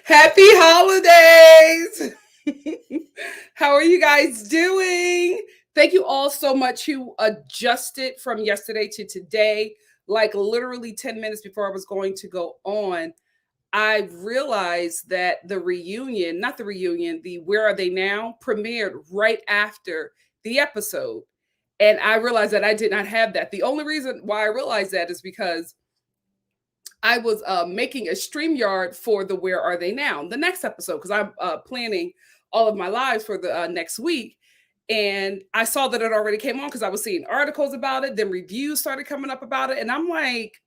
Happy holidays. How are you guys doing? Thank you all so much who adjusted from yesterday to today. Like literally 10 minutes before I was going to go on, I realized that the reunion, not the reunion, the Where Are They Now premiered right after the episode. And I realized that I did not have that. The only reason why I realized that is because I was making a StreamYard for the Where Are They Now, the next episode, because I'm planning all of my lives for the next week. And I saw that it already came on because I was seeing articles about it. Then reviews started coming up about it. And I'm like,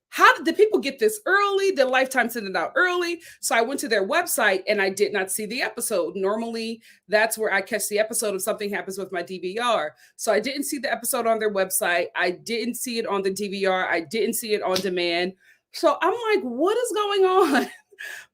how did the people get this early? Did Lifetime send it out early? So I went to their website and I did not see the episode. Normally, that's where I catch the episode if something happens with my DVR. So I didn't see the episode on their website. I didn't see it on the DVR. I didn't see it on demand. So I'm like, what is going on?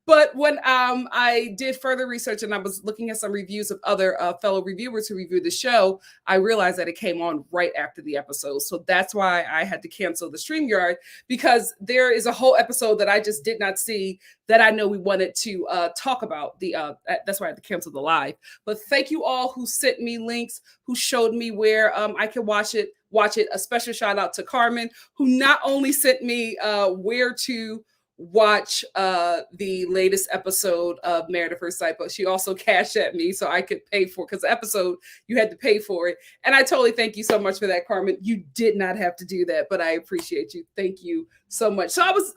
But when I did further research and I was looking at some reviews of other fellow reviewers who reviewed the show, I realized that it came on right after the episode. So that's why I had to cancel the StreamYard, because there is a whole episode that I just did not see that I know we wanted to talk about. That's why I had to cancel the live. But thank you all who sent me links, who showed me where I can watch it. A special shout out to Carmen, who not only sent me where to watch the latest episode of Married at First Sight, but she also cashed at me so I could pay for, because the episode you had to pay for it. And I totally thank you so much for that, Carmen. You did not have to do that, but I appreciate you. Thank you so much. So I was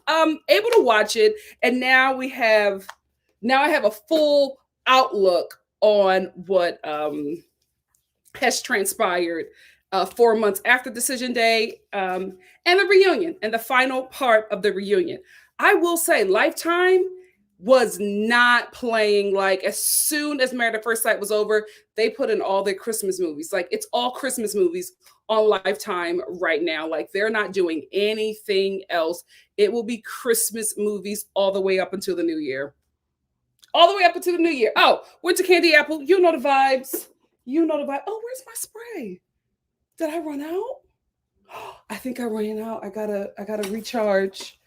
able to watch it, and now I have a full outlook on what has transpired 4 months after decision day, and the reunion and the final part of the reunion. I will say Lifetime was not playing. Like, as soon as Married at First Sight was over, they put in all their Christmas movies. Like, it's all Christmas movies on Lifetime right now. Like, they're not doing anything else. It will be Christmas movies all the way up until the new year. All the way up until the new year. Oh, Winter Candy Apple, you know the vibes. You know the vibe. Oh, where's my spray? Did I run out? I think I ran out. I gotta recharge.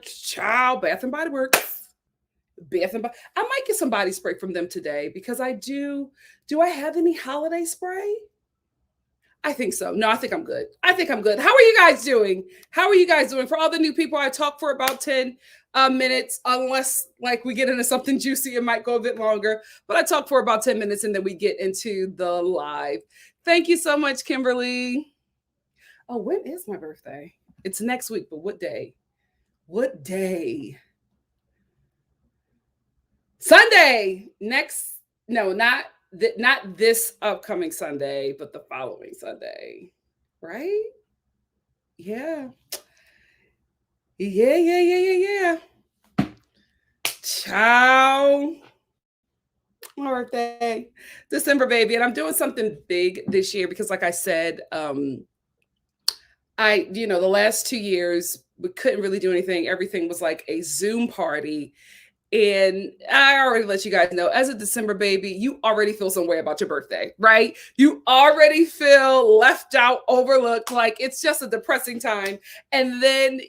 Ciao, Bath and Body Works. I might get some body spray from them today because I do. Do I have any holiday spray? I think so. No, I think I'm good. How are you guys doing? For all the new people, I talk for about 10 minutes, unless like we get into something juicy, it might go a bit longer. But I talk for about 10 minutes and then we get into the live. Thank you so much, Kimberly. Oh, when is my birthday? It's next week, but what day? What day? Sunday. Not this upcoming Sunday, but the following Sunday. Right? Yeah. Yeah. Ciao. My birthday, December, baby. And I'm doing something big this year because, like I said, the last 2 years, we couldn't really do anything. Everything was like a Zoom party. And I already let you guys know, as a December baby, you already feel some way about your birthday, right? You already feel left out, overlooked, like it's just a depressing time. And then,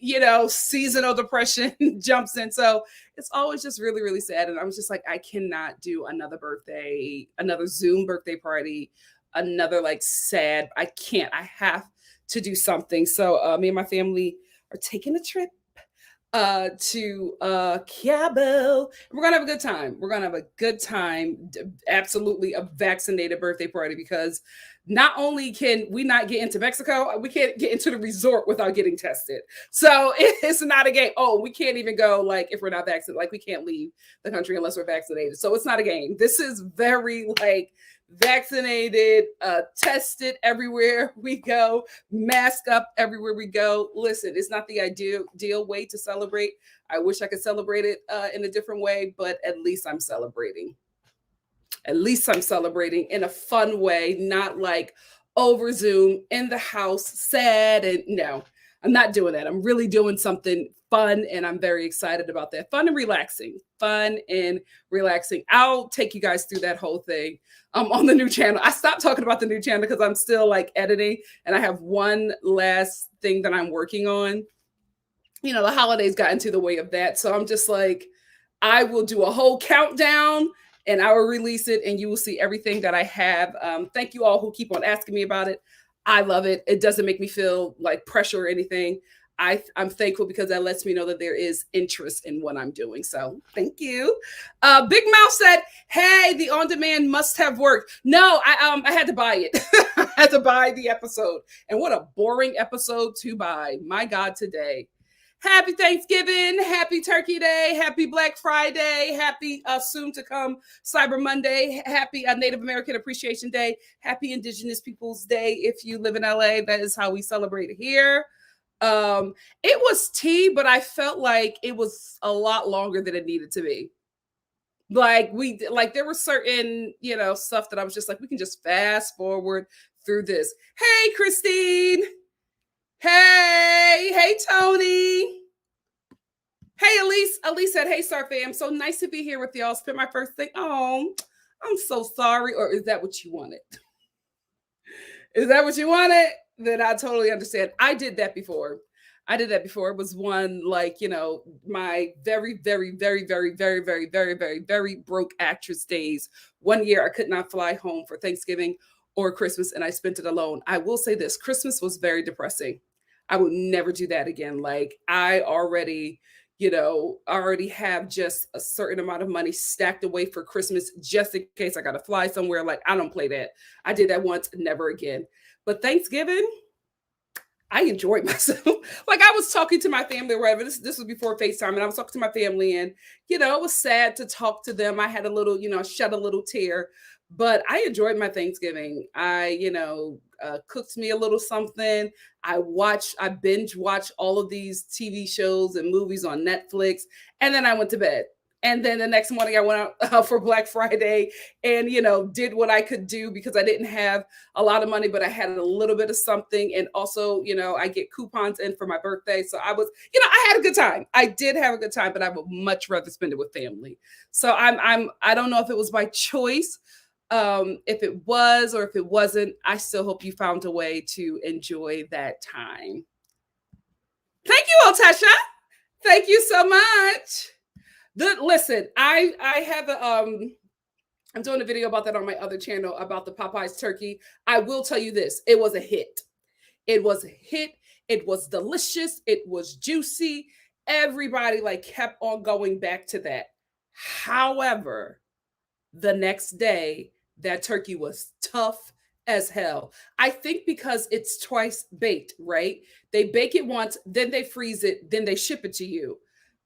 seasonal depression jumps in. So it's always just really, really sad. And I was just like, I cannot do another Zoom birthday party, another like sad. I can't. I have to do something. So me and my family are taking a trip to Cabo. We're gonna have a good time. Absolutely a vaccinated birthday party, because not only can we not get into Mexico, we can't get into the resort without getting tested. So it's not a game. Oh, we can't even go, like, if we're not vaccinated. Like, we can't leave the country unless we're vaccinated. So it's not a game. This is very like vaccinated, tested everywhere we go, mask up everywhere we go. Listen, it's not the ideal way to celebrate. I wish I could celebrate it in a different way, but at least I'm celebrating. In a fun way, not like over Zoom in the house, sad. And no, I'm not doing that. I'm really doing something fun, and I'm very excited about that. Fun and relaxing. I'll take you guys through that whole thing on the new channel. I stopped talking about the new channel because I'm still like editing, and I have one last thing that I'm working on. the holidays got into the way of that. So I'm just like, I will do a whole countdown and I will release it and you will see everything that I have. Thank you all who keep on asking me about it. I love it. It doesn't make me feel like pressure or anything. I'm thankful because that lets me know that there is interest in what I'm doing. So thank you. Big Mouth said, "Hey, the on demand must have worked." No, I had to buy it. I had to buy the episode, and what a boring episode to buy. My God, today. Happy Thanksgiving, happy Turkey Day, happy Black Friday, happy soon to come Cyber Monday, happy Native American Appreciation Day, happy Indigenous Peoples Day. If you live in LA, that is how we celebrate it here. It was tea, but I felt like it was a lot longer than it needed to be. Like there were certain, stuff that I was just like, we can just fast forward through this. Hey, Christine. Hey, Tony. Hey, Elise. Elise said, "Hey, Star fam. So nice to be here with y'all. Spent my first thing. Oh, I'm so sorry. Or is that what you wanted? Is that what you wanted? Then I totally understand. I did that before. It was one like, my very, very, very, very, very, very, very, very, very broke actress days. One year I could not fly home for Thanksgiving or Christmas and I spent it alone. I will say this, Christmas was very depressing. I would never do that again. Like I already have just a certain amount of money stacked away for Christmas just in case I got to fly somewhere. Like I don't play that. I did that once, never again. But Thanksgiving, I enjoyed myself. Like I was talking to my family or whatever. This was before FaceTime, and I was talking to my family, and it was sad to talk to them. I had a little, shed a little tear, but I enjoyed my Thanksgiving. I, cooked me a little something. I binge watched all of these TV shows and movies on Netflix, and then I went to bed. And then the next morning I went out for Black Friday and, did what I could do because I didn't have a lot of money, but I had a little bit of something. And also, I get coupons in for my birthday. So I had a good time. I did have a good time, but I would much rather spend it with family. So I don't know if it was by choice. If it was or if it wasn't, I still hope you found a way to enjoy that time. Thank you, Otesha. Thank you so much. Listen, I have I'm doing a video about that on my other channel about the Popeyes turkey. I will tell you this, it was a hit. It was a hit. It was delicious. It was juicy. Everybody kept on going back to that. However, the next day, that turkey was tough as hell. I think because it's twice baked, right? They bake it once, then they freeze it, then they ship it to you.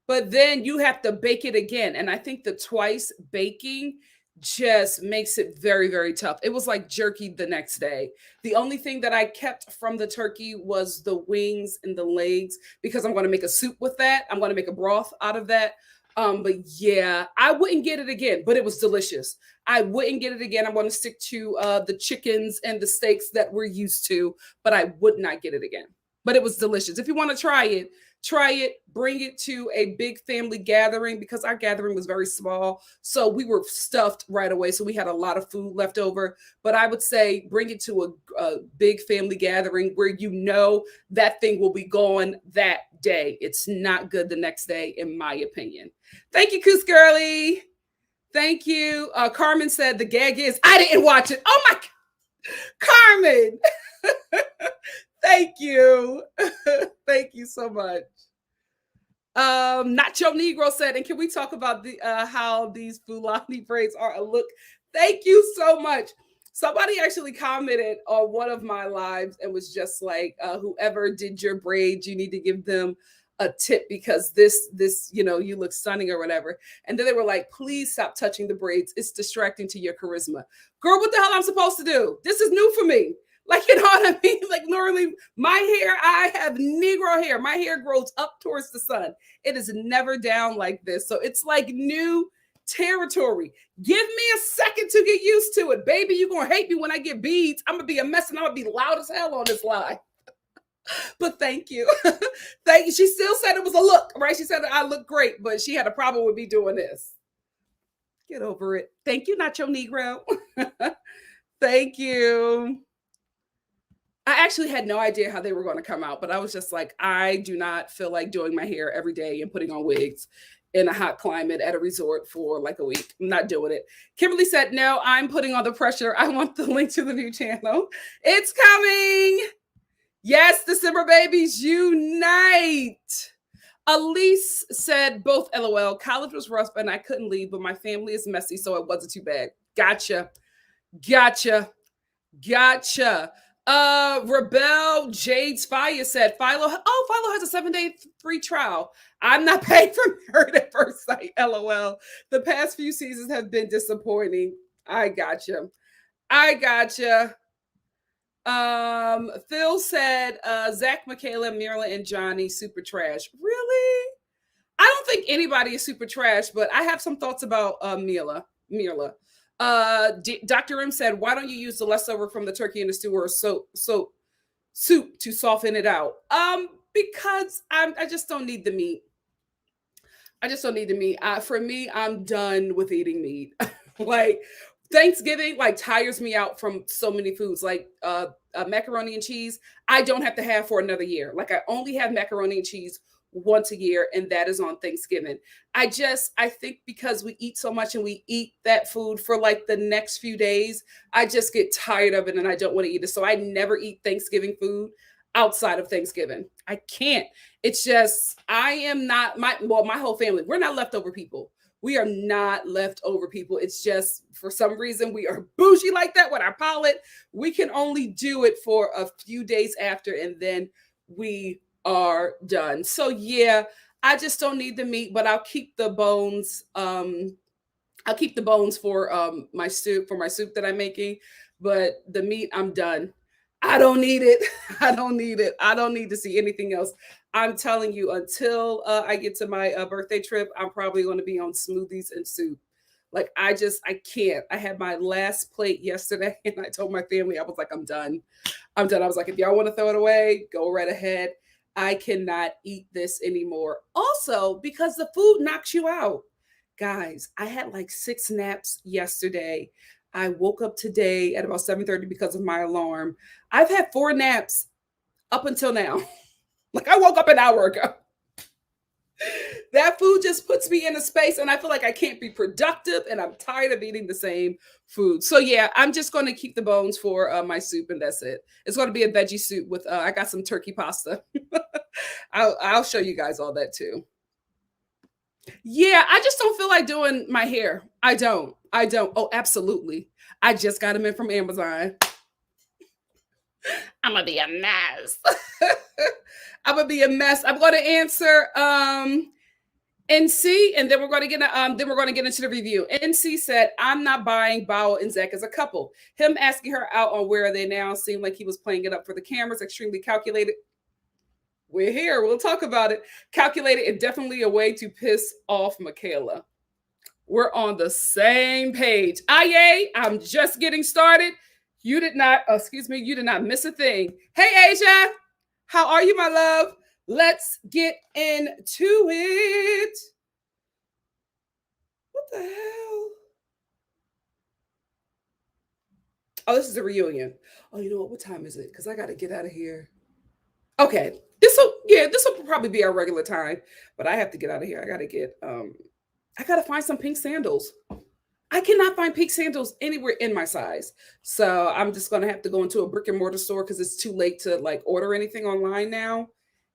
But then you have to bake it again. And I think the twice baking just makes it very, very tough. It was like jerky the next day. The only thing that I kept from the turkey was the wings and the legs because I'm going to make a soup with that. I'm going to make a broth out of that. But yeah, I wouldn't get it again, but it was delicious. I wouldn't get it again. I'm going to stick to the chickens and the steaks that we're used to, but I would not get it again. But it was delicious. If you want to try it, bring it to a big family gathering because our gathering was very small. So we were stuffed right away. So we had a lot of food left over. But I would say bring it to a big family gathering where that thing will be gone that day. It's not good the next day, in my opinion. Thank you, Coos Girlie. Thank you. Carmen said the gag is, I didn't watch it. Oh my God. Carmen. Thank you. Thank you so much. Nacho Negro said, and can we talk about how these Fulani braids are a look? Thank you so much. Somebody actually commented on one of my lives and was just like, whoever did your braids, you need to give them a tip because this, you look stunning or whatever. And then they were like, please stop touching the braids. It's distracting to your charisma. Girl, what the hell I'm supposed to do? This is new for me. Like, you know what I mean? Like normally my hair, I have Negro hair. My hair grows up towards the sun. It is never down like this. So it's like new territory. Give me a second to get used to it. Baby, you're going to hate me when I get beads. I'm going to be a mess and I'm going to be loud as hell on this live. But thank you. Thank you. She still said it was a look, right? She said I look great, but she had a problem with me doing this. Get over it. Thank you, Nacho Negro. Thank you. I actually had no idea how they were going to come out, but I was just like, I do not feel like doing my hair every day and putting on wigs in a hot climate at a resort for like a week. I'm not doing it. Kimberly said, no, I'm putting on the pressure. I want the link to the new channel. It's coming. Yes, December babies unite. Elise said, both LOL. College was rough and I couldn't leave, but my family is messy, so it wasn't too bad. Gotcha. Rebel Jade's Fire said, Philo has a 7-day free trial. I'm not paying for Married at First Sight, LOL. The past few seasons have been disappointing. I gotcha. Phil said, Zach, Michaela, Marilyn, and Johnny, super trash. Really? I don't think anybody is super trash, but I have some thoughts about Mirla. Dr. M said, why don't you use the leftover from the turkey in the stew or soup to soften it out? Because I just don't need the meat. For me, I'm done with eating meat. Like Thanksgiving like tires me out from so many foods, like macaroni and cheese. I don't have to have for another year. Like I only have macaroni and cheese once a year, and that is on Thanksgiving. I think because we eat so much and we eat that food for like the next few days, I just get tired of it and I don't want to eat it. So I never eat Thanksgiving food outside of Thanksgiving. I can't. It's just I am not my whole family. We're not leftover people. We are not leftover people. It's just for some reason we are bougie like that with our palate. We can only do it for a few days after, and then we are done. So yeah, I just don't need the meat, but I'll keep the bones. I'll keep the bones for my soup that I'm making. But the meat, I'm done. I don't need it. I don't need it. I don't need to see anything else. I'm telling you, until I get to my birthday trip, I'm probably going to be on smoothies and soup. Like I can't. I had my last plate yesterday, and I told my family, I was like, I'm done. I was like, if y'all want to throw it away, go right ahead. I cannot eat this anymore. Also, because the food knocks you out. Guys, I had like 6 naps yesterday. I woke up today at about 7:30 because of my alarm. I've had 4 naps up until now. Like I woke up an hour ago. That food just puts me in a space and I feel like I can't be productive and I'm tired of eating the same food. So yeah, I'm just going to keep the bones for my soup and that's it. It's going to be a veggie soup with I got some turkey pasta. I'll show you guys all that too. Yeah, I just don't feel like doing my hair. I don't. Oh, absolutely. I just got them in from Amazon. I'm gonna be a mess. I'm gonna be a mess. I'm gonna answer NC, and then we're gonna get into the review. NC said, "I'm not buying Bao and Zach as a couple. Him asking her out on Where Are They Now seemed like he was playing it up for the cameras. Extremely calculated. We're here. We'll talk about it. Calculated and definitely a way to piss off Michaela. We're on the same page. Aye, I'm just getting started. You did not miss a thing. Hey, Asia, how are you, my love? Let's get into it. What the hell? Oh, this is a reunion. Oh, you know what? What time is it? Because I got to get out of here. Okay. This will probably be our regular time, but I have to get out of here. I gotta find some pink sandals. I cannot find pink sandals anywhere in my size. So I'm just gonna have to go into a brick and mortar store because it's too late to like order anything online now.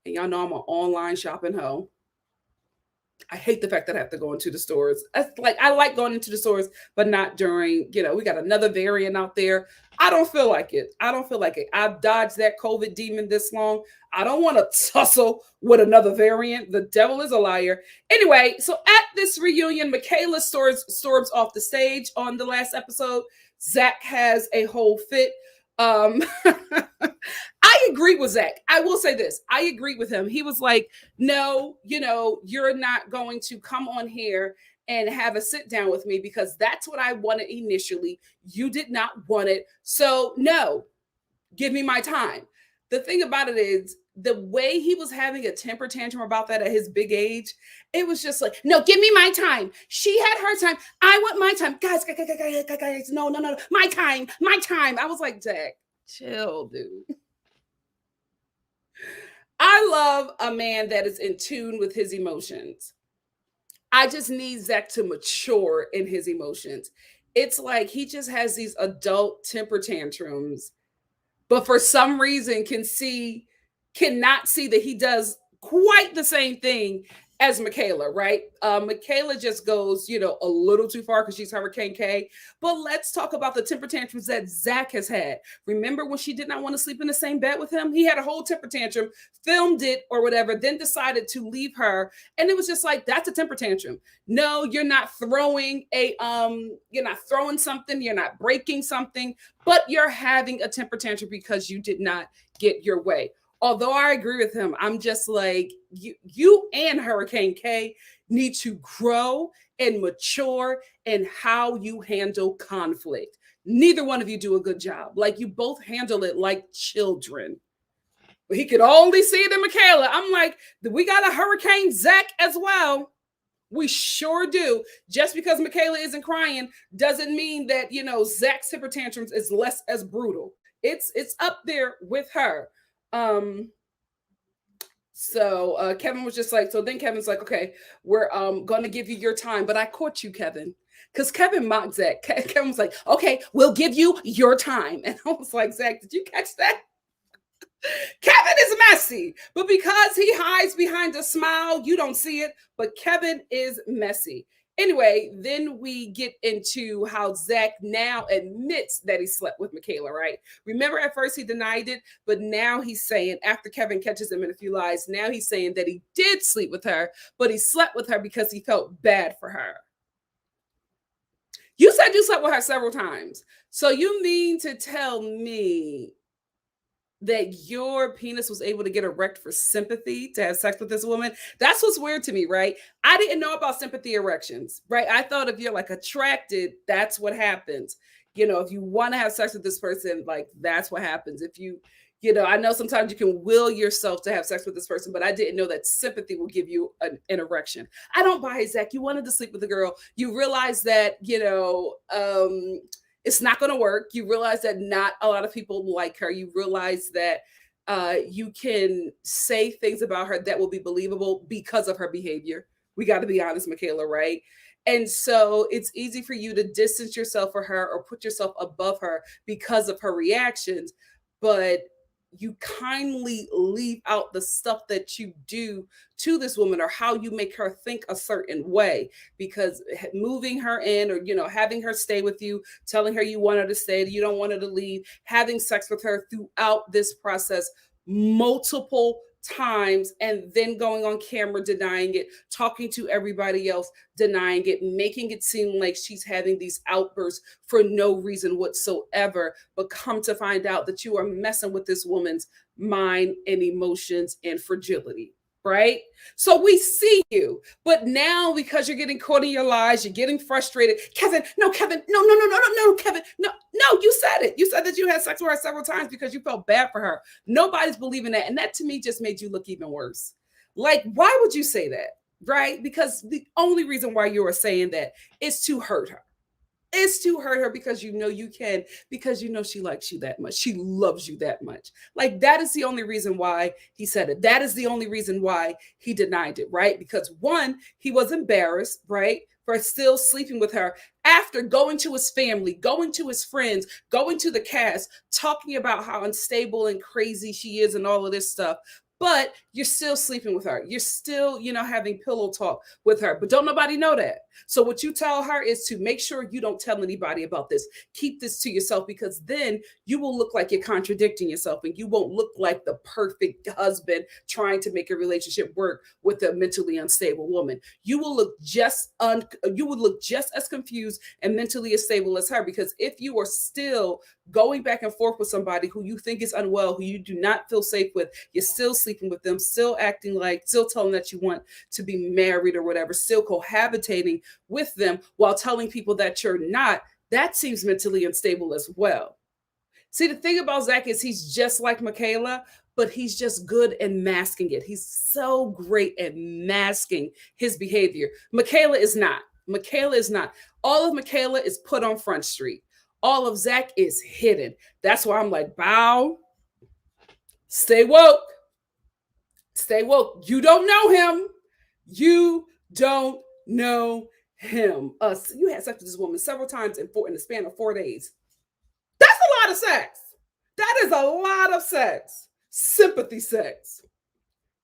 And y'all know I'm an online shopping hoe. I hate the fact that I have to go into the stores. I like going into the stores, but not during, we got another variant out there. I don't feel like it. I've dodged that COVID demon this long. I don't want to tussle with another variant. The devil is a liar. Anyway, so at this reunion, Michaela storms off the stage on the last episode. Zach has a whole fit. I agree with Zach. I will say this. I agree with him. He was like, no, you're not going to come on here and have a sit down with me because that's what I wanted initially. You did not want it. So no, give me my time. The thing about it is the way he was having a temper tantrum about that at his big age, it was just like, no, give me my time. She had her time. I want my time. Guys, no, my time. I was like, Zach, chill, dude. love a man that is in tune with his emotions. I just need Zach to mature in his emotions. It's like he just has these adult temper tantrums, but for some reason cannot see that he does quite the same thing as Michaela, right? Michaela just goes, a little too far because she's Hurricane K. But let's talk about the temper tantrums that Zach has had. Remember when she did not want to sleep in the same bed with him? He had a whole temper tantrum, filmed it or whatever, then decided to leave her. And it was just like, that's a temper tantrum. No, you're not throwing something, you're not breaking something, but you're having a temper tantrum because you did not get your way. Although I agree with him, I'm just like, you and Hurricane K need to grow and mature in how you handle conflict. Neither one of you do a good job. Like, you both handle it like children. But he could only see it in Michaela. I'm like, we got a Hurricane Zach as well. We sure do. Just because Michaela isn't crying doesn't mean that, Zach's temper tantrums is less as brutal. It's up there with her. So Kevin was just like, so then Kevin's like, okay, we're gonna give you your time, but I caught you, Kevin. Because Kevin mocked Zach. Kevin was like, okay, we'll give you your time. And I was like, Zach, did you catch that? Kevin is messy, but because he hides behind a smile, you don't see it. But Kevin is messy. Anyway, then we get into how Zach now admits that he slept with Michaela, right? Remember, at first he denied it, but now he's saying, after Kevin catches him in a few lies, now he's saying that he did sleep with her, but he slept with her because he felt bad for her. You said you slept with her several times. So you mean to tell me that your penis was able to get erect for sympathy to have sex with this woman? That's what's weird to me, right? I didn't know about sympathy erections, right? I thought if you're like attracted, that's what happens. If you want to have sex with this person, like that's what happens. If I know sometimes you can will yourself to have sex with this person, but I didn't know that sympathy will give you an erection. I don't buy it, Zach. You wanted to sleep with a girl. You realize that, it's not going to work. You realize that not a lot of people like her. You realize that you can say things about her that will be believable because of her behavior. We got to be honest, Michaela, right? And so it's easy for you to distance yourself from her or put yourself above her because of her reactions. But you kindly leave out the stuff that you do to this woman or how you make her think a certain way, because moving her in or having her stay with you, telling her you want her to stay, you don't want her to leave, having sex with her throughout this process multiple times, and then going on camera denying it, talking to everybody else denying it, making it seem like she's having these outbursts for no reason whatsoever, but come to find out that you are messing with this woman's mind and emotions and fragility, right? So we see you, but now because you're getting caught in your lies, you're getting frustrated. Kevin, no, Kevin, no, Kevin, no, you said it. You said that you had sex with her several times because you felt bad for her. Nobody's believing that. And that to me just made you look even worse. Like, why would you say that? Right? Because the only reason why you are saying that is to hurt her. It's to hurt her because you can, because she likes you that much. She loves you that much. Like, that is the only reason why he said it. That is the only reason why he denied it, right? Because one, he was embarrassed, right, for still sleeping with her after going to his family, going to his friends, going to the cast, talking about how unstable and crazy she is and all of this stuff. But you're still sleeping with her. You're still, having pillow talk with her. But don't nobody know that. So what you tell her is to make sure you don't tell anybody about this. Keep this to yourself, because then you will look like you're contradicting yourself, and you won't look like the perfect husband trying to make a relationship work with a mentally unstable woman. You will look just as confused and mentally unstable as her, because if you are still going back and forth with somebody who you think is unwell, who you do not feel safe with, you're still sleeping with them, still telling that you want to be married or whatever, still cohabitating with them while telling people that you're not, that seems mentally unstable as well. See, the thing about Zach is he's just like Michaela, but he's just good at masking it. He's so great at masking his behavior. Michaela is not. All of Michaela is put on Front Street. All of Zach is hidden. That's why I'm like, bow, stay woke. Stay woke. You don't know him. You don't know him. You had sex with this woman several times in the span of 4 days. That's a lot of sex. That is a lot of sex. Sympathy sex.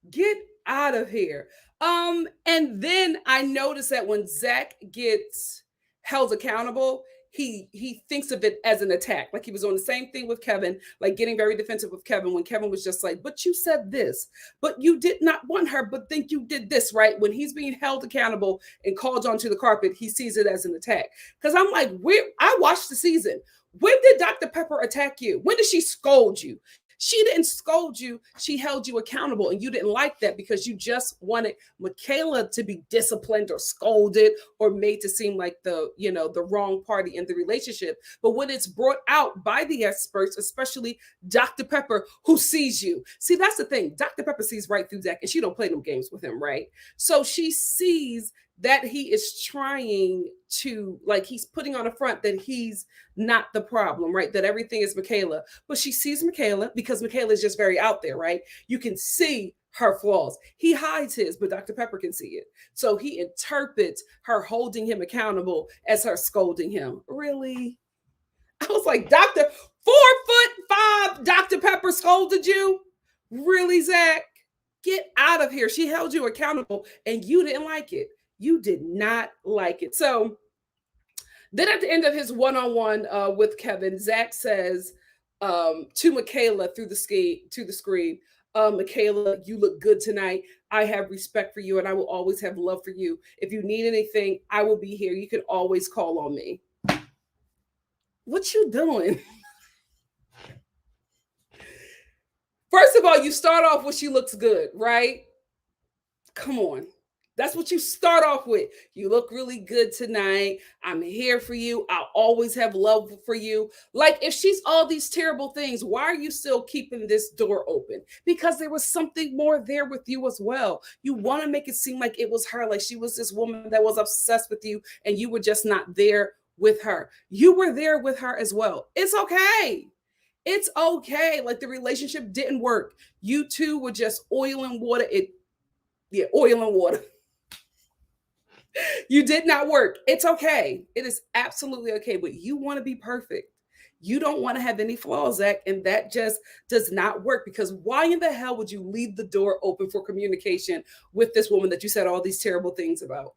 Get out of here. And then I noticed that when Zach gets held accountable, he thinks of it as an attack. Like he was on the same thing with Kevin, like getting very defensive with Kevin when Kevin was just like, but you said this, but you did not want her, but think you did this, right? When he's being held accountable and called onto the carpet, he sees it as an attack. Because I'm like, I watched the season. When did Dr. Pepper attack you? When did she scold you? She didn't scold you. She held you accountable, and you didn't like that because you just wanted Michaela to be disciplined or scolded or made to seem like the wrong party in the relationship. But when it's brought out by the experts, especially Dr. Pepper, who sees you. See, that's the thing. Dr. Pepper sees right through Zach, and she don't play them games with him, right? So she sees that he is trying to, like, he's putting on a front that he's not the problem, right? That everything is Michaela. But she sees Michaela because Michaela is just very out there, right? You can see her flaws. He hides his, but Dr. Pepper can see it. So he interprets her holding him accountable as her scolding him. Really? I was like, 4'5" Dr. Pepper scolded you? Really, Zach? Get out of here. She held you accountable and you didn't like it. You did not like it. So then at the end of his one-on-one with Kevin, Zach says to Michaela through the screen, Michaela, you look good tonight. I have respect for you and I will always have love for you. If you need anything, I will be here. You can always call on me. What you doing? First of all, you start off with she looks good, right? Come on. That's what you start off with. You look really good tonight. I'm here for you. I'll always have love for you. Like, if she's all these terrible things, why are you still keeping this door open? Because there was something more there with you as well. You want to make it seem like it was her, like she was this woman that was obsessed with you and you were just not there with her. You were there with her as well. It's okay. It's okay. Like, the relationship didn't work. You two were just oil and water. Oil and water. You did not work. It's okay. It is absolutely okay. But you want to be perfect. You don't want to have any flaws, Zach, and that just does not work. Because why in the hell would you leave the door open for communication with this woman that you said all these terrible things about?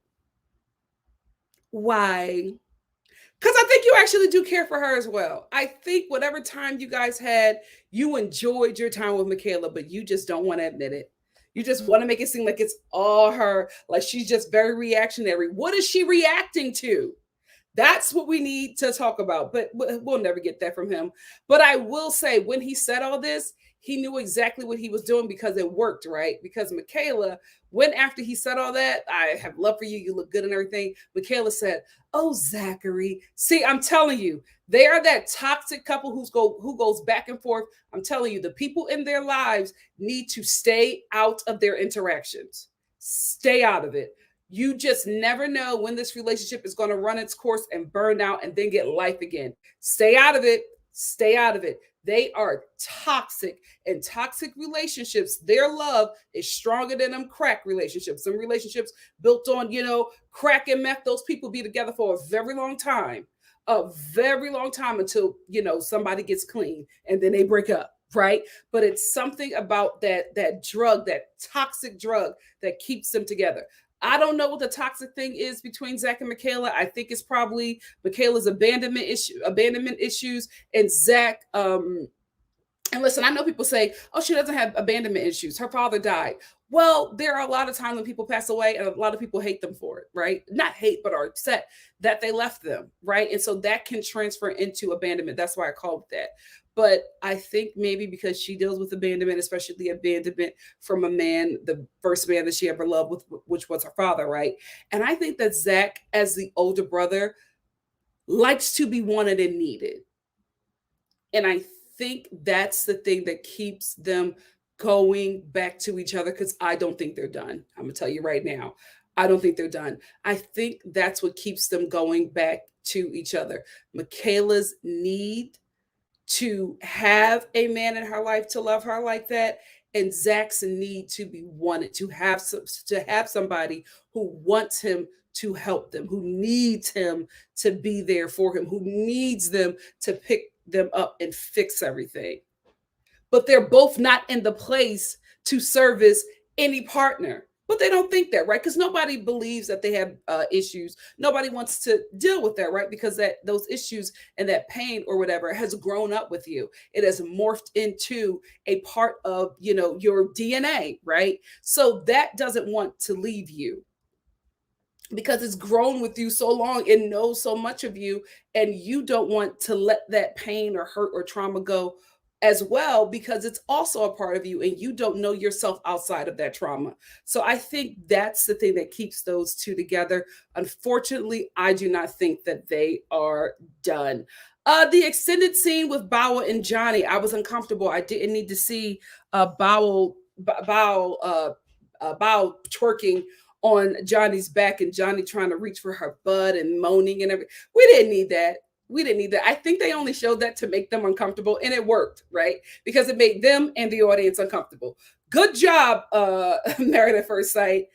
Why? Because I think you actually do care for her as well. I think whatever time you guys had, you enjoyed your time with Michaela, but you just don't want to admit it. You just want to make it seem like it's all her, like she's just very reactionary. What is she reacting to? That's what we need to talk about, but we'll never get that from him. But I will say, when he said all this, he knew exactly what he was doing because it worked, right? Because Michaela, when after he said all that, I have love for you, you look good and everything, Michaela said, oh, Zachary. See, I'm telling you, they are that toxic couple who goes back and forth. I'm telling you, the people in their lives need to stay out of their interactions. Stay out of it. You just never know when this relationship is going to run its course and burn out and then get life again. Stay out of it. Stay out of it. They are toxic, and toxic relationships, their love is stronger than them crack relationships. Some relationships built on, crack and meth, those people be together for a very long time until, somebody gets clean and then they break up. Right. But it's something about that drug, that toxic drug that keeps them together. I don't know what the toxic thing is between Zach and Michaela. I think it's probably Michaela's abandonment issues, and Zach. And listen, I know people say, "Oh, she doesn't have abandonment issues. Her father died." Well, there are a lot of times when people pass away, and a lot of people hate them for it, right? Not hate, but are upset that they left them, right? And so that can transfer into abandonment. That's why I called it that. But I think maybe because she deals with abandonment, especially the abandonment from a man, the first man that she ever loved, which was her father, right? And I think that Zach, as the older brother, likes to be wanted and needed. And I think that's the thing that keeps them going back to each other, because I don't think they're done. I'm going to tell you right now. I don't think they're done. I think that's what keeps them going back to each other. Michaela's need to have a man in her life to love her like that, And Zach's need to be wanted, to have somebody who wants him to help them, who needs him to be there for him, who needs them to pick them up and fix everything. But they're both not in the place to service any partner. But they don't think that, right? Because nobody believes that they have issues. Nobody wants to deal with that, right? Because those issues and that pain or whatever has grown up with you. It has morphed into a part of, your DNA, right? So that doesn't want to leave you because it's grown with you so long and knows so much of you, and you don't want to let that pain or hurt or trauma go as well, because it's also a part of you and you don't know yourself outside of that trauma. So I think that's the thing that keeps those two together. Unfortunately, I do not think that they are done. The extended scene with Bowel and Johnny, I was uncomfortable. I didn't need to see Bowel twerking on Johnny's back and Johnny trying to reach for her butt and moaning and everything. We didn't need that. We didn't need that. I think they only showed that to make them uncomfortable, and it worked, right? Because it made them and the audience uncomfortable. Good job, Married at First Sight.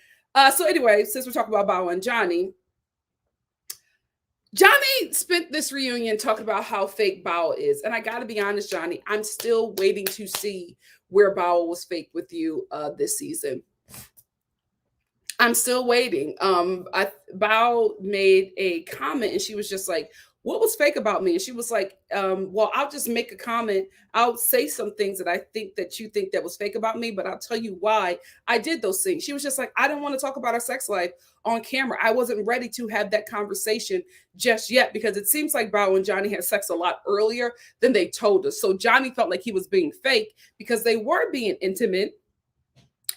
So anyway, since we're talking about Bow and Johnny spent this reunion talking about how fake Bow is. And I got to be honest, Johnny, I'm still waiting to see where Bow was fake with you this season. I'm still waiting. Bao made a comment and she was just like, what was fake about me? And she was like, well, I'll just make a comment. I'll say some things that I think that you think that was fake about me, but I'll tell you why I did those things. She was just like, I didn't want to talk about our sex life on camera. I wasn't ready to have that conversation just yet, because it seems like Bao and Johnny had sex a lot earlier than they told us. So Johnny felt like he was being fake because they were being intimate.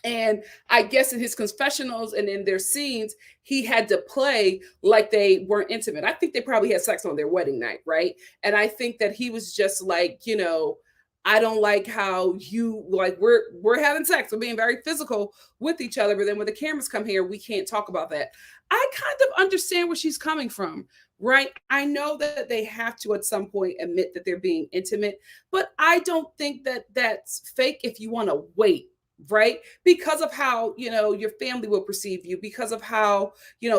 And I guess in his confessionals and in their scenes, he had to play like they weren't intimate. I think they probably had sex on their wedding night, right? And I think that he was just like, I don't like how you like we're having sex, we're being very physical with each other, but then when the cameras come here, we can't talk about that. I kind of understand where she's coming from, right? I know that they have to at some point admit that they're being intimate, but I don't think that that's fake if you want to wait, right? Because of how, your family will perceive you, because of how,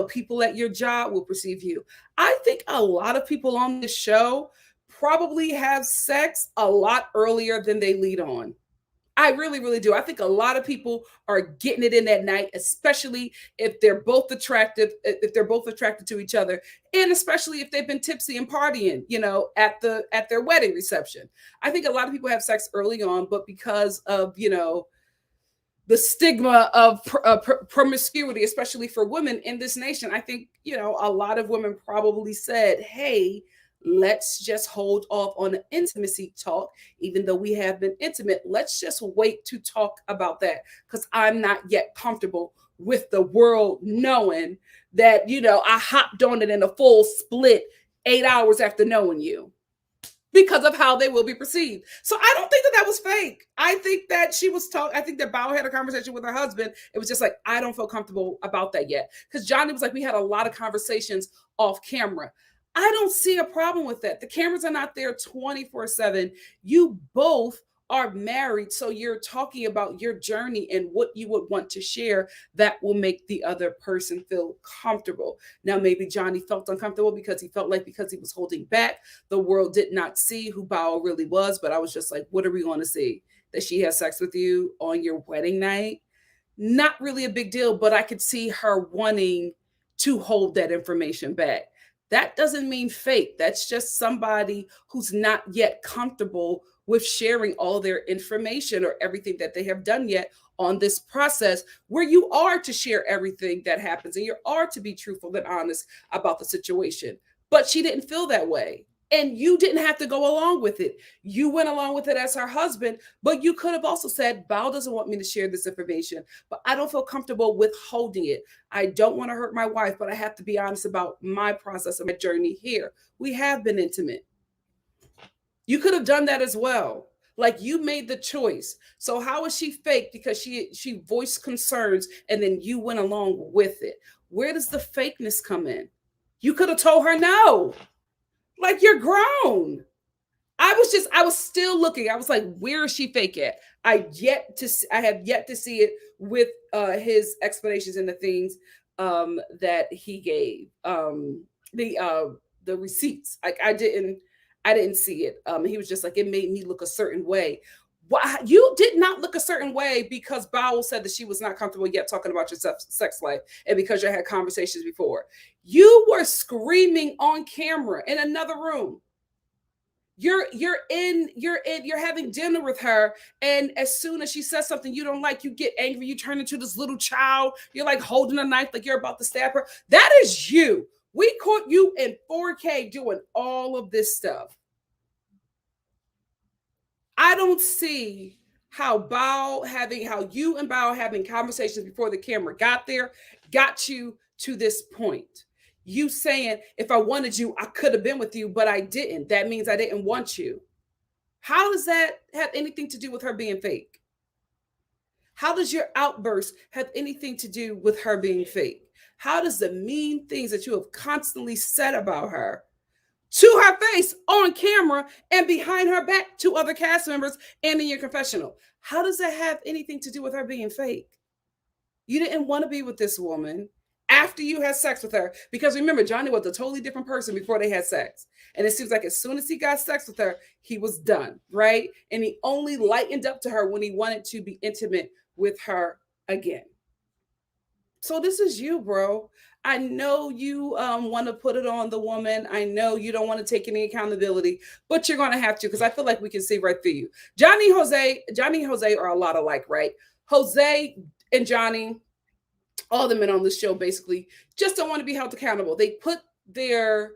people at your job will perceive you. I think a lot of people on this show probably have sex a lot earlier than they lead on. I really, really do. I think a lot of people are getting it in that night, especially if they're both attracted to each other, and especially if they've been tipsy and partying, at their wedding reception. I think a lot of people have sex early on, but because of, the stigma of promiscuity, especially for women in this nation, I think, a lot of women probably said, hey, let's just hold off on the intimacy talk. Even though we have been intimate, let's just wait to talk about that, because I'm not yet comfortable with the world knowing that, I hopped on it in a full split 8 hours after knowing you, because of how they will be perceived. So I don't think that was fake. I think that I think that Bao had a conversation with her husband. It was just like, I don't feel comfortable about that yet. Because Johnny was like, we had a lot of conversations off camera. I don't see a problem with that. The cameras are not there 24/7. You both are married, so you're talking about your journey and what you would want to share that will make the other person feel comfortable. Now, maybe Johnny felt uncomfortable because he felt like, because he was holding back, the world did not see who Bao really was. But I was just like, what are we going to see? That she has sex with you on your wedding night? Not really a big deal, but I could see her wanting to hold that information back. That doesn't mean fake. That's just somebody who's not yet comfortable with sharing all their information or everything that they have done yet on this process, where you are to share everything that happens and you are to be truthful and honest about the situation. But she didn't feel that way. And you didn't have to go along with it. You went along with it as her husband, but you could have also said, Bao doesn't want me to share this information, but I don't feel comfortable withholding it. I don't want to hurt my wife, but I have to be honest about my process and my journey here. We have been intimate. You could have done that as well. Like, you made the choice. So how is she fake? Because she voiced concerns and then you went along with it. Where does the fakeness come in? You could have told her no. Like, you're grown. I was still looking. I was like, where is she fake at? I have yet to see it with his explanations and the things that he gave. The the receipts. Like I didn't see it. He was just like, it made me look a certain way. Why you did not look a certain way because Bowell said that she was not comfortable yet talking about your sex life, and because you had conversations before. You were screaming on camera in another room. You're having dinner with her, and as soon as she says something you don't like, you get angry, you turn into this little child, you're like holding a knife like you're about to stab her. That is you. We caught you in 4K doing all of this stuff. I don't see how you and Bao having conversations before the camera got there got you to this point. You saying, if I wanted you, I could have been with you, but I didn't. That means I didn't want you. How does that have anything to do with her being fake? How does your outburst have anything to do with her being fake? How does the mean things that you have constantly said about her to her face on camera and behind her back to other cast members and in your confessional, how does that have anything to do with her being fake? You didn't want to be with this woman after you had sex with her, because remember, Johnny was a totally different person before they had sex. And it seems like as soon as he got sex with her, he was done, right? And he only lightened up to her when he wanted to be intimate with her again. So this is you, bro. I know you want to put it on the woman. I know you don't want to take any accountability, but you're going to have to, because I feel like we can see right through you. Johnny and Jose are a lot alike, right? Jose and Johnny, all the men on this show basically just don't want to be held accountable. They put their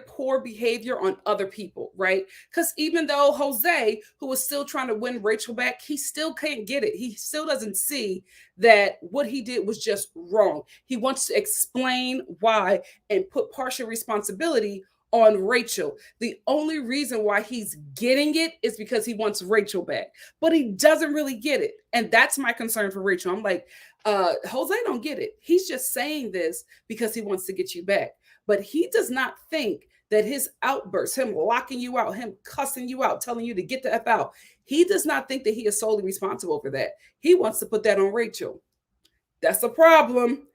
poor behavior on other people, right? Because even though Jose, who was still trying to win Rachel back, he still can't get it. He still doesn't see that what he did was just wrong. He wants to explain why and put partial responsibility on Rachel. The only reason why he's getting it is because he wants Rachel back, but he doesn't really get it. And that's my concern for Rachel. I'm like, Jose don't get it. He's just saying this because he wants to get you back. But he does not think that his outbursts, him locking you out, him cussing you out, telling you to get the F out, he does not think that he is solely responsible for that. He wants to put that on Rachel. That's a problem.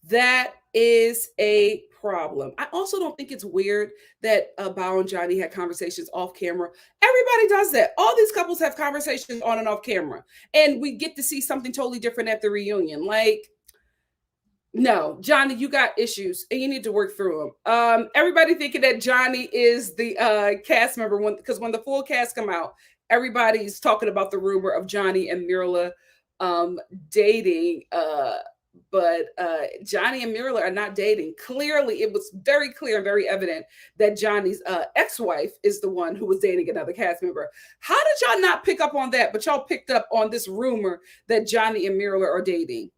That is a problem. I also don't think it's weird that Bao and Johnny had conversations off camera. Everybody does that. All these couples have conversations on and off camera, and we get to see something totally different at the reunion. Like, no, Johnny, you got issues and you need to work through them. Everybody thinking that Johnny is the cast member, because when the full cast come out, everybody's talking about the rumor of Johnny and Mirla dating. But Johnny and Mirla are not dating. Clearly, it was very clear and very evident that Johnny's ex-wife is the one who was dating another cast member. How did y'all not pick up on that? But y'all picked up on this rumor that Johnny and Mirla are dating.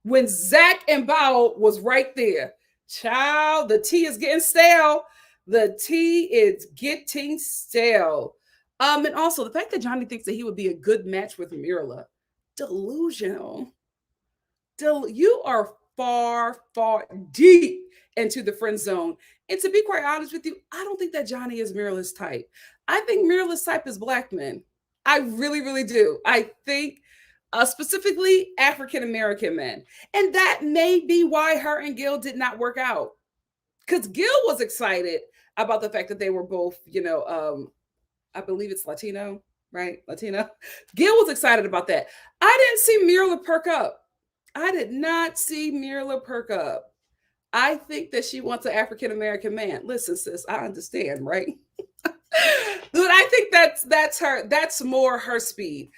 When Zach and Bao was right there, child, the tea is getting stale. The tea is getting stale. And also the fact that Johnny thinks that he would be a good match with Mirla, delusional. You are far, far deep into the friend zone. And to be quite honest with you, I don't think that Johnny is Mirla's type. I think Mirla's type is black men. I really, really do. I think specifically African American men. And that may be why her and Gil did not work out. Because Gil was excited about the fact that they were both, I believe it's Latino, right? Latino. Gil was excited about that. I didn't see Mirla perk up. I did not see Mirla perk up. I think that she wants an African American man. Listen, sis, I understand, right? But I think that's her. That's more her speed.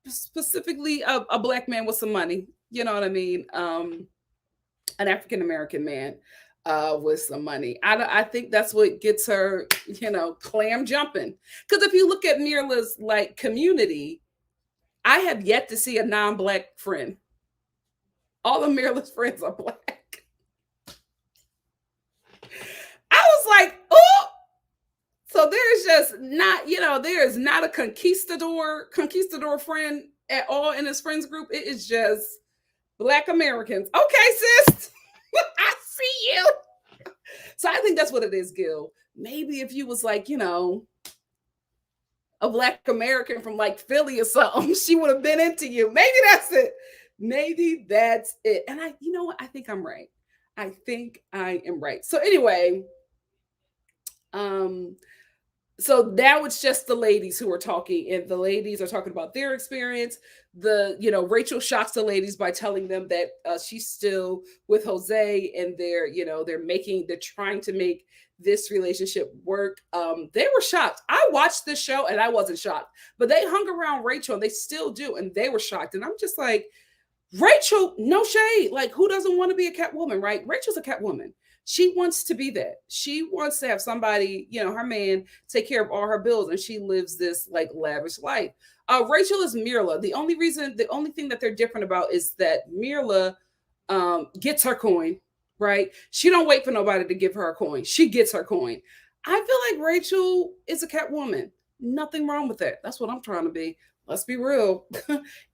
Specifically a black man with some money, you know what I mean? An African American man with some money. I think that's what gets her, clam jumping. Because if you look at Mirla's like community, I have yet to see a non-black friend. All of Mirla's friends are black. I was like, oh. So there's just not, there is not a conquistador friend at all in his friends group. It is just black Americans. Okay, sis, I see you. So I think that's what it is, Gil. maybe if you was like, a Black American from like Philly or something, she would have been into you. Maybe that's it. Maybe that's it. And you know what? I think I'm right. I think I am right. So anyway, um, so now it's just the ladies who are talking, and the ladies are talking about their experience. Rachel shocks the ladies by telling them that she's still with Jose, and they're trying to make this relationship work. They were shocked. I watched this show and I wasn't shocked, but they hung around Rachel and they still do, and they were shocked. And I'm just like, Rachel, no shade. Like, who doesn't want to be a Catwoman, right? Rachel's a Catwoman. She wants to be that. She wants to have somebody, her man, take care of all her bills, and she lives this like lavish life. Rachel is Mirla. The only thing that they're different about is that Mirla gets her coin, right? She don't wait for nobody to give her a coin. She gets her coin. I feel like Rachel is a Catwoman. Nothing wrong with that. That's what I'm trying to be. Let's be real.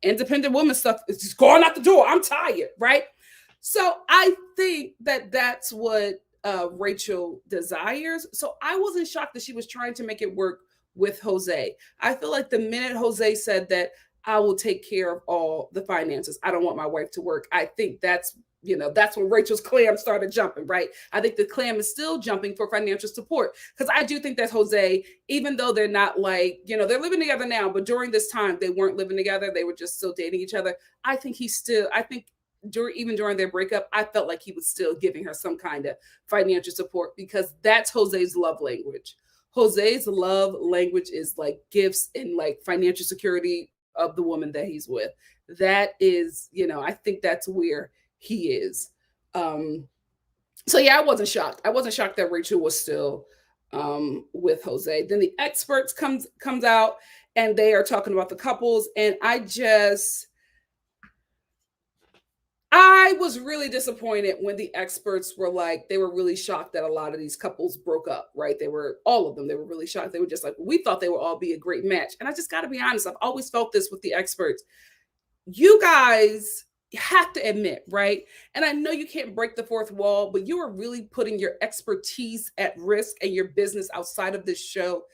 Independent woman stuff is just going out the door. I'm tired, right? So I think that that's what Rachel desires. So I wasn't shocked that she was trying to make it work with Jose. I feel like the minute Jose said that I will take care of all the finances, I don't want my wife to work, I think that's when Rachel's clam started jumping, right? I think the clam is still jumping for financial support, because I do think that Jose, even though they're not like, they're living together now, but during this time they weren't living together. They were just still dating each other. I think even during their breakup, I felt like he was still giving her some kind of financial support, because that's Jose's love language. Jose's love language is like gifts and like financial security of the woman that he's with. That is, I think that's where he is. So yeah, I wasn't shocked. I wasn't shocked that Rachel was still with Jose. Then the experts comes out, and they are talking about the couples, and I was really disappointed when the experts were like, they were really shocked that a lot of these couples broke up, right? All of them, they were really shocked. They were just like, we thought they would all be a great match. And I just got to be honest, I've always felt this with the experts. You guys have to admit, right? And I know you can't break the fourth wall, but you are really putting your expertise at risk and your business outside of this show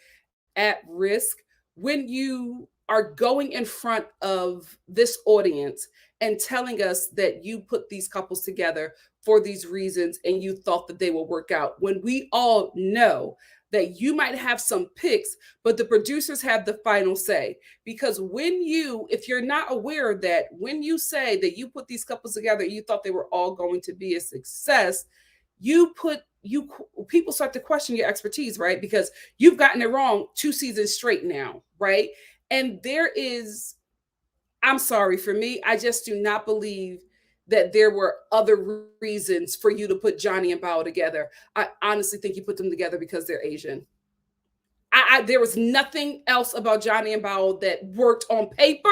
at risk when you are going in front of this audience and telling us that you put these couples together for these reasons and you thought that they will work out, when we all know that you might have some picks, but the producers have the final say. Because if you're not aware of that, when you say that you put these couples together, you thought they were all going to be a success, people start to question your expertise, right? Because you've gotten it wrong 2 seasons straight now, right? And I'm sorry, for me, I just do not believe that there were other reasons for you to put Johnny and Bao together. I honestly think you put them together because they're Asian. There was nothing else about Johnny and Bao that worked on paper,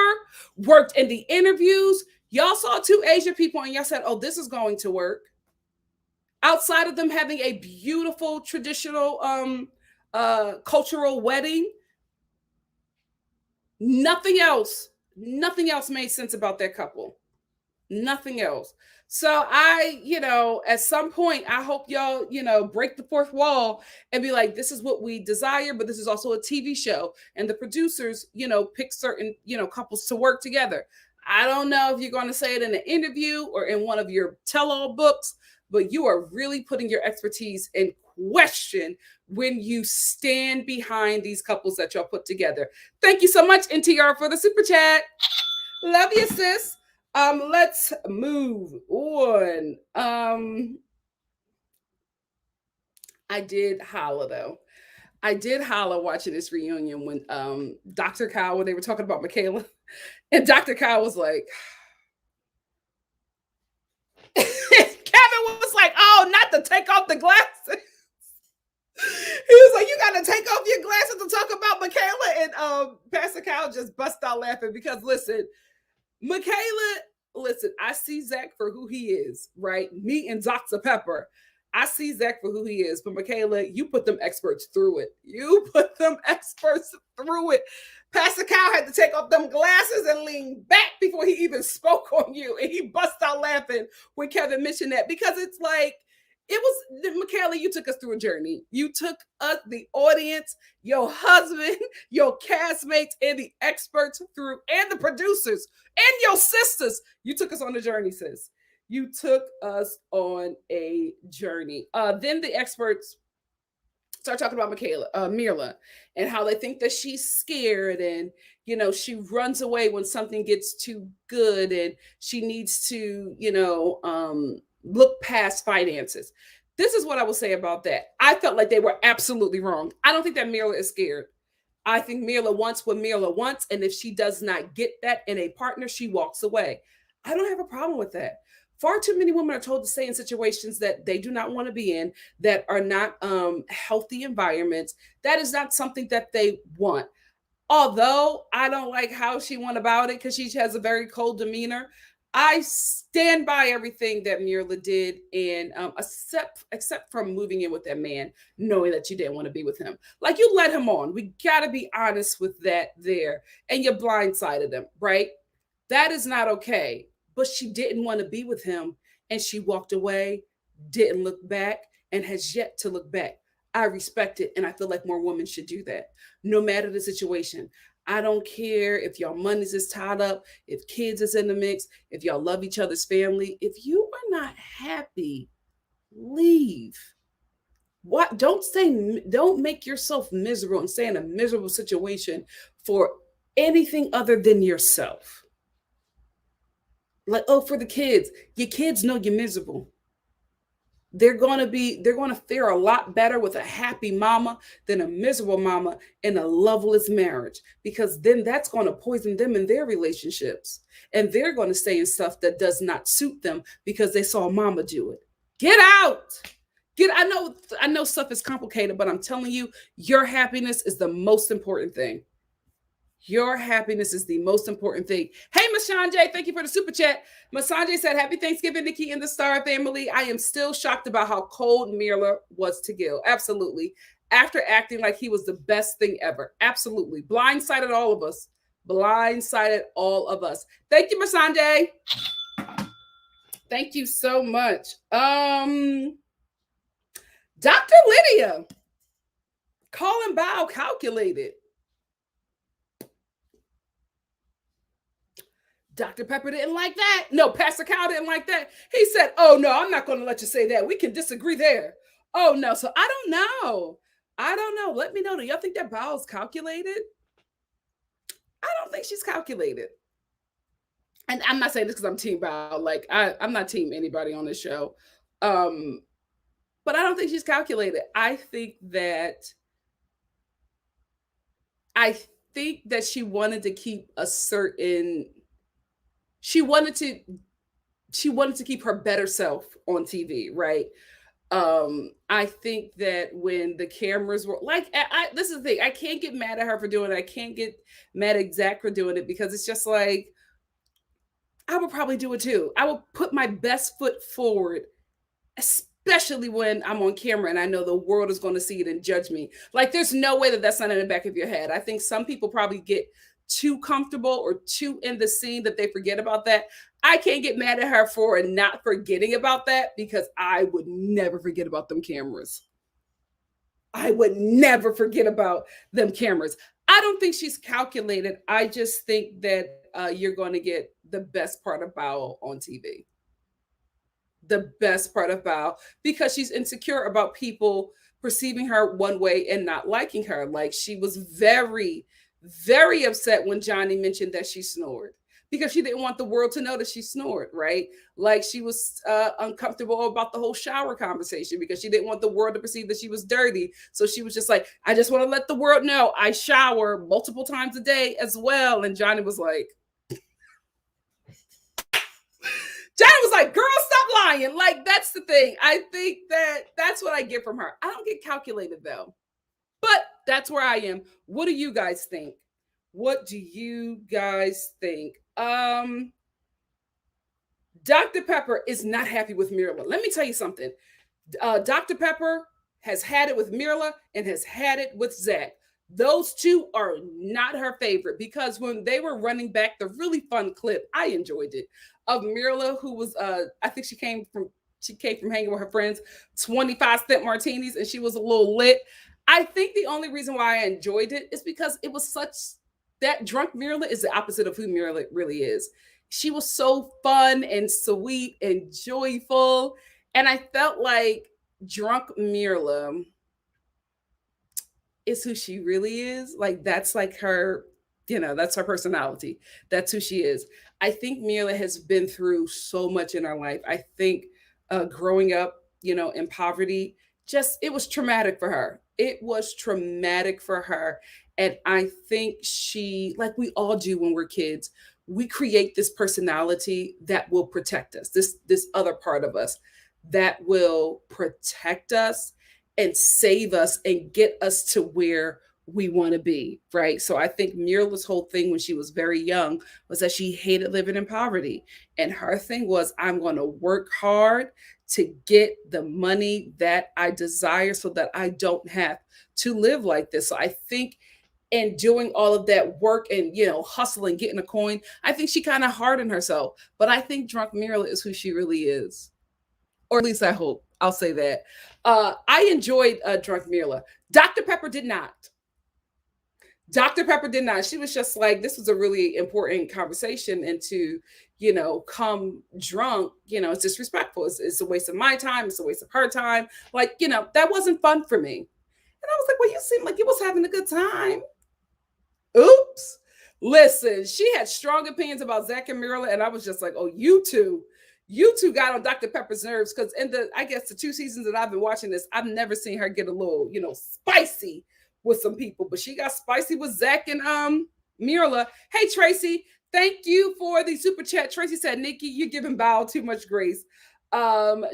worked in the interviews. Y'all saw 2 Asian people and y'all said, oh, this is going to work. Outside of them having a beautiful traditional cultural wedding, nothing else made sense about that couple. Nothing else. So at some point, I hope y'all, break the fourth wall and be like, this is what we desire, but this is also a TV show. And the producers, pick certain, couples to work together. I don't know if you're going to say it in an interview or in one of your tell-all books, but you are really putting your expertise in question when you stand behind these couples that y'all put together. Thank you so much, NTR, for the super chat. Love you, sis. Let's move on. I did holla though. I did holla watching this reunion when Dr. Kyle, when they were talking about Michaela, and Dr. Kyle was like, Kevin was like, oh, not to take off the glasses. He was like, you got to take off your glasses to talk about Michaela. And Pastor Kyle just bust out laughing because listen, I see Zach for who he is, right? Me and Dr. Pepper. I see Zach for who he is. But Michaela, you put them experts through it. Pastor Kyle had to take off them glasses and lean back before he even spoke on you. And he bust out laughing when Kevin mentioned that, because it's like, It was, Michaela, you took us through a journey. You took us, the audience, your husband, your castmates, and the experts through, and the producers, and your sisters. You took us on a journey, sis. You took us on a journey. Then the experts start talking about Mirla, and how they think that she's scared, and she runs away when something gets too good, and she needs to look past finances. This is what I will say about that. I felt like they were absolutely wrong. I don't think that Mirla is scared. I think Mirla wants what Mirla wants, and if she does not get that in a partner, she walks away. I don't have a problem with that. Far too many women are told to stay in situations that they do not want to be in, that are not healthy environments. That is not something that they want. Although I don't like how she went about it, because she has a very cold demeanor, I stand by everything that Mirla did, and except from moving in with that man, knowing that you didn't want to be with him. Like, you let him on. We gotta be honest with that there, and you blindsided him, right? That is not okay. But she didn't want to be with him, and she walked away, didn't look back, and has yet to look back. I respect it, and I feel like more women should do that, no matter the situation. I don't care if y'all monies is tied up, if kids is in the mix, if y'all love each other's family. If you are not happy, leave. What? Don't make yourself miserable and stay in a miserable situation for anything other than yourself. Like, oh, for the kids. Your kids know you're miserable. They're going to fare a lot better with a happy mama than a miserable mama in a loveless marriage, because then that's going to poison them in their relationships, and they're going to stay in stuff that does not suit them because they saw mama do it. Get out. I know stuff is complicated, but I'm telling you, your happiness is the most important thing. Your happiness is the most important thing. Hey, Mashanjay, thank you for the super chat. Mashanjay said, Happy Thanksgiving, Nikki and the Star family. I am still shocked about how cold Mirla was to Gil. Absolutely. After acting like he was the best thing ever. Absolutely. Blindsided all of us. Blindsided all of us. Thank you, Mashanjay. Thank you so much. Dr. Lydia. Calling Bow calculated. Dr. Pepper didn't like that. No, Pastor Cal didn't like that. He said, oh, no, I'm not going to let you say that. We can disagree there. Oh, no. So I don't know. Let me know. Do y'all think that Bow's calculated? I don't think she's calculated. And I'm not saying this because I'm team Bow. Like, I'm not team anybody on this show. But I don't think she's calculated. I think that she wanted to keep a certain... She wanted to keep her better self on TV, right? I think that when the cameras were like, this is the thing. I can't get mad at her for doing it. I can't get mad at Zach for doing it, because it's just like, I would probably do it too. I would put my best foot forward, especially when I'm on camera and I know the world is going to see it and judge me. Like, there's no way that that's not in the back of your head. I think some people probably get too comfortable or too in the scene that they forget about that. I can't get mad at her for not forgetting about that, because I would never forget about them cameras. I would never forget about them cameras. I don't think she's calculated. I just think that you're going to get the best part of Bao on TV. The best part of Bao, because she's insecure about people perceiving her one way and not liking her. Like, she was very, very upset when Johnny mentioned that she snored, because she didn't want the world to know that she snored, right? Like, she was uncomfortable about the whole shower conversation, because she didn't want the world to perceive that she was dirty. So she was just like, I just want to let the world know I shower multiple times a day as well. And Johnny was like, girl, stop lying. Like, that's the thing. I think that's what I get from her. I don't get calculated, though. But that's where I am. What do you guys think? What do you guys think? Dr. Pepper is not happy with Mirla. Let me tell you something. Dr. Pepper has had it with Mirla and has had it with Zach. Those two are not her favorite, because when they were running back the really fun clip, I enjoyed it, of Mirla, who was, I think she came from She came from hanging with her friends, 25-cent martinis, and she was a little lit. I think the only reason why I enjoyed it is because it was such that drunk Mirla is the opposite of who Mirla really is. She was so fun and sweet and joyful. And I felt like drunk Mirla is who she really is. Like that's like her, that's her personality. That's who she is. I think Mila has been through so much in her life. I think growing up, in poverty, just it was traumatic for her. It was traumatic for her. And I think she, like we all do when we're kids, we create this personality that will protect us. This other part of us that will protect us and save us and get us to where we want to be, right? So I think Mirla's whole thing when she was very young was that she hated living in poverty. And her thing was, I'm going to work hard to get the money that I desire so that I don't have to live like this. So I think in doing all of that work and, hustling, getting a coin, I think she kind of hardened herself. But I think drunk Mirla is who she really is. Or at least I hope. I'll say that. I enjoyed Drunk Mirla. Dr. Pepper did not. Dr. Pepper did not. She was just like, this was a really important conversation, and to, come drunk, it's disrespectful. It's a waste of my time. It's a waste of her time. Like, that wasn't fun for me. And I was like, well, you seem like you was having a good time. Oops. Listen, she had strong opinions about Zach and Mirla, and I was just like, oh, you two got on Dr. Pepper's nerves, because in I guess the 2 seasons that I've been watching this, I've never seen her get a little, spicy with some people, but she got spicy with Zach and Mirla. Hey, Tracy, thank you for the super chat. Tracy said, Nikki, you're giving Bao too much grace.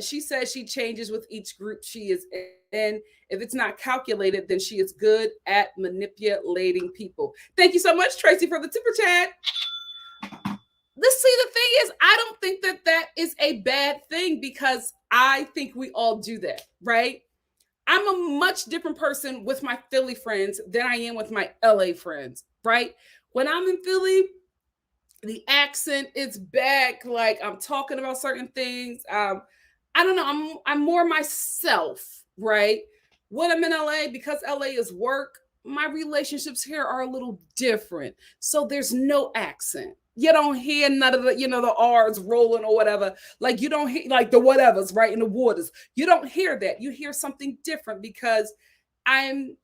She says she changes with each group she is in. If it's not calculated, then she is good at manipulating people. Thank you so much, Tracy, for the super chat. The thing is, I don't think that is a bad thing, because I think we all do that, right? I'm a much different person with my Philly friends than I am with my LA friends, right? When I'm in Philly, the accent is back. Like, I'm talking about certain things. I don't know. I'm more myself, right? When I'm in LA, because LA is work, my relationships here are a little different. So there's no accent. You don't hear none of the, the R's rolling or whatever. Like, you don't hear like the whatevers, right? In the waters. You don't hear that. You hear something different, because I'm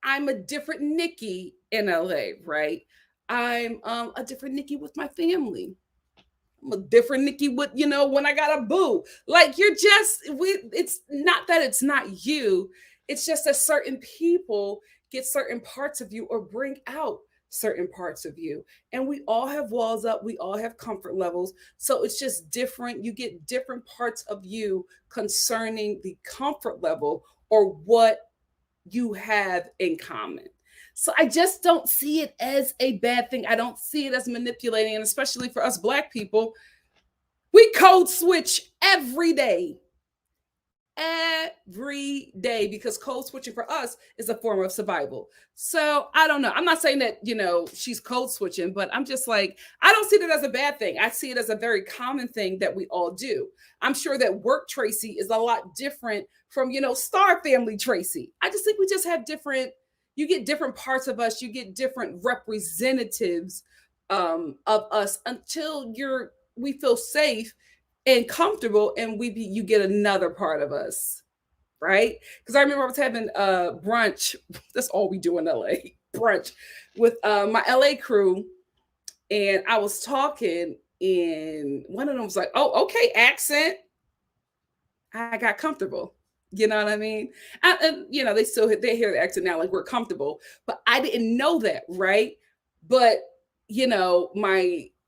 a different Nikki in LA, right? I'm a different Nikki with my family. I'm a different Nikki with, when I got a boo. Like, it's not that it's not you. It's just that certain people get certain parts of you or bring out certain parts of you. And we all have walls up. We all have comfort levels. So it's just different. You get different parts of you concerning the comfort level or what you have in common. So I just don't see it as a bad thing. I don't see it as manipulating. And especially for us Black people, we code switch every day. Every day, because code switching for us is a form of survival. So I don't know. I'm not saying that, she's code switching, but I'm just like, I don't see that as a bad thing. I see it as a very common thing that we all do. I'm sure that work Tracy is a lot different from, Star Family Tracy. I just think we just have you get different parts of us. You get different representatives of us until we feel safe and comfortable, and you get another part of us, right? Because I remember I was having brunch. That's all we do in LA, brunch with my LA crew, and I was talking, and one of them was like, "Oh, okay, accent." I got comfortable. You know what I mean? And they hear the accent now, like we're comfortable, but I didn't know that, right? But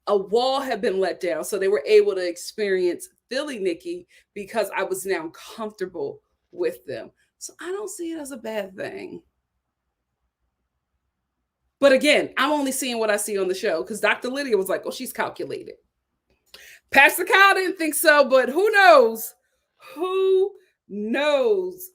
a wall had been let down, so they were able to experience Philly Nikki because I was now comfortable with them. So I don't see it as a bad thing. But again, I'm only seeing what I see on the show, because Dr. Lydia was like, "Oh, she's calculated." Pastor Kyle didn't think so, but who knows? Who knows?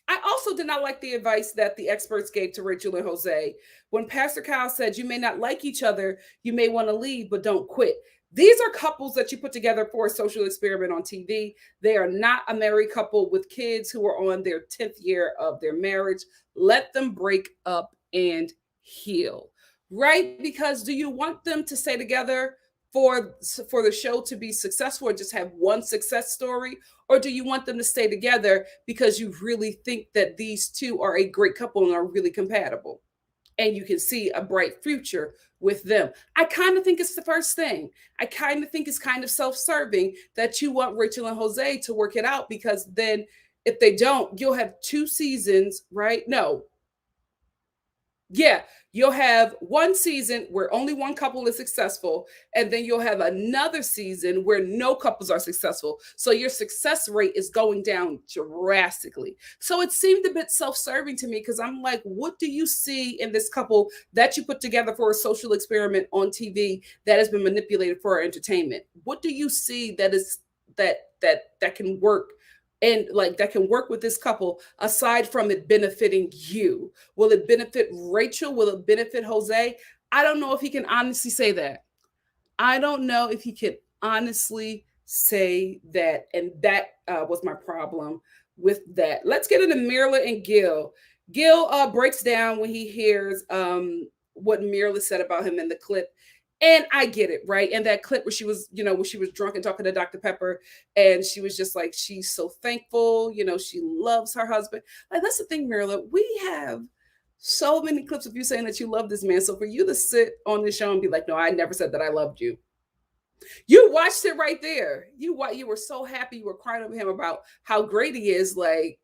I also did not like the advice that the experts gave to Rachel and Jose when Pastor Kyle said, "You may not like each other, you may want to leave, but don't quit." These are couples that you put together for a social experiment on TV. They are not a married couple with kids who are on their 10th year of their marriage. Let them break up and heal. Right? Because do you want them to stay together for the show to be successful or just have one success story, or do you want them to stay together because you really think that these two are a great couple and are really compatible? And you can see a bright future with them. I kind of think it's the first thing. I kind of think it's kind of self serving that you want Rachel and Jose to work it out, because then if they don't, you'll have 2 seasons, right? No, yeah, you'll have one season where only one couple is successful, and then you'll have another season where no couples are successful. So your success rate is going down drastically. So it seemed a bit self serving to me, because I'm like, what do you see in this couple that you put together for a social experiment on TV that has been manipulated for our entertainment? What do you see that is that can work, and like that can work with this couple, aside from it benefiting you? Will it benefit Rachel? Will it benefit Jose? I don't know if he can honestly say that. I don't know if he can honestly say that. And that was my problem with that. Let's get into Mirla and Gil. Gil breaks down when he hears what Mirla said about him in the clip. And I get it, right? And that clip where she was, when she was drunk and talking to Dr. Pepper, and she was just like, she's so thankful, she loves her husband. Like, that's the thing, Mirla. We have so many clips of you saying that you love this man. So for you to sit on the show and be like, no, I never said that I loved you. You watched it right there. You were so happy. You were crying over him about how great he is. Like,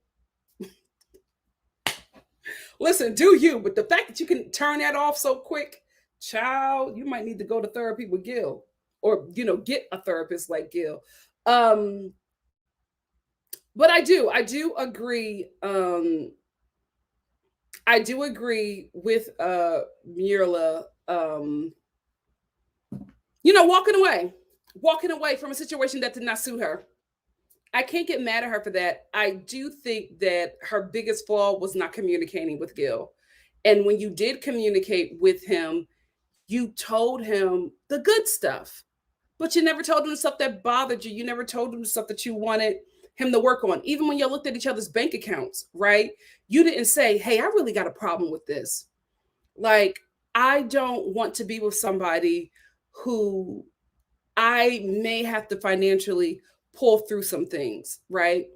listen, do you? But the fact that you can turn that off so quick, child, you might need to go to therapy with Gil, or get a therapist like Gil. But I do agree. I do agree with Myrla. Walking away from a situation that did not suit her. I can't get mad at her for that. I do think that her biggest flaw was not communicating with Gil. And when you did communicate with him, you told him the good stuff, but you never told him the stuff that bothered you. You never told him the stuff that you wanted him to work on. Even when you looked at each other's bank accounts, right? You didn't say, hey, I really got a problem with this. Like, I don't want to be with somebody who I may have to financially pull through some things, right?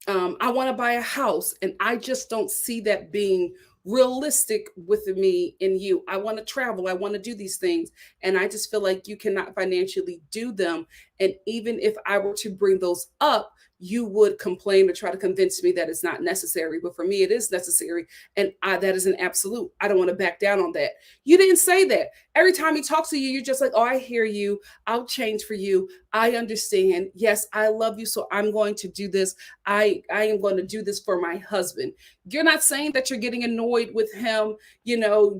I want to buy a house, and I just don't see that being realistic with me and you. I want to travel, I want to do these things, and I just feel like you cannot financially do them. And even if I were to bring those up, you would complain or try to convince me that it's not necessary. But for me, it is necessary. And that is an absolute. I don't want to back down on that. You didn't say that. Every time he talks to you, you're just like, oh, I hear you. I'll change for you. I understand. Yes, I love you. So I'm going to do this. I am going to do this for my husband. You're not saying that you're getting annoyed with him,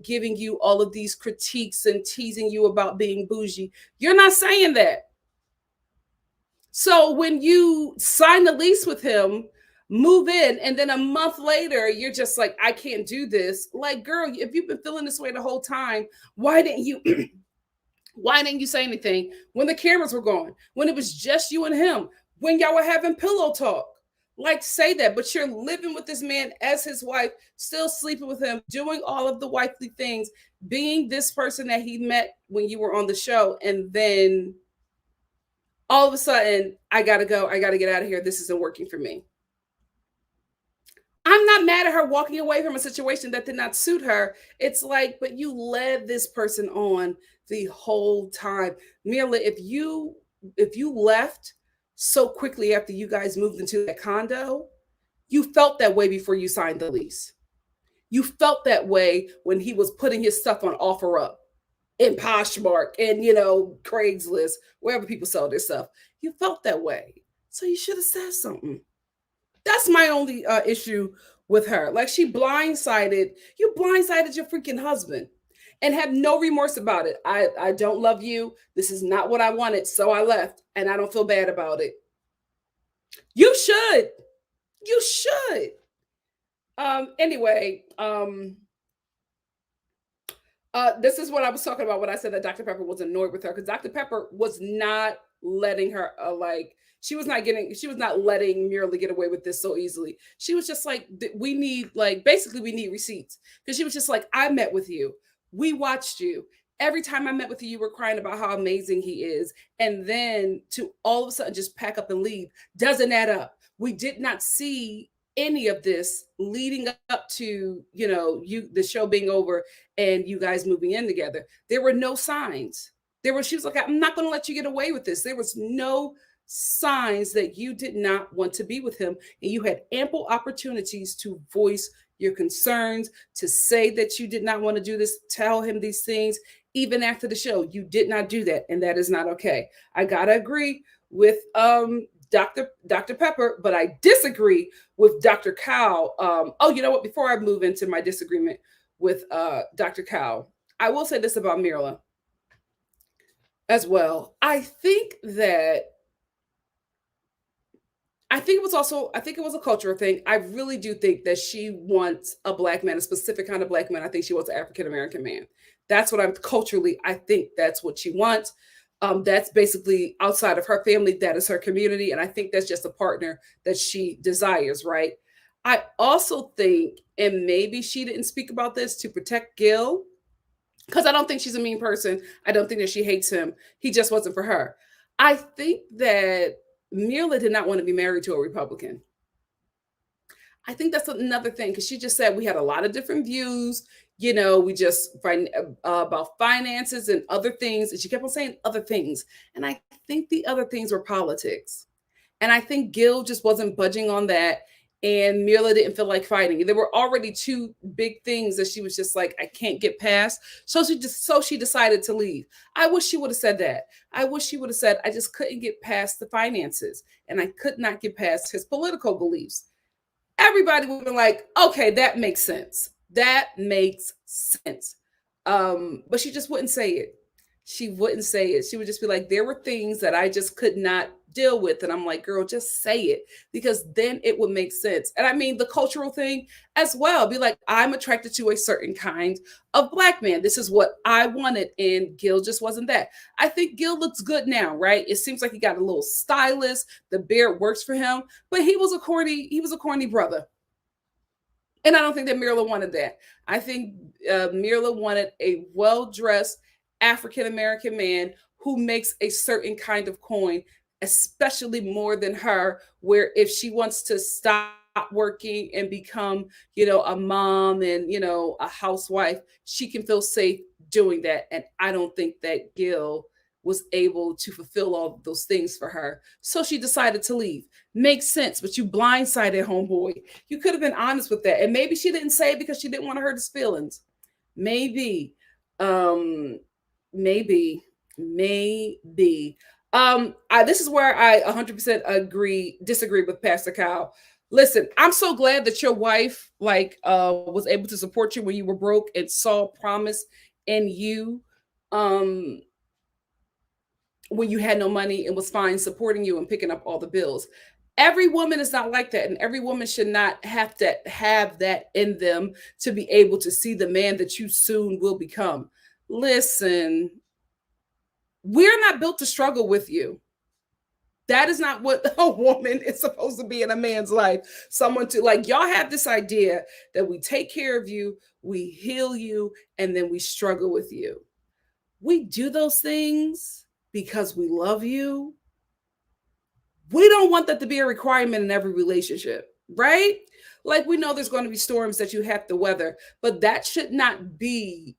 giving you all of these critiques and teasing you about being bougie. You're not saying that. So when you sign the lease with him, move in, and then a month later, you're just like, I can't do this. Like, girl, if you've been feeling this way the whole time, why didn't you why didn't you say anything when the cameras were gone, when it was just you and him, when y'all were having pillow talk? Like, say that. But you're living with this man as his wife, still sleeping with him, doing all of the wifely things, being this person that he met when you were on the show, and then all of a sudden, I gotta go. I gotta get out of here. This isn't working for me. I'm not mad at her walking away from a situation that did not suit her. It's like, but you led this person on the whole time. Mila, if you left so quickly after you guys moved into that condo, you felt that way before you signed the lease. You felt that way when he was putting his stuff on OfferUp, in Poshmark, and Craigslist, wherever people sell their stuff. You felt that way, so you should have said something. That's my only issue with her. Like, you blindsided your freaking husband, and have no remorse about it. I don't love you. This is not what I wanted, so I left, and I don't feel bad about it. You should. You should. Anyway, This is what I was talking about when I said that Dr. Pepper was annoyed with her, because Dr. Pepper was not letting her she was not letting Miralee get away with this so easily. She was just like, we need, like, basically we need receipts, because she was just like, I met with you, we watched you. Every time I met with you, you were crying about how amazing he is, and then to all of a sudden just pack up and leave doesn't add up. We did not see any of this leading up to, you, the show being over and you guys moving in together. There were no signs. She was like, I'm not going to let you get away with this. There was no signs that you did not want to be with him. And you had ample opportunities to voice your concerns, to say that you did not want to do this, tell him these things. Even after the show, you did not do that. And that is not okay. I got to agree with Dr. Pepper, but I disagree with Dr. Cow. Oh, you know what? Before I move into my disagreement with Dr. Cow, I will say this about Mirla as well. I think it was a cultural thing. I really do think that she wants a black man, a specific kind of black man. I think she wants an African American man. That's what I'm culturally, I think that's what she wants. That's basically outside of her family. That is her community. And I think that's just a partner that she desires, right? I also think, and maybe she didn't speak about this to protect Gil, because I don't think she's a mean person. I don't think that she hates him. He just wasn't for her. I think that Mirla did not want to be married to a Republican. I think that's another thing, because she just said we had a lot of different views. We just find about finances and other things. And she kept on saying other things. And I think the other things were politics. And I think Gil just wasn't budging on that. And Mirla didn't feel like fighting. There were already two big things that she was just like, I can't get past. So she decided to leave. I wish she would have said that. I wish she would have said, I just couldn't get past the finances, and I could not get past his political beliefs. Everybody would have been like, okay, that makes sense. That makes sense. But she just wouldn't say it. She wouldn't say it. She would just be like, there were things that I just could not deal with. And I'm like, girl, just say it, because then it would make sense. And I mean, the cultural thing as well. Be like, I'm attracted to a certain kind of black man. This is what I wanted. And Gil just wasn't that. I think Gil looks good now, right? It seems like he got a little stylist. The beard works for him, but he was a corny brother. And I don't think that Mirla wanted that. I think Mirla wanted a well-dressed African American man who makes a certain kind of coin, especially more than her, where if she wants to stop working and become, a mom and, a housewife, she can feel safe doing that. And I don't think that Gil was able to fulfill all of those things for her. So she decided to leave. Makes sense, but you blindsided homeboy. You could have been honest with that. And maybe she didn't say it because she didn't want to hurt his feelings. Maybe. Maybe. This is where I 100% disagree with Pastor Kyle. Listen, I'm so glad that your wife was able to support you when you were broke and saw promise in you. When you had no money, and was fine supporting you and picking up all the bills. Every woman is not like that, and every woman should not have to have that in them to be able to see the man that you soon will become. Listen, we're not built to struggle with you. That is not what a woman is supposed to be in a man's life. Someone to, like, y'all have this idea that we take care of you, we heal you, and then we struggle with you. We do those things because we love you. We don't want that to be a requirement in every relationship, right? Like, we know there's going to be storms that you have to weather, but that should not be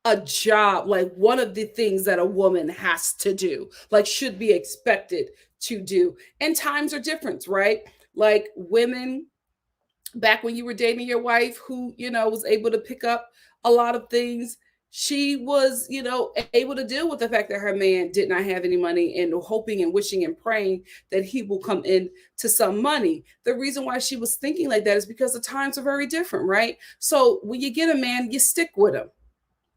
a job, like one of the things that a woman has to do, like should be expected to do. And times are different, right? Like, women, back when you were dating your wife who, was able to pick up a lot of things, she was, able to deal with the fact that her man did not have any money, and hoping and wishing and praying that he will come in to some money. The reason why she was thinking like that is because the times are very different, right? So when you get a man, you stick with him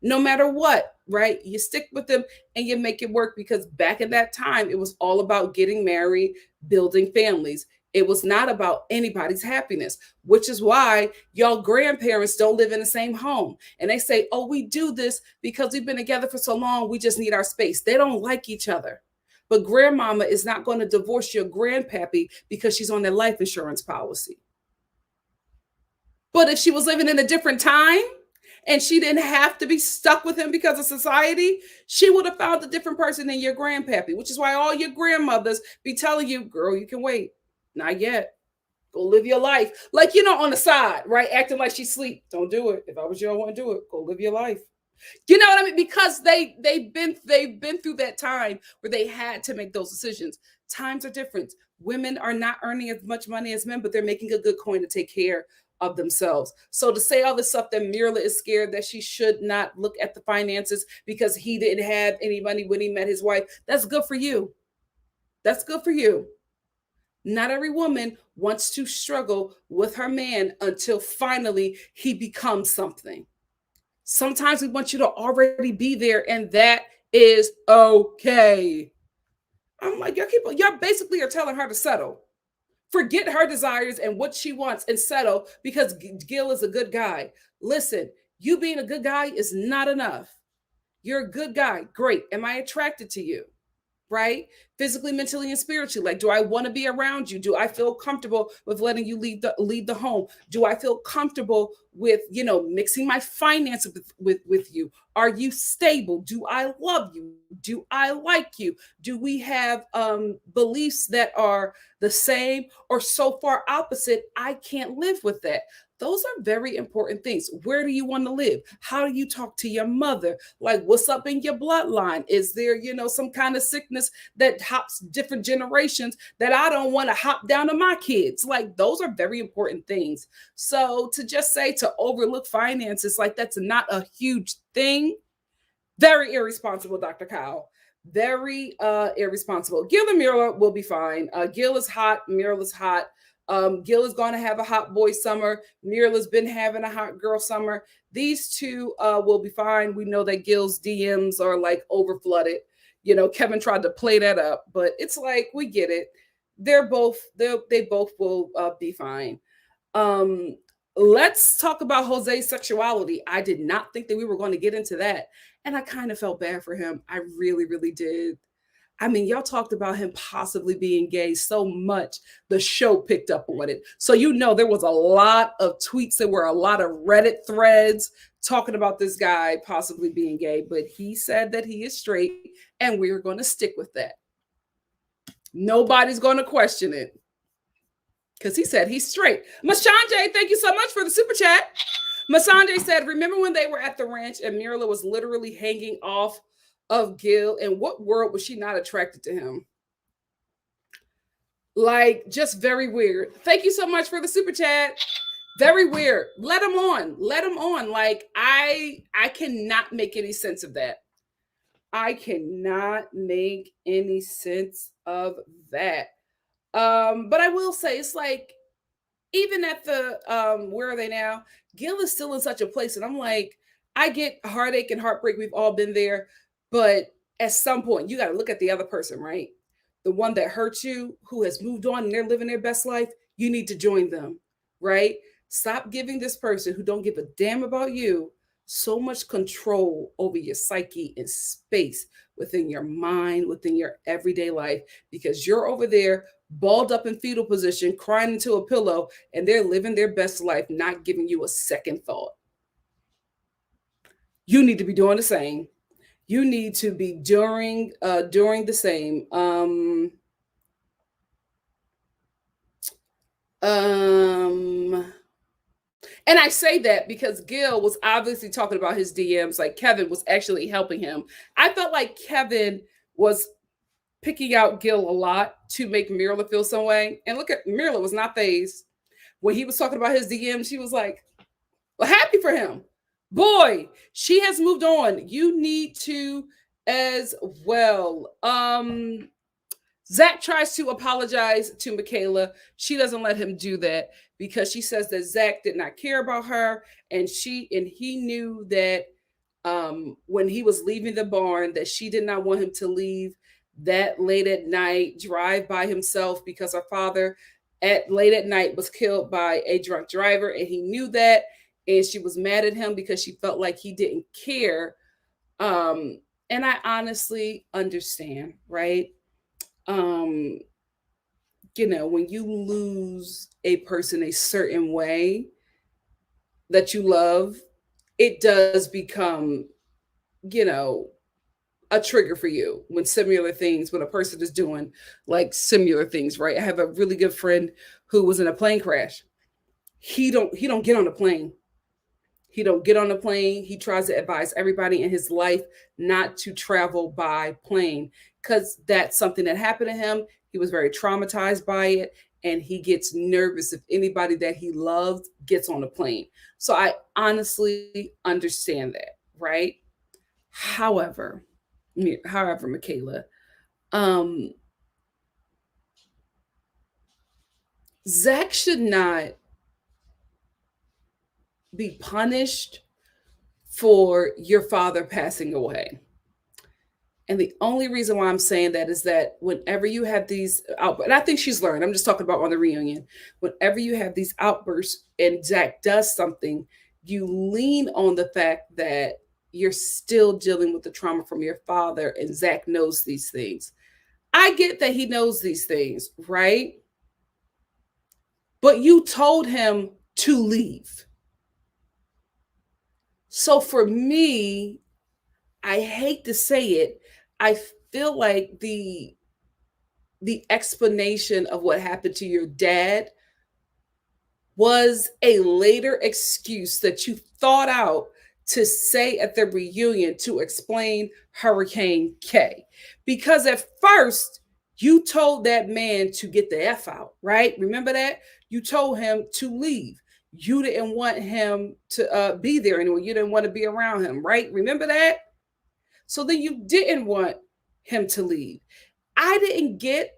no matter what, right? You stick with them and you make it work, because back in that time, it was all about getting married, building families. It was not about anybody's happiness, which is why y'all grandparents don't live in the same home. And they say, oh, we do this because we've been together for so long, we just need our space. They don't like each other. But grandmama is not going to divorce your grandpappy because she's on their life insurance policy. But if she was living in a different time and she didn't have to be stuck with him because of society, she would have found a different person than your grandpappy, which is why all your grandmothers be telling you, girl, you can wait. Not yet. Go live your life. Like, on the side, right? Acting like she's asleep. Don't do it. If I was you, I wouldn't do it. Go live your life. You know what I mean? Because they've been through that time where they had to make those decisions. Times are different. Women are not earning as much money as men, but they're making a good coin to take care of themselves. So to say all this stuff that Mirla is scared that she should not look at the finances because he didn't have any money when he met his wife, that's good for you. That's good for you. Not every woman wants to struggle with her man until finally he becomes something. Sometimes we want you to already be there, and that is okay. I'm like, y'all basically are telling her to settle. Forget her desires and what she wants and settle because Gil is a good guy. Listen, you being a good guy is not enough. You're a good guy. Great. Am I attracted to you? Right? Physically, mentally, and spiritually. Like, do I want to be around you? Do I feel comfortable with letting you lead the home? Do I feel comfortable with, mixing my finances with you? Are you stable? Do I love you? Do I like you? Do we have beliefs that are the same or so far opposite? I can't live with that. Those are very important things. Where do you want to live? How do you talk to your mother? Like, what's up in your bloodline? Is there, some kind of sickness that hops different generations that I don't want to hop down to my kids? Like, those are very important things. So to just say to overlook finances, like that's not a huge thing. Very irresponsible, Dr. Kyle. Very irresponsible. Gil and Mirla will be fine. Gil is hot. Mirla's hot. Gil is going to have a hot boy summer. Mirla's been having a hot girl summer. These two will be fine. We know that Gil's DMs are like over flooded. Kevin tried to play that up, but it's like we get it. They both will be fine. Let's talk about Jose's sexuality. I did not think that we were going to get into that, and I kind of felt bad for him. I really, really did. I mean, y'all talked about him possibly being gay so much, the show picked up on it. So, there was a lot of tweets. There were a lot of Reddit threads talking about this guy possibly being gay, but he said that he is straight, and we're going to stick with that. Nobody's going to question it because he said he's straight. Mashanje, thank you so much for the super chat. Masanje said, remember when they were at the ranch and Mirla was literally hanging off of Gil? In what world was she not attracted to him? Like, just very weird. Thank you so much for the super chat. Very weird. Let him on. Let him on. Like, I cannot make any sense of that. I cannot make any sense of that. But I will say, it's like, even at the where are they now? Gil is still in such a place, and I'm like, I get heartache and heartbreak. We've all been there, but at some point, you got to look at the other person, right? The one that hurt you, who has moved on and they're living their best life. You need to join them, right? Stop giving this person who don't give a damn about you so much control over your psyche and space within your mind, within your everyday life, because you're over there balled up in fetal position, crying into a pillow, and they're living their best life, not giving you a second thought. You need to be doing the same. You need to be during the same. And I say that because Gil was obviously talking about his DMs, like Kevin was actually helping him. I felt like Kevin was picking out Gil a lot to make Mirla feel some way. And look at Mirla was not fazed. When he was talking about his DMs, she was like, well, happy for him. Boy, she has moved on. You need to as well. Zach tries to apologize to Michaela. She doesn't let him do that because she says that Zach did not care about her, and he knew that when he was leaving the barn that she did not want him to leave that late at night, drive by himself, because her father at late at night was killed by a drunk driver, and he knew that, and she was mad at him because she felt like he didn't care. Um, and I honestly understand, right? Um, when you lose a person a certain way that you love, it does become, you know, a trigger for you when similar things, when a person is doing like similar things, right? I have a really good friend who was in a plane crash. He don't get on the plane. He don't get on the plane. He tries to advise everybody in his life not to travel by plane because that's something that happened to him. He was very traumatized by it, and he gets nervous if anybody that he loved gets on a plane. So I honestly understand that, right? However, Michaela, um, Zach should not be punished for your father passing away. And the only reason why I'm saying that is that whenever you have these outbursts, and I think she's learned, I'm just talking about on the reunion, whenever you have these outbursts and Zach does something, you lean on the fact that you're still dealing with the trauma from your father, and Zach knows these things. I get that he knows these things, right? But you told him to leave. So for me, I hate to say it, I feel like the explanation of what happened to your dad was a later excuse that you thought out to say at the reunion to explain Hurricane K. Because at first, you told that man to get the F out, right? Remember that? You told him to leave. You didn't want him to be there anymore. You didn't want to be around him, right? Remember that? So then you didn't want him to leave. I didn't get,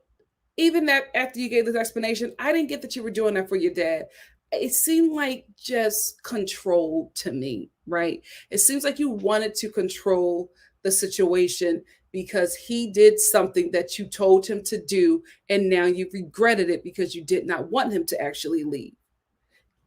even that after you gave this explanation, I didn't get that you were doing that for your dad. It seemed like just control to me, right? It seems like you wanted to control the situation because he did something that you told him to do, and now you've regretted it because you did not want him to actually leave.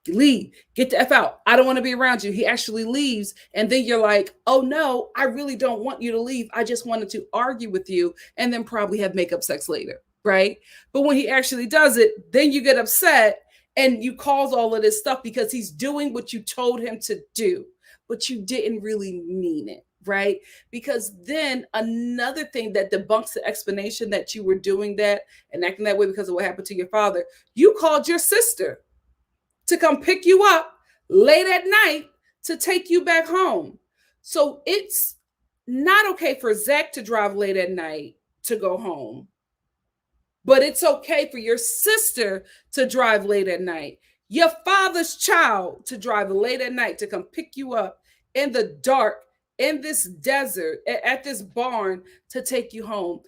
Leave, get the F out. I don't want to be around you. He actually leaves. And then you're like, oh no, I really don't want you to leave. I just wanted to argue with you and then probably have makeup sex later. Right. But when he actually does it, then you get upset and you cause all of this stuff because he's doing what you told him to do, but you didn't really mean it. Right. Because then another thing that debunks the explanation that you were doing that and acting that way because of what happened to your father, you called your sister to come pick you up late at night to take you back home. So it's not okay for Zach to drive late at night to go home, but it's okay for your sister to drive late at night. Your father's child to drive late at night to come pick you up in the dark, in this desert, at this barn to take you home.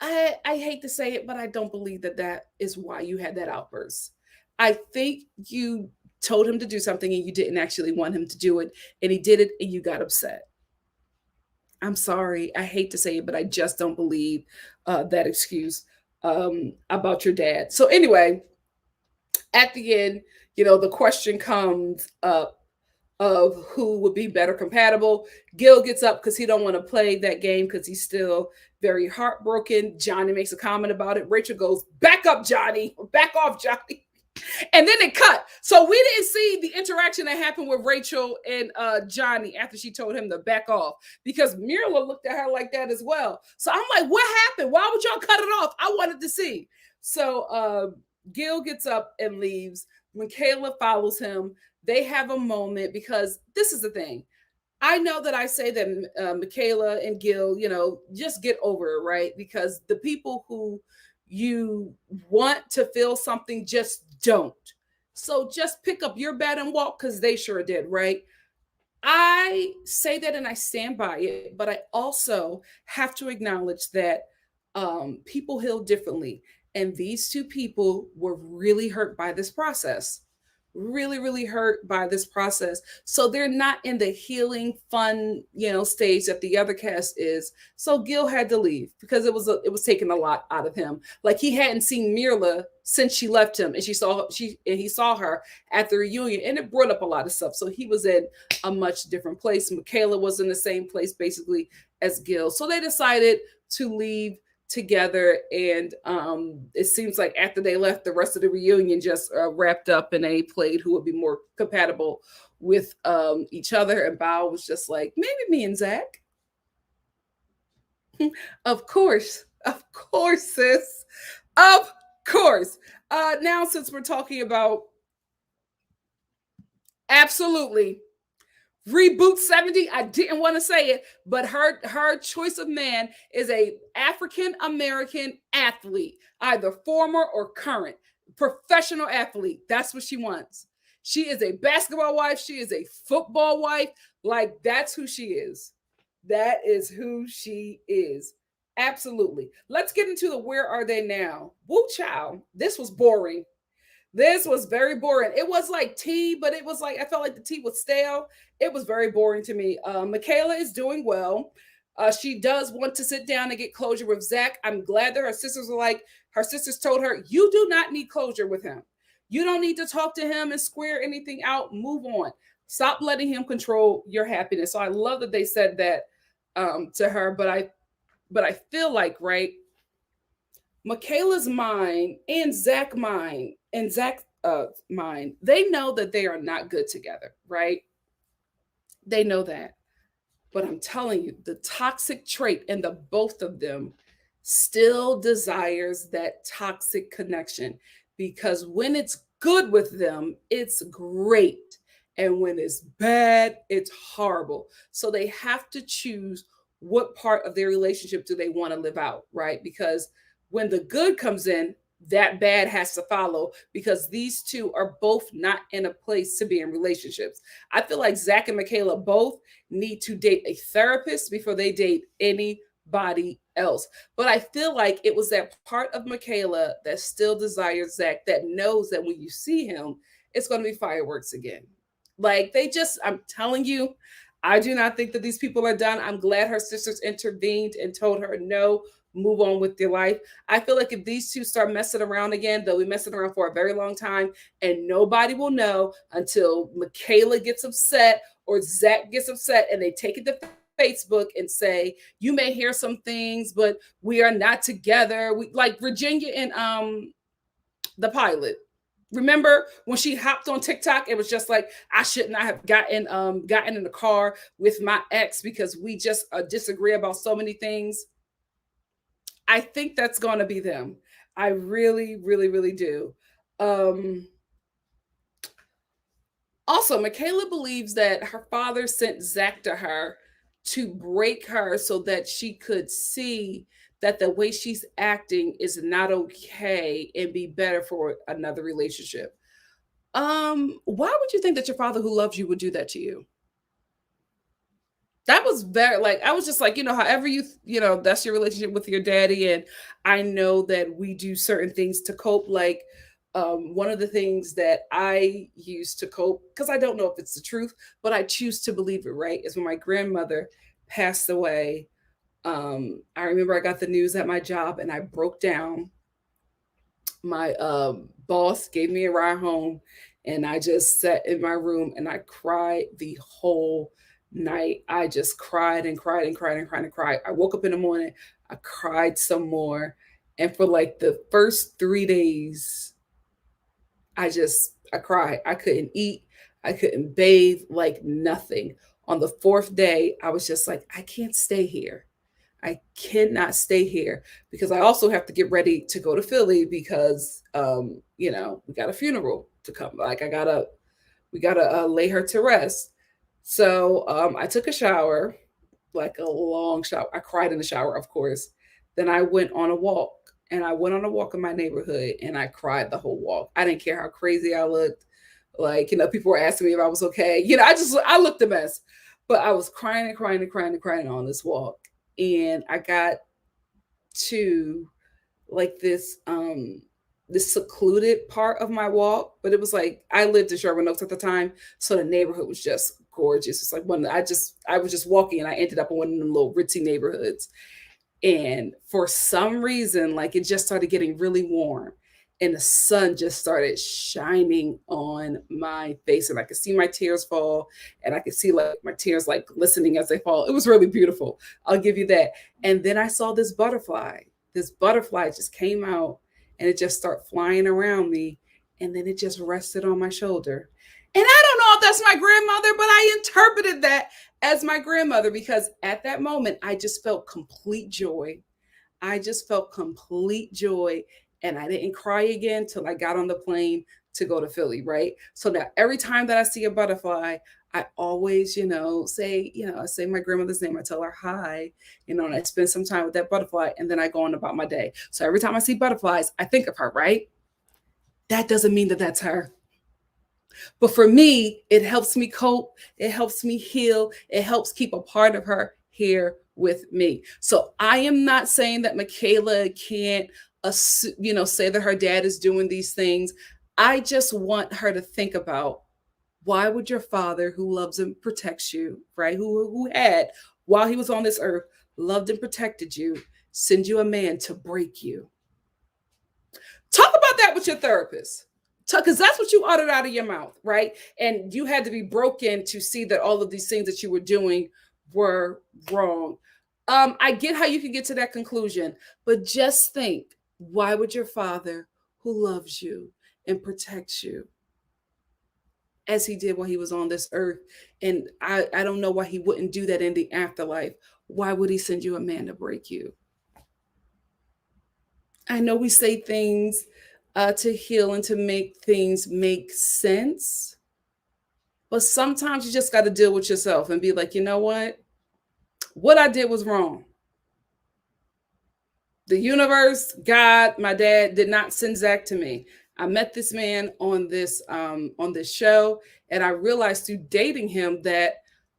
I hate to say it, but I don't believe that that is why you had that outburst. I think you told him to do something and you didn't actually want him to do it, and he did it and you got upset. I'm sorry. I hate to say it, but I just don't believe that excuse about your dad. So, anyway, at the end, the question comes up of who would be better compatible. Gil gets up because he don't want to play that game because he's still very heartbroken. Johnny makes a comment about it. Rachel goes, back up, Johnny. Back off, Johnny. And then it cut. So we didn't see the interaction that happened with Rachel and Johnny after she told him to back off, because Mirla looked at her like that as well. So I'm like, what happened? Why would y'all cut it off? I wanted to see. So Gil gets up and leaves. Michaela follows him. They have a moment because this is the thing. I know that I say that Michaela and Gil, just get over it, right? Because the people who you want to feel something just don't. So just pick up your bed and walk, because they sure did, right? I say that and I stand by it, but I also have to acknowledge that people heal differently. And these two people were really hurt by this process, really, really hurt by this process. So they're not in the healing, fun, stage that the other cast is. So Gil had to leave because it was taking a lot out of him. Like he hadn't seen Mirla since she left him, and he saw her at the reunion, and it brought up a lot of stuff. So he was in a much different place. Michaela was in the same place basically as Gil. So they decided to leave together, and it seems like after they left, the rest of the reunion just wrapped up, and they played who would be more compatible with each other. And Bao was just like, maybe me and Zach. Of course, sis, of course. Now, since we're talking about absolutely reboot 70, I didn't want to say it, but her choice of man is a African American athlete, either former or current professional athlete. That's what she wants. She is a basketball wife, she is a football wife. Like, that's who she is. That is who she is. Absolutely. Let's get into the where are they now. Woo child, this was boring. This was very boring. It was like tea, but it was like I felt like the tea was stale. It was very boring to me. Michaela is doing well. She does want to sit down and get closure with Zach. I'm glad that her sisters told her, you do not need closure with him. You don't need to talk to him and square anything out. Move on. Stop letting him control your happiness. So I love that they said that to her. But I feel like, right, Michaela's mind and Zach's mind, they know that they are not good together, right? They know that. But I'm telling you, the toxic trait in the both of them still desires that toxic connection, because when it's good with them, it's great. And when it's bad, it's horrible. So they have to choose what part of their relationship do they want to live out, right? Because when the good comes in, that bad has to follow, because these two are both not in a place to be in relationships. I feel like Zach and Michaela both need to date a therapist before they date anybody else. But I feel like it was that part of Michaela that still desires Zach, that knows that when you see him, it's going to be fireworks again. Like I'm telling you, I do not think that these people are done. I'm glad her sisters intervened and told her, no, move on with your life. I feel like if these two start messing around again, they'll be messing around for a very long time, and nobody will know until Michaela gets upset or Zach gets upset, and they take it to Facebook and say, you may hear some things, but we are not together. We like Virginia and the pilot. Remember when she hopped on TikTok? It was just like, I should not have gotten in the car with my ex because we just disagree about so many things. I think that's going to be them. I really, really, really do. Um, Also, Michaela believes that her father sent Zach to her to break her so that she could see that the way she's acting is not okay and be better for another relationship. Why would you think that your father who loves you would do that to you? That was very like I was just like, however that's your relationship with your daddy, and I know that we do certain things to cope. Like one of the things that I use to cope, because I don't know if it's the truth, but I choose to believe it, right, is when my grandmother passed away. I remember I got the news at my job and I broke down. My boss gave me a ride home, and I just sat in my room and I cried the whole night. I just cried and cried and cried and cried and cried. I woke up in the morning, I cried some more. And for like the first 3 days, I cried. I couldn't eat, I couldn't bathe, like nothing. On the fourth day, I was just like, I can't stay here. I cannot stay here, because I also have to get ready to go to Philly because we got a funeral to come. Like we gotta lay her to rest. So I took a shower, like a long shower. I cried in the shower, of course. Then I went on a walk, and I went on a walk in my neighborhood, and I cried the whole walk. I didn't care how crazy I looked. Like, people were asking me if I was okay. I looked a mess, but I was crying and crying and crying and crying on this walk. And I got to like this this secluded part of my walk, but it was like I lived in Sherman Oaks at the time, so the neighborhood was just gorgeous. It's like when I was just walking and I ended up in one of them little ritzy neighborhoods. And for some reason, like it just started getting really warm and the sun just started shining on my face and I could see my tears fall and I could see like my tears like glistening as they fall. It was really beautiful. I'll give you that. And then I saw this butterfly. This butterfly just came out and it just started flying around me and then it just rested on my shoulder. And I don't know if that's my grandmother, but I interpreted that as my grandmother because at that moment I just felt complete joy. I just felt complete joy and I didn't cry again till I got on the plane to go to Philly, right? So now every time that I see a butterfly, I always, say, I say my grandmother's name, I tell her hi, and I spend some time with that butterfly and then I go on about my day. So every time I see butterflies, I think of her, right? That doesn't mean that that's her. But for me, it helps me cope, it helps me heal, it helps keep a part of her here with me. So I am not saying that Michaela can't, say that her dad is doing these things. I just want her to think about why would your father, who loves and protects you, right? Who had, while he was on this earth, loved and protected you, send you a man to break you? Talk about that with your therapist because that's what you uttered out of your mouth, right? And you had to be broken to see that all of these things that you were doing were wrong. I get how you can get to that conclusion, but just think, why would your father, who loves you and protects you as he did while he was on this earth, and I don't know why he wouldn't do that in the afterlife, why would he send you a man to break you? I know we say things to heal and to make things make sense, but sometimes you just got to deal with yourself and be like, you know what I did was wrong. The universe, God, my dad did not send Zach to me. I met this man on this show, and I realized through dating him that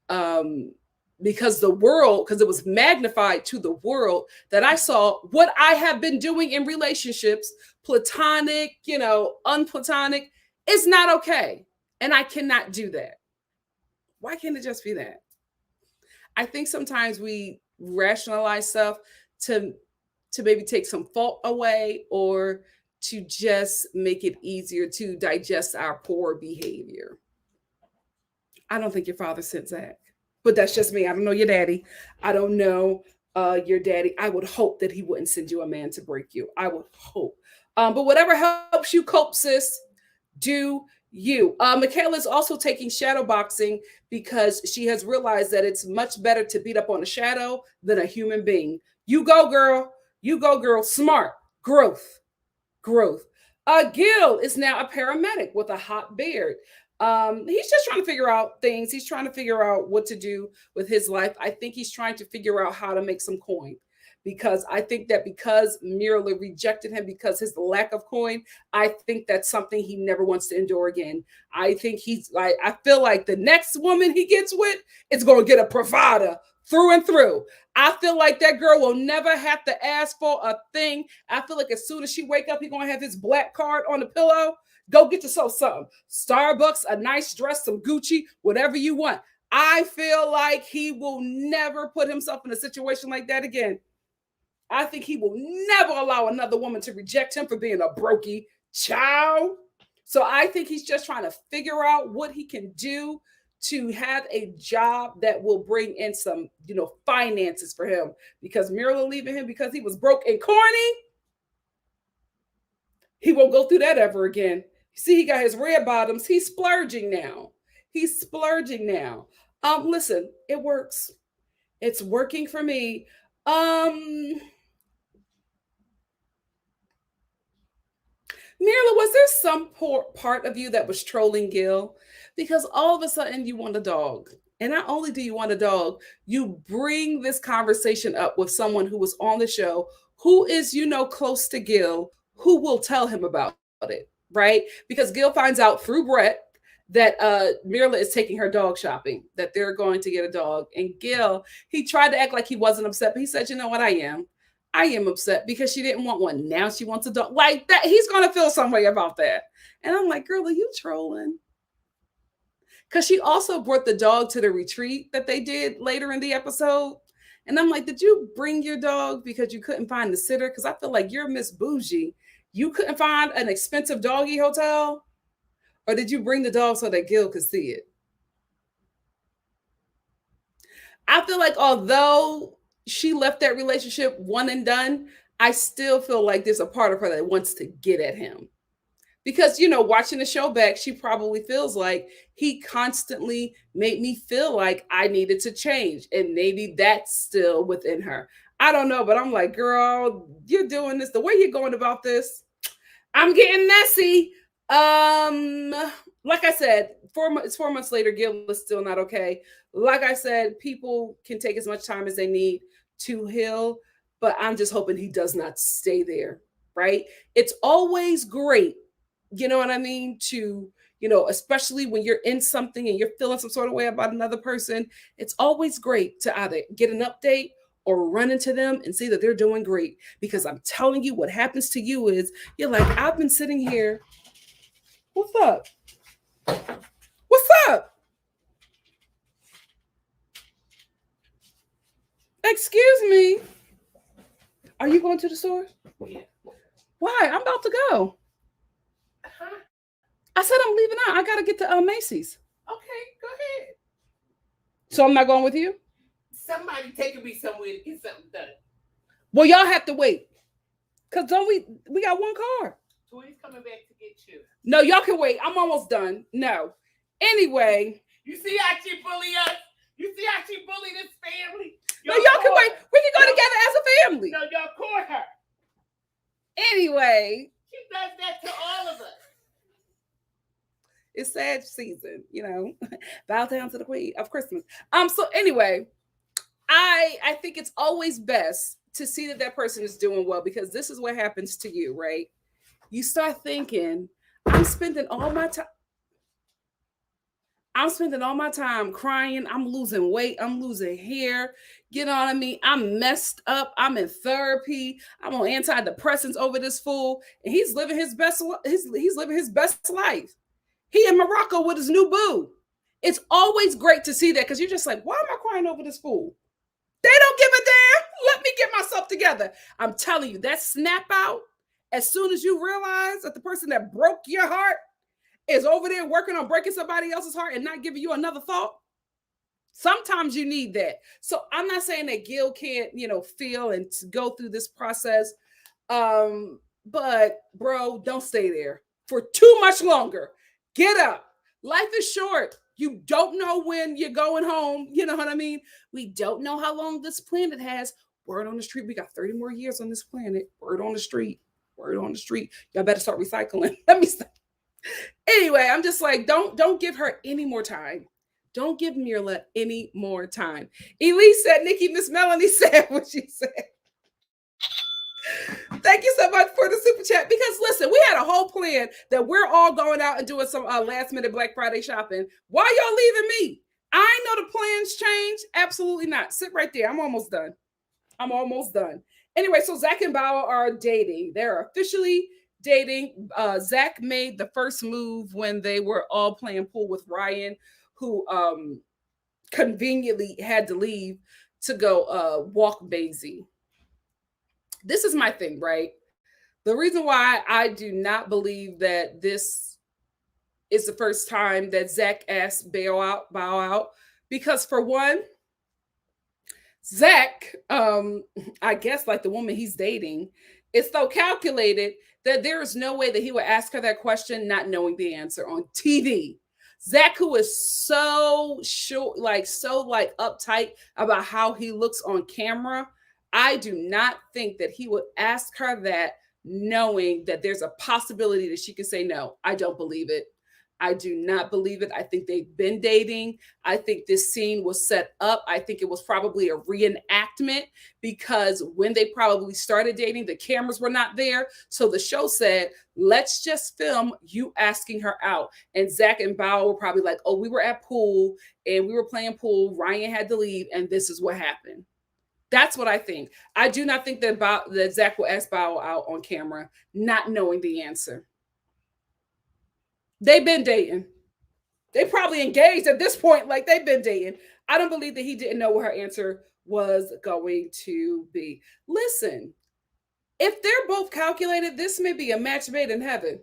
um, because it was magnified to the world, that I saw what I have been doing in relationships, platonic, unplatonic, is not okay, and I cannot do that. Why can't it just be that? I think sometimes we rationalize stuff to maybe take some fault away or to just make it easier to digest our poor behavior. I don't think your father sent Zach, but that's just me. I don't know your daddy. I don't know your daddy. I would hope that he wouldn't send you a man to break you. I would hope. But whatever helps you cope, sis, do you. Michaela is also taking shadow boxing because she has realized that it's much better to beat up on a shadow than a human being. You go, girl. You go, girl. Smart. Growth. Gil is now a paramedic with a hot beard. He's just trying to figure out things. He's trying to figure out what to do with his life. I think he's trying to figure out how to make some coin because I think that because Mirla rejected him because his lack of coin, I think that's something he never wants to endure again. I think he's like, I feel like the next woman he gets with is going to get a provider through and through. I feel like that girl will never have to ask for a thing. I feel like as soon as she wake up, he's going to have his black card on the pillow. Go get yourself something. Starbucks, a nice dress, some Gucci, whatever you want. I feel like he will never put himself in a situation like that again. I think he will never allow another woman to reject him for being a brokey child. So I think he's just trying to figure out what he can do to have a job that will bring in some, finances for him. Because Mirla leaving him because he was broke and corny, he won't go through that ever again. See, he got his red bottoms. He's splurging now. Listen, it works. It's working for me. Mirla, was there some part of you that was trolling Gil? Because all of a sudden you want a dog. And not only do you want a dog, you bring this conversation up with someone who was on the show, who is, close to Gil, who will tell him about it, right? Because Gil finds out through Brett that Mirla is taking her dog shopping, that they're going to get a dog. And Gil, he tried to act like he wasn't upset, but he said, you know what, I am. I am upset because she didn't want one. Now she wants a dog. Like that, he's gonna feel some way about that. And I'm like, girl, are you trolling? Because she also brought the dog to the retreat that they did later in the episode. And I'm like, did you bring your dog because you couldn't find the sitter? Because I feel like you're Miss Bougie. You couldn't find an expensive doggy hotel? Or did you bring the dog so that Gil could see it? I feel like although she left that relationship one and done, I still feel like there's a part of her that wants to get at him. Because, watching the show back, she probably feels like he constantly made me feel like I needed to change. And maybe that's still within her. I don't know, but I'm like, girl, you're doing this. The way you're going about this, I'm getting messy. Like I said, it's 4 months later. Gil is still not okay. Like I said, people can take as much time as they need to heal, but I'm just hoping he does not stay there. Right? It's always great, you know what I mean, to especially when you're in something and you're feeling some sort of way about another person. It's always great to either get an update or run into them and see that they're doing great. Because I'm telling you, what happens to you is you're like, I've been sitting here. What's up? What's up? Excuse me. Are you going to the store? Yeah. Why? I'm about to go. Huh? I said I'm leaving out. I got to get to Macy's. Okay, go ahead. So I'm not going with you? Somebody taking me somewhere to get something done. Well, y'all have to wait. Because don't we got one car. Toy's coming back to get you. No, y'all can wait. I'm almost done. No. Anyway. You see how she bully us? You see how she bully this family? No, y'all can wait. We can go together as a family. No, y'all caught her. Anyway. She does that to all of us. It's sad season, Bow down to the queen of Christmas. So anyway, I think it's always best to see that person is doing well, because this is what happens to you, right? You start thinking, I'm spending all my time crying. I'm losing weight. I'm losing hair. You know what I mean? I'm messed up. I'm in therapy. I'm on antidepressants over this fool, and he's living his best. He's living his best life. He in Morocco with his new boo. It's always great to see that, because you're just like, why am I crying over this fool? They don't give a damn. Let me get myself together. I'm telling you, that snap out, as soon as you realize that the person that broke your heart is over there working on breaking somebody else's heart and not giving you another thought. Sometimes you need that. So I'm not saying that Gil can't, feel and go through this process. But bro, don't stay there for too much longer. Get up. Life is short. You don't know when you're going home. You know what I mean? We don't know how long this planet has. Word on the street, we got 30 more years on this planet. Word on the street. Word on the street. Y'all better start recycling. Let me stop. Anyway, I'm just like, don't give her any more time. Don't give Mirla any more time. Elise said, Nikki, Miss Melanie said what she said. Thank you so much for the super chat. Because listen, we had a whole plan that we're all going out and doing some last minute Black Friday shopping. Why y'all leaving me? I know the plans change. Absolutely not. Sit right there. I'm almost done. Anyway, so Zach and Bauer are dating. They're officially dating. Zach made the first move when they were all playing pool with Ryan, who conveniently had to leave to go walk Maisie. This is my thing, right? The reason why I do not believe that this is the first time that Zach asked bow out, because for one, Zach, I guess like the woman he's dating, is so calculated that there is no way that he would ask her that question not knowing the answer on TV. Zach, who is so short, so uptight about how he looks on camera, I do not think that he would ask her that knowing that there's a possibility that she could say no. I don't believe it. I do not believe it. I think they've been dating. I think this scene was set up. I think it was probably a reenactment, because when they probably started dating, the cameras were not there. So the show said, let's just film you asking her out. And Zach and Bao were probably like, oh, we were at pool and we were playing pool. Ryan had to leave and this is what happened. That's what I think. I do not think that Zach will ask Bao out on camera, not knowing the answer. They've been dating. They probably engaged at this point, like they've been dating. I don't believe that he didn't know what her answer was going to be. Listen, if they're both calculated, this may be a match made in heaven.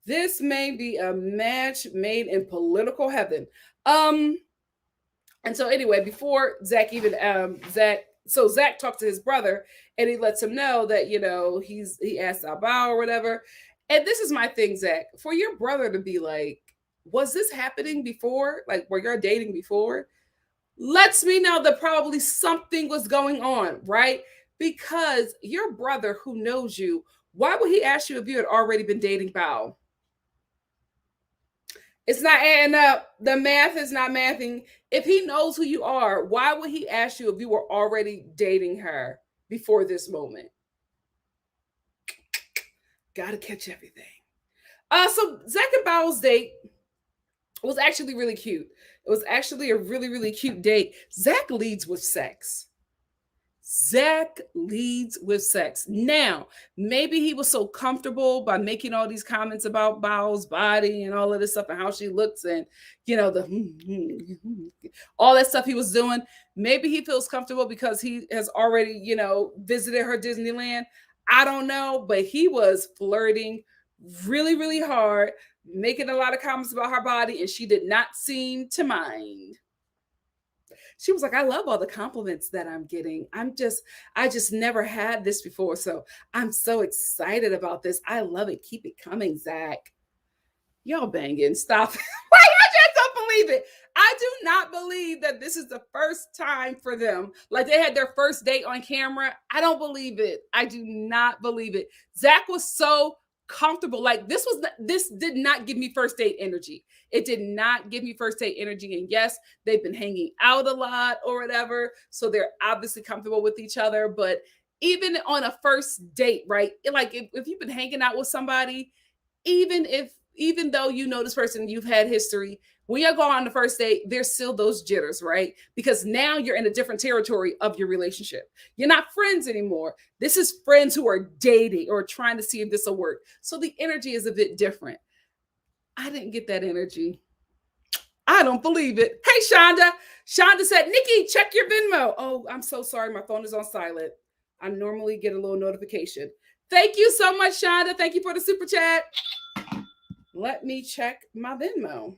This may be a match made in political heaven. And so anyway, before Zach even Zach talked to his brother and he lets him know that he asked Abao or whatever. And this is my thing, Zach, for your brother to be like, was this happening before? Like, were you dating before? Lets me know that probably something was going on, right? Because your brother who knows you, why would he ask you if you had already been dating Bao? It's not adding up. The math is not mathing. If he knows who you are, why would he ask you if you were already dating her before this moment? Gotta catch everything. So Zach and Bao's date was actually really cute. It was actually a really, really cute date. Zach leads with sex. Zach leads with sex. Now, maybe he was so comfortable by making all these comments about Bao's body and all of this stuff and how she looks and, all that stuff he was doing. Maybe he feels comfortable because he has already, visited her Disneyland. I don't know, but he was flirting really, really hard, making a lot of comments about her body, and she did not seem to mind. She was like, I love all the compliments that I'm getting. I just never had this before. So I'm so excited about this. I love it. Keep it coming, Zach. Y'all banging. Stop. Why I just don't believe it. I do not believe that this is the first time for them. Like they had their first date on camera. I don't believe it. I do not believe it. Zach was so comfortable. Like this did not give me first date energy. It did not give me first date energy. And yes, they've been hanging out a lot or whatever. So they're obviously comfortable with each other. But even on a first date, right? Like if you've been hanging out with somebody, even though you know this person, you've had history, when you go on the first date, there's still those jitters, right? Because now you're in a different territory of your relationship. You're not friends anymore. This is friends who are dating or trying to see if this will work. So the energy is a bit different. I didn't get that energy. I don't believe it. Hey, Shonda. Shonda said, Nikki, check your Venmo. Oh, I'm so sorry. My phone is on silent. I normally get a little notification. Thank you so much, Shonda. Thank you for the super chat. Let me check my Venmo.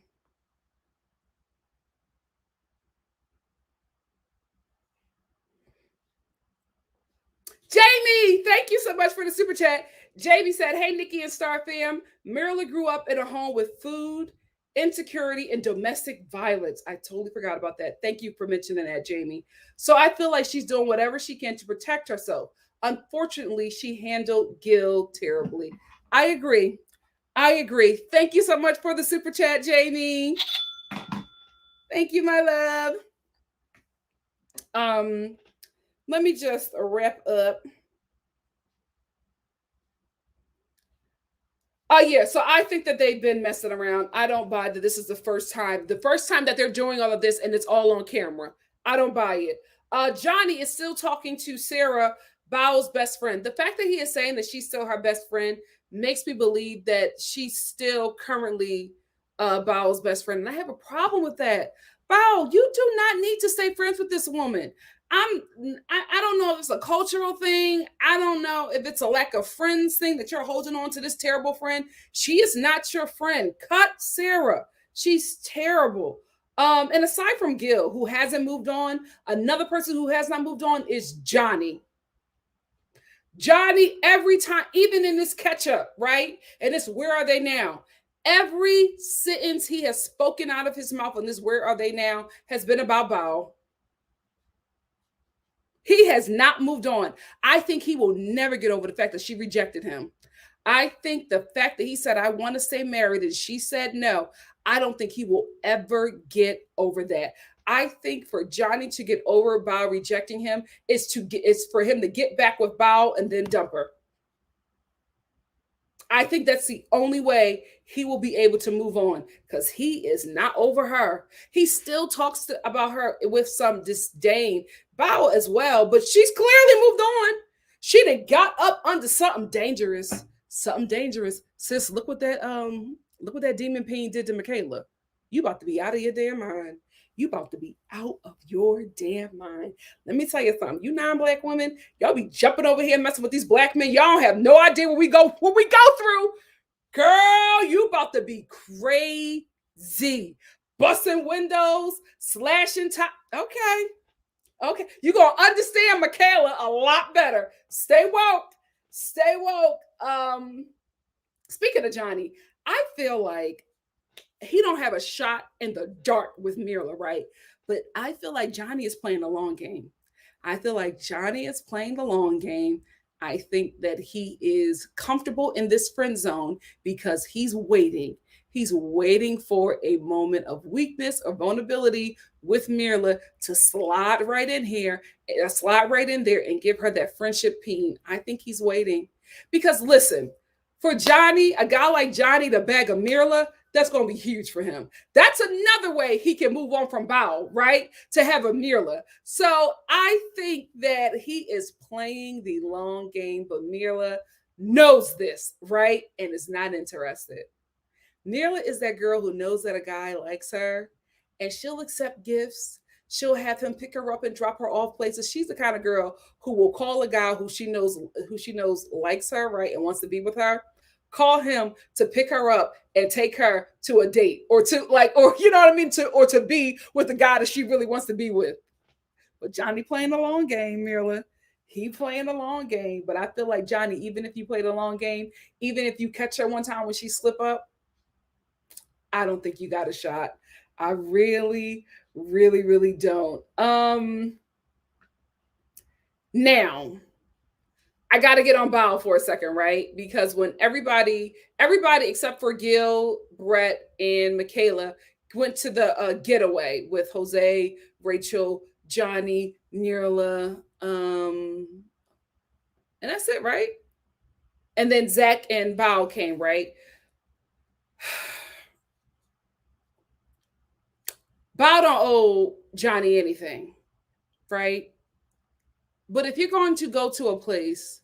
Jamie, thank you so much for the super chat. Jamie said, hey, Nikki and Star fam. Marilyn grew up in a home with food insecurity and domestic violence. I totally forgot about that. Thank you for mentioning that, Jamie. So I feel like she's doing whatever she can to protect herself. Unfortunately, she handled Gil terribly. I agree. Thank you so much for the super chat, Jamie. Thank you, my love. Let me just wrap up. Oh yeah, so I think that they've been messing around. I don't buy that this is the first time that they're doing all of this and it's all on camera. I don't buy it. Johnny is still talking to Sarah, Bao's best friend. The fact that he is saying that she's still her best friend makes me believe that she's still currently Bao's best friend. And I have a problem with that. Bao, you do not need to stay friends with this woman. I don't know if it's a cultural thing. I don't know if it's a lack of friends thing that you're holding on to this terrible friend. She is not your friend. Cut Sarah. She's terrible. And aside from Gil, who hasn't moved on, another person who has not moved on is Johnny. Johnny, every time, even in this catch up, right? And it's where are they now? Every sentence he has spoken out of his mouth on this where are they now has been about Bao. He has not moved on. I think he will never get over the fact that she rejected him. I think the fact that he said, I want to stay married, and she said no, I don't think he will ever get over that. I think for Johnny to get over Bao rejecting him is for him to get back with Bao and then dump her. I think that's the only way he will be able to move on because he is not over her. He still talks about her with some disdain. Bow as well, but she's clearly moved on. She done got up under something dangerous. Something dangerous. Sis, look what that demon pain did to Michaela. You about to be out of your damn mind. You about to be out of your damn mind. Let me tell you something. You non-black women, y'all be jumping over here messing with these black men. Y'all don't have no idea what we go through. Girl, you about to be crazy. Busting windows, slashing top. Okay. You're gonna understand Michaela a lot better. Stay woke. Stay woke. Speaking of Johnny, I feel like he don't have a shot in the dark with Mirla, right? But I feel like Johnny is playing the long game. I feel like Johnny is playing the long game. I think that he is comfortable in this friend zone because he's waiting. He's waiting for a moment of weakness or vulnerability with Mirla to slide right in here, slide right in there and give her that friendship peen. I think he's waiting. Because listen, for Johnny, a guy like Johnny to bag a Mirla, that's going to be huge for him. That's another way he can move on from Bao, right? To have a Mirla. So I think that he is playing the long game, but Mirla knows this, right? And is not interested. Mirla is that girl who knows that a guy likes her and she'll accept gifts. She'll have him pick her up and drop her off places. She's the kind of girl who will call a guy who she knows likes her, right, and wants to be with her. Call him to pick her up and take her to a date or to or you know what I mean, to be with the guy that she really wants to be with. But Johnny playing the long game, Mirla. He playing the long game. But I feel like Johnny, even if you play the long game, even if you catch her one time when she slip up, I don't think you got a shot. I really, really, really don't. Now I got to get on Bao for a second, right? Because when everybody except for Gil, Brett, and Michaela went to the getaway with Jose, Rachel, Johnny, Mirla, and that's it, right? And then Zach and Bao came, right? Bao don't owe Johnny anything, right? But if you're going to go to a place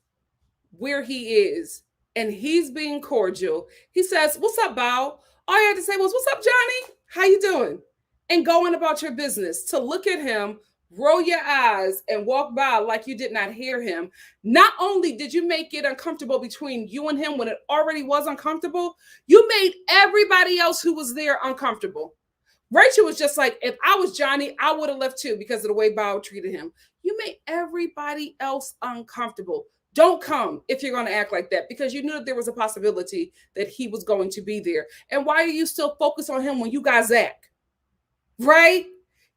where he is and he's being cordial, he says, "What's up, Bao?" All you had to say was, "What's up, Johnny? How you doing?" And going about your business. To look at him, roll your eyes, and walk by like you did not hear him. Not only did you make it uncomfortable between you and him when it already was uncomfortable, you made everybody else who was there uncomfortable. Rachel was just like, if I was Johnny, I would have left too because of the way Bao treated him. You made everybody else uncomfortable. Don't come if you're going to act like that because you knew that there was a possibility that he was going to be there. And why are you still focused on him when you got Zach? Right?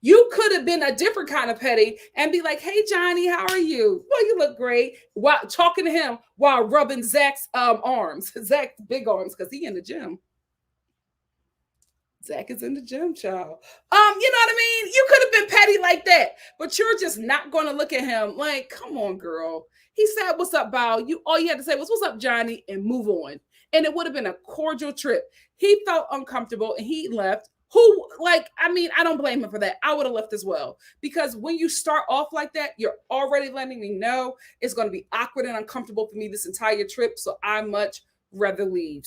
You could have been a different kind of petty and be like, "Hey, Johnny, how are you? Well, you look great." While talking to him while rubbing Zach's arms, Zach's big arms, because he in the gym. Zach is in the gym, child. You know what I mean? You could have been petty like that, but you're just not going to look at him like, "Come on, girl." He said, "What's up, Bao?" All you had to say was, "What's up, Johnny?" and move on. And it would have been a cordial trip. He felt uncomfortable and he left. I don't blame him for that. I would have left as well. Because when you start off like that, you're already letting me know it's going to be awkward and uncomfortable for me this entire trip. So I much rather leave.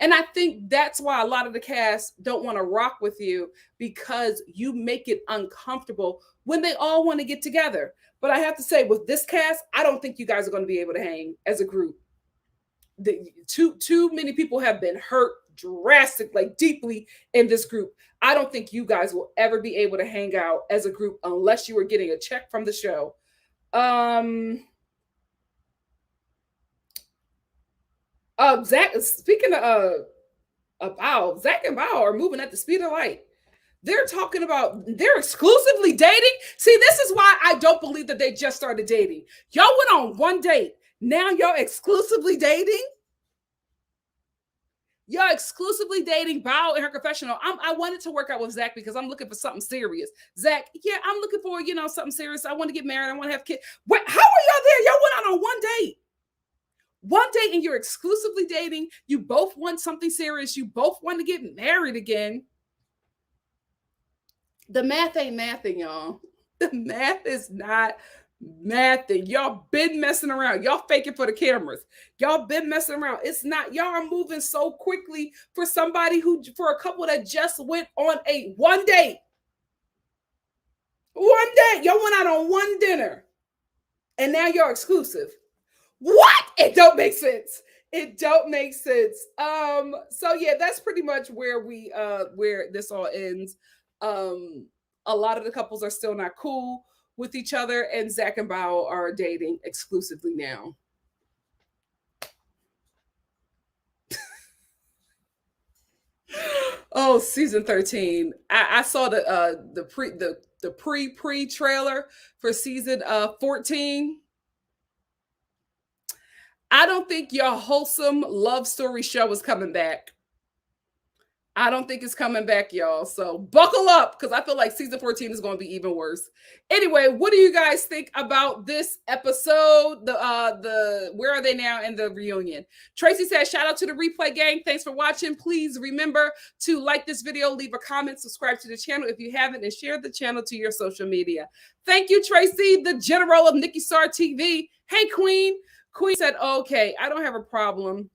And I think that's why a lot of the cast don't want to rock with you because you make it uncomfortable when they all want to get together. But I have to say, with this cast, I don't think you guys are going to be able to hang as a group. Too many people have been hurt drastically, deeply in this group. I don't think you guys will ever be able to hang out as a group unless you were getting a check from the show. Zach, speaking of Bao, Zach and Bao are moving at the speed of light. They're talking about they're exclusively dating. See, this is why I don't believe that they just started dating. Y'all went on one date. Now y'all exclusively dating. Y'all exclusively dating Bao in her confessional. I wanted to work out with Zach because I'm looking for something serious. Zach, yeah, I'm looking for, something serious. I want to get married. I want to have kids. How are y'all there? Y'all went out on one date. One day and you're exclusively dating, you both want something serious, you both want to get married again. The math ain't mathing, y'all. The math is not mathing. Y'all been messing around. Y'all faking for the cameras. Y'all been messing around. It's not, y'all are moving so quickly for somebody who, for a couple that just went on a one date. One day. Y'all went out on one dinner. And now you're exclusive. What? It don't make sense. It don't make sense. So yeah, that's pretty much where we where this all ends. A lot of the couples are still not cool with each other, and Zach and Bao are dating exclusively now. Oh, season 13. I saw the pre trailer for season 14. I don't think your wholesome love story show is coming back. I don't think it's coming back, y'all. So buckle up, because I feel like season 14 is going to be even worse. Anyway, what do you guys think about this episode? The where are they now in the reunion? Tracy says, shout out to the replay gang. Thanks for watching. Please remember to like this video, leave a comment, subscribe to the channel if you haven't, and share the channel to your social media. Thank you, Tracy, the general of NikkiStar TV. Hey, Queen. Queen said, okay, I don't have a problem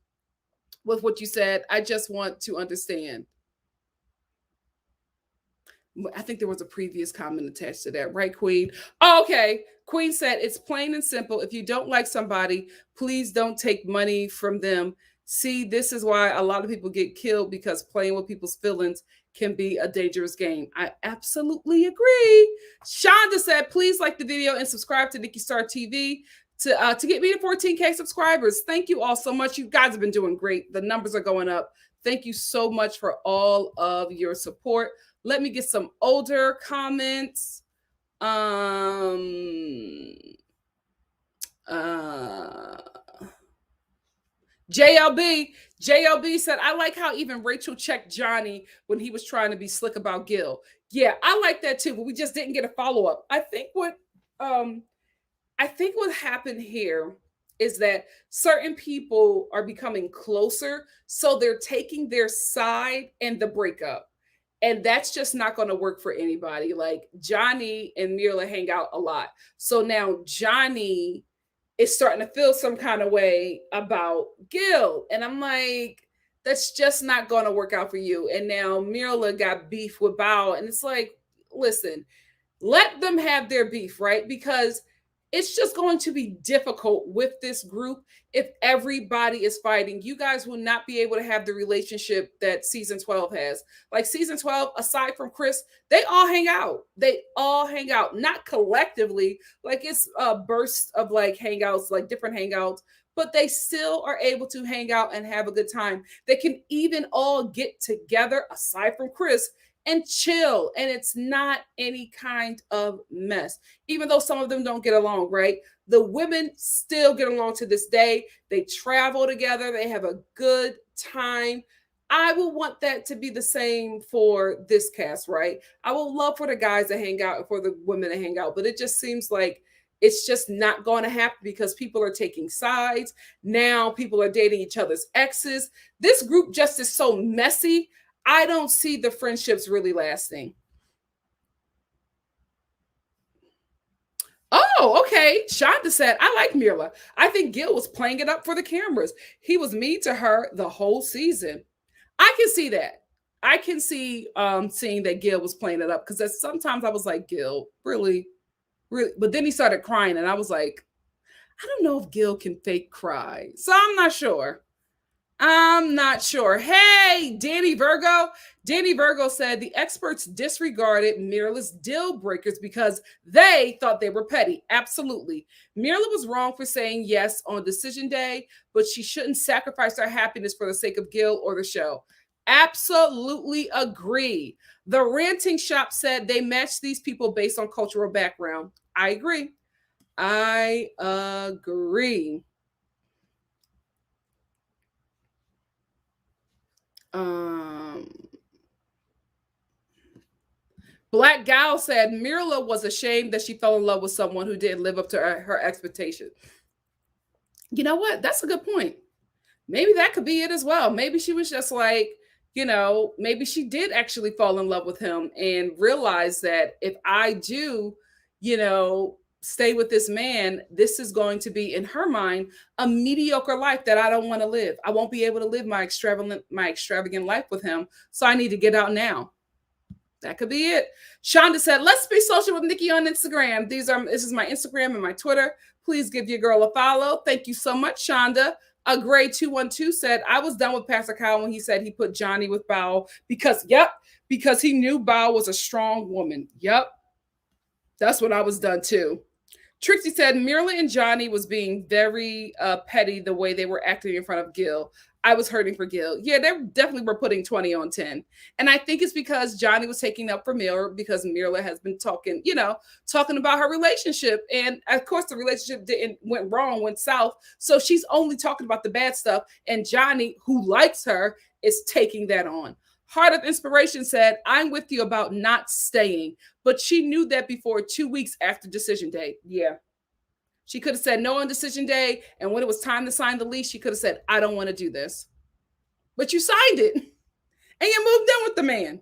with what you said. I just want to understand. I think there was a previous comment attached to that, right, Queen? Oh, okay. Queen said, it's plain and simple. If you don't like somebody, please don't take money from them. See, this is why a lot of people get killed, because playing with people's feelings can be a dangerous game. I absolutely agree. Shonda said, please like the video and subscribe to NikkiStar TV to get me to 14K subscribers. Thank you all so much. You guys have been doing great. The numbers are going up. Thank you so much for all of your support. Let me get some older comments. JLB said, I like how even Rachel checked Johnny when he was trying to be slick about Gil. Yeah, I like that too, but we just didn't get a follow-up. I think what happened here is that certain people are becoming closer, so they're taking their side in the breakup. And that's just not going to work for anybody. Like, Johnny and Mirla hang out a lot. So now Johnny is starting to feel some kind of way about Gil. And I'm like, that's just not going to work out for you. And now Mirla got beef with Bao. And it's like, listen, let them have their beef, right? Because it's just going to be difficult with this group if everybody is fighting. You guys will not be able to have the relationship that season 12 has. Like, season 12, aside from Chris, they all hang out. They all hang out, not collectively. Like, it's a burst of like hangouts, like different hangouts, but they still are able to hang out and have a good time. They can even all get together, aside from Chris, and chill, and it's not any kind of mess. Even though some of them don't get along, right? The women still get along to this day. They travel together. They have a good time. I would want that to be the same for this cast, right? I would love for the guys to hang out and for the women to hang out, but it just seems like it's just not going to happen because people are taking sides. Now people are dating each other's exes. This group just is so messy. I don't see the friendships really lasting. Oh, okay. Shonda said, I like Mirla. I think Gil was playing it up for the cameras. He was mean to her the whole season. I can see that. I can see seeing that Gil was playing it up, because sometimes I was like, Gil, really? Really? But then he started crying, and I was like, I don't know if Gil can fake cry. So I'm not sure. Hey, Danny Virgo. Danny Virgo said the experts disregarded Mirla's deal breakers because they thought they were petty. Absolutely. Mirla was wrong for saying yes on decision day, but she shouldn't sacrifice her happiness for the sake of Gil or the show. Absolutely agree. The Ranting Shop said they matched these people based on cultural background. I agree. I agree. Black Gal said Mirla was ashamed that she fell in love with someone who didn't live up to her expectations. You know what? That's a good point. Maybe that could be it as well. Maybe she was just like, maybe she did actually fall in love with him and realize that if I do, stay with this man, this is going to be in her mind a mediocre life that I don't want to live. I won't be able to live my extravagant life with him. So I need to get out now. That could be it. Shonda said, "Let's be social with Nikki on Instagram. This is my Instagram and my Twitter. Please give your girl a follow." Thank you so much, Shonda. A Gray 212 said, "I was done with Pastor Kyle when he said he put Johnny with Bao because he knew Bao was a strong woman. Yep, that's when I was done too." Trixie said Mirla and Johnny was being very petty the way they were acting in front of Gil. I was hurting for Gil. Yeah, they definitely were putting 20 on 10. And I think it's because Johnny was taking up for Mirla because Mirla has been talking about her relationship. And of course the relationship went south. So she's only talking about the bad stuff. And Johnny, who likes her, is taking that on. Heart of Inspiration said, "I'm with you about not staying, but she knew that before 2 weeks after decision day." Yeah. She could have said no on decision day. And when it was time to sign the lease, she could have said, "I don't want to do this." But you signed it and you moved in with the man.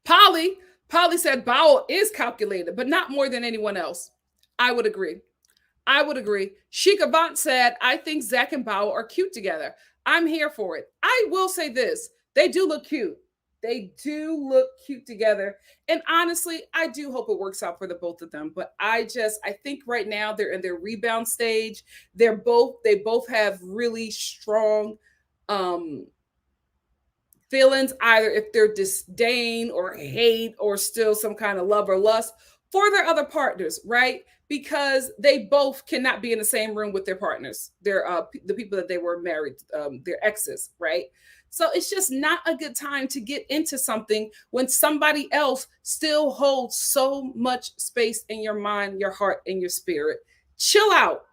Polly said Bowel is calculated, but not more than anyone else. I would agree. Sheikah Bont said, "I think Zach and Bao are cute together. I'm here for it." I will say this. They do look cute. Together. And honestly, I do hope it works out for the both of them. But I think right now they're in their rebound stage. They both have really strong feelings, either if they're disdain or hate or still some kind of love or lust for their other partners, right? Because they both cannot be in the same room with their partners, the people that they were married, their exes, right? So it's just not a good time to get into something when somebody else still holds so much space in your mind, your heart, and your spirit. Chill out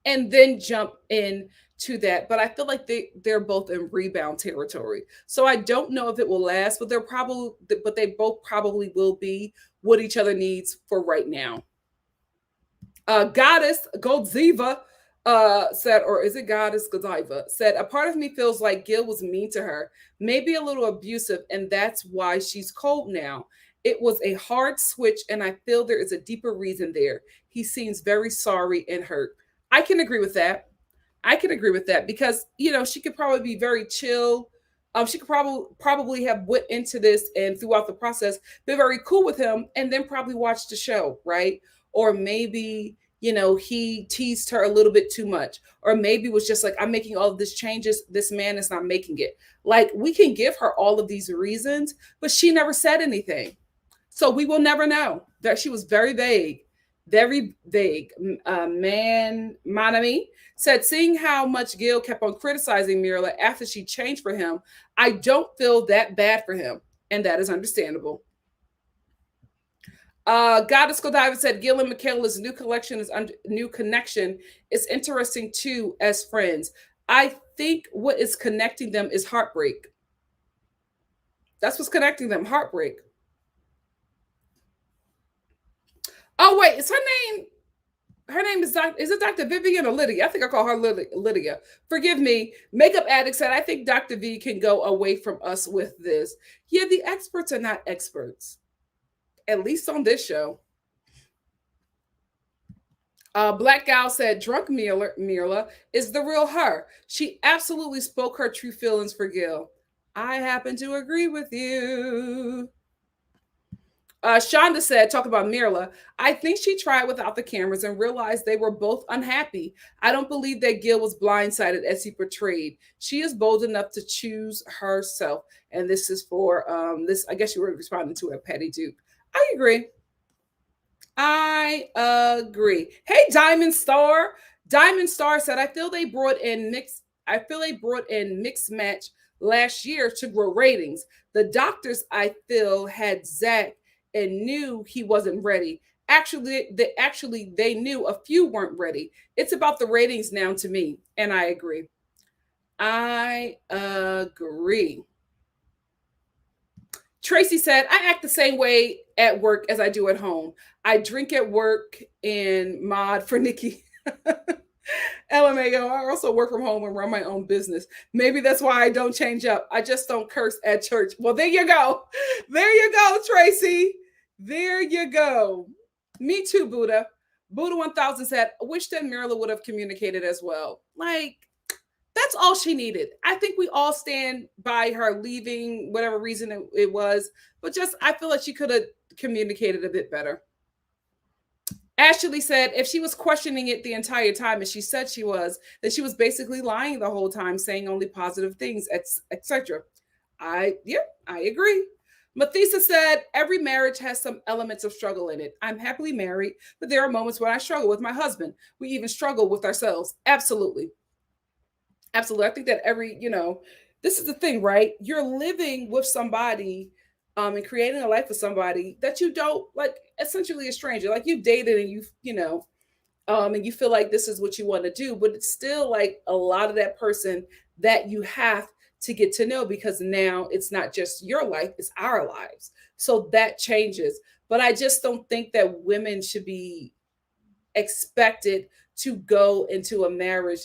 and then jump in to that. But I feel like they're both in rebound territory. So I don't know if it will last, but they both probably will be what each other needs for right now. Goddess Goldziva said, or is it Goddess Godiva, said, "A part of me feels like Gil was mean to her, maybe a little abusive, and that's why she's cold now. It was a hard switch, and I feel there is a deeper reason there. He seems very sorry and hurt." I can agree with that. Because she could probably be very chill. She could probably have went into this and throughout the process been very cool with him, and then probably watched the show, right? Or maybe he teased her a little bit too much, or maybe was just like, "I'm making all of these changes. This man is not making it." Like, we can give her all of these reasons, but she never said anything, so we will never know. That she was very vague, very vague. Manami said, "Seeing how much Gil kept on criticizing Mirla after she changed for him, I don't feel that bad for him, and that is understandable." Goddess Godiva said, "Gil and Michaela's new connection is interesting too as friends. I think what is connecting them is heartbreak. That's what's connecting them, heartbreak." Oh wait, is her name? Her name is Dr. Vivian or Lydia? I think I call her Lydia. Forgive me. Makeup Addict said, "I think Dr. V can go away from us with this." Yeah, the experts are not experts, at least on this show. Black Gal said, "Drunk Mirla is the real her. She absolutely spoke her true feelings for Gil." I happen to agree with you. Shonda said, talk about Mirla, "I think she tried without the cameras and realized they were both unhappy. I don't believe that Gil was blindsided as he portrayed. She is bold enough to choose herself." And this is for this. I guess you were responding to a Patty Duke. I agree. Hey, Diamond Star. Diamond Star said, I feel they brought in mixed match last year to grow ratings. The doctors, I feel, had Zach and knew he wasn't ready. Actually, they knew a few weren't ready. It's about the ratings now to me, and I agree. Tracy said, "I act the same way at work as I do at home. I drink at work and mod for Nikki. LMAO. I also work from home and run my own business. Maybe that's why I don't change up. I just don't curse at church. Well, there you go. There you go, Tracy. There you go. Me too, Buddha. Buddha 1000 said, I wish that Mirla would have communicated as well. Like, that's all she needed. I think we all stand by her leaving, whatever reason it was. But just, I feel like she could have communicated a bit better. Ashley said if she was questioning it the entire time, as she said she was, that she was basically lying the whole time, saying only positive things, etc. I agree. Mathisa said every marriage has some elements of struggle in it. I'm happily married, but there are moments when I struggle with my husband. We even struggle with ourselves. Absolutely. Absolutely. I think that this is the thing, right? You're living with somebody and creating a life with somebody that you don't like, essentially a stranger. Like you dated and and you feel like this is what you want to do, but it's still like a lot of that person that you have to get to know, because now it's not just your life, it's our lives. So that changes. But I just don't think that women should be expected to go into a marriage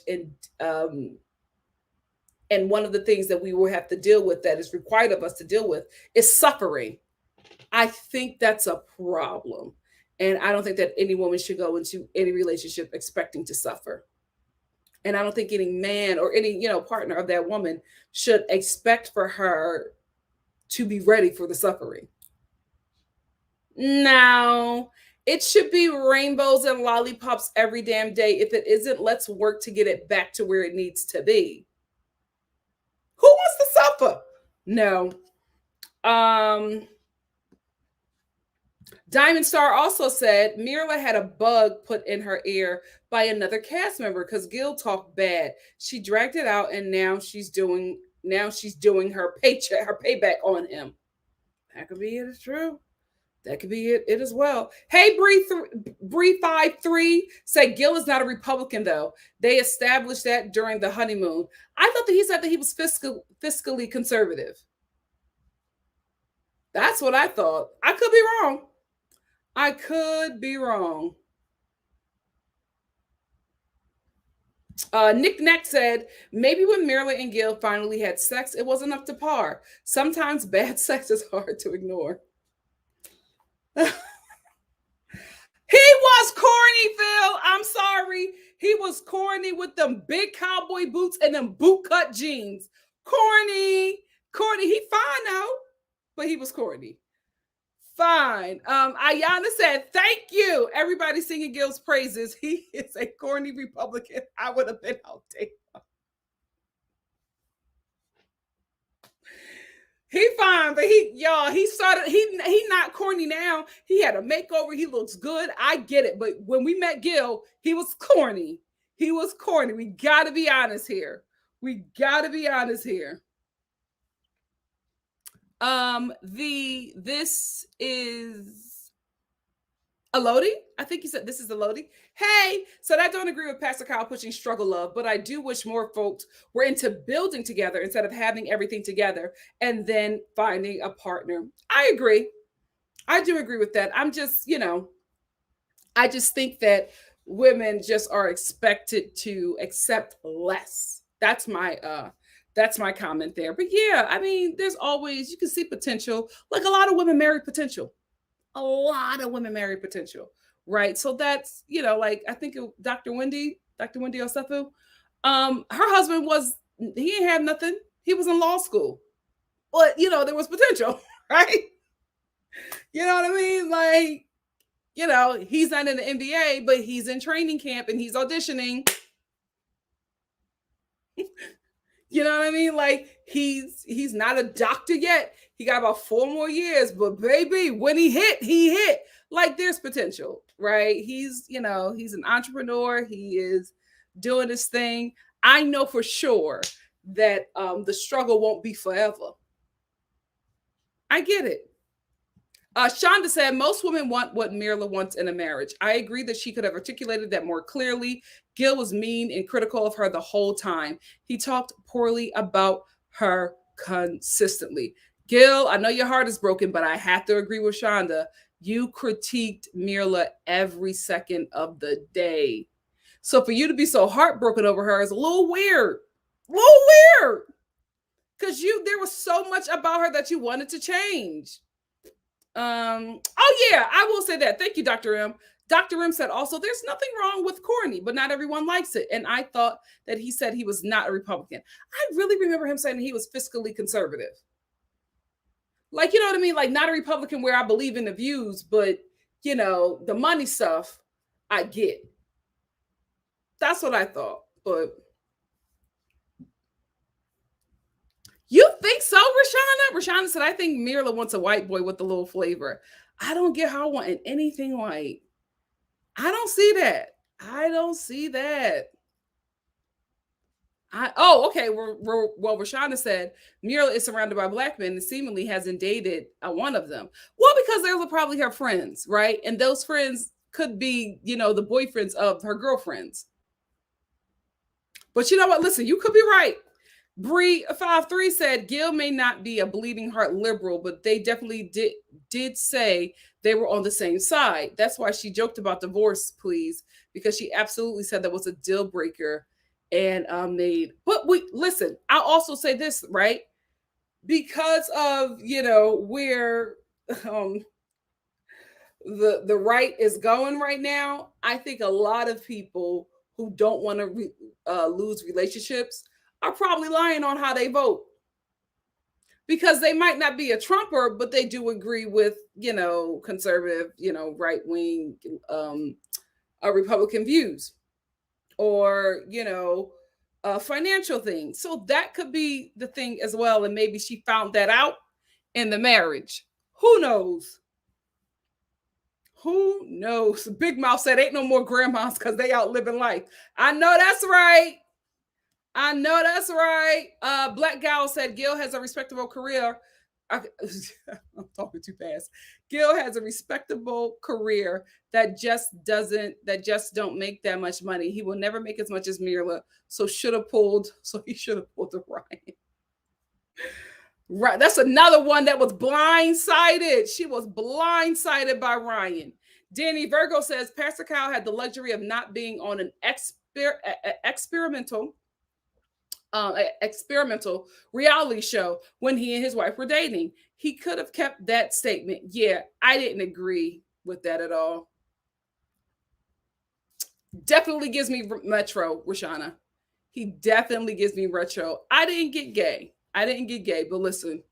and one of the things that we will have to deal with, that is required of us to deal with, is suffering. I think that's a problem. And I don't think that any woman should go into any relationship expecting to suffer. And I don't think any man or any, partner of that woman should expect for her to be ready for the suffering. No, it should be rainbows and lollipops every damn day. If it isn't, let's work to get it back to where it needs to be. Who wants to suffer? No. Diamond Star also said Mirla had a bug put in her ear by another cast member because Gil talked bad. She dragged it out, and now she's doing her payback on him. That could be it. It's true. That could be it as well. Hey, Bree53 said Gil is not a Republican, though. They established that during the honeymoon. I thought that he said that he was fiscally conservative. That's what I thought. I could be wrong. I could be wrong. Nick Neck said, maybe when Mirla and Gil finally had sex, it wasn't up to par. Sometimes bad sex is hard to ignore. He was corny, Phil. I'm sorry. He was corny with them big cowboy boots and them bootcut jeans. Corny. He fine now, but he was corny. Fine. Ayana said, thank you. Everybody singing Gil's praises. He is a corny Republican. I would have been out there. He fine, but he not corny now. He had a makeover. He looks good. I get it. But when we met Gil, he was corny. We got to be honest here. This is a Lodi. I think you said this is a Lodi. Hey, so I don't agree with Pastor Kyle pushing struggle love, but I do wish more folks were into building together instead of having everything together and then finding a partner. I agree. I do agree with that. I'm just, I just think that women just are expected to accept less. That's my comment there. But yeah, I mean, there's always, you can see potential. Like a lot of women marry potential. Right? So that's, like I think Dr. Wendy Osefu, her husband he didn't have nothing. He was in law school. But, there was potential, right? You know what I mean? Like, he's not in the NBA, but he's in training camp and he's auditioning. You know what I mean? Like he's not a doctor yet. He got about 4 more years, but baby, when he hit. Like there's potential, right? He's an entrepreneur. He is doing this thing. I know for sure that the struggle won't be forever. I get it. Shonda said, most women want what Mirla wants in a marriage. I agree that she could have articulated that more clearly. Gil was mean and critical of her the whole time. He talked poorly about her consistently. Gil, I know your heart is broken, but I have to agree with Shonda. You critiqued Mirla every second of the day. So for you to be so heartbroken over her is a little weird. A little weird. Because there was so much about her that you wanted to change. Oh yeah, I will say that. Thank you, Dr. M. Dr. M said also there's nothing wrong with corny, but not everyone likes it. And I thought that he said he was not a Republican. I really remember him saying he was fiscally conservative. Like, you know what I mean? Like, not a Republican where I believe in the views, but, the money stuff, I get. That's what I thought. But you think so, Rashana? Rashana said, I think Mirla wants a white boy with a little flavor. I don't get her wanting anything white. I don't see that. I don't see that. Okay. Well, Rashana said Mirla is surrounded by black men and seemingly hasn't dated one of them. Well, because those are probably her friends, right? And those friends could be, the boyfriends of her girlfriends. But you know what? Listen, you could be right. Bree53 said Gil may not be a bleeding heart liberal, but they definitely did say they were on the same side. That's why she joked about divorce, please, because she absolutely said that was a deal breaker. And but listen, I'll also say this, right? Because of where the right is going right now, I think a lot of people who don't want to lose relationships are probably lying on how they vote, because they might not be a Trumper, but they do agree with conservative, right wing, Republican views, or financial things. So that could be the thing as well, and maybe she found that out in the marriage. Who knows? Who knows? Big Mouth said, "Ain't no more grandmas because they out living life." I know that's right. I know that's right. Black Gal said Gil has a respectable career. I'm talking too fast. Gil has a respectable career that just don't make that much money. He will never make as much as Mirla. So he should have pulled the Ryan. Right. That's another one that was blindsided. She was blindsided by Ryan. Danny Virgo says Pastor Kyle had the luxury of not being on an experimental reality show when he and his wife were dating. He could have kept that statement. Yeah, I didn't agree with that at all. Definitely gives me retro, Rashana. He definitely gives me retro. I didn't get gay, but listen,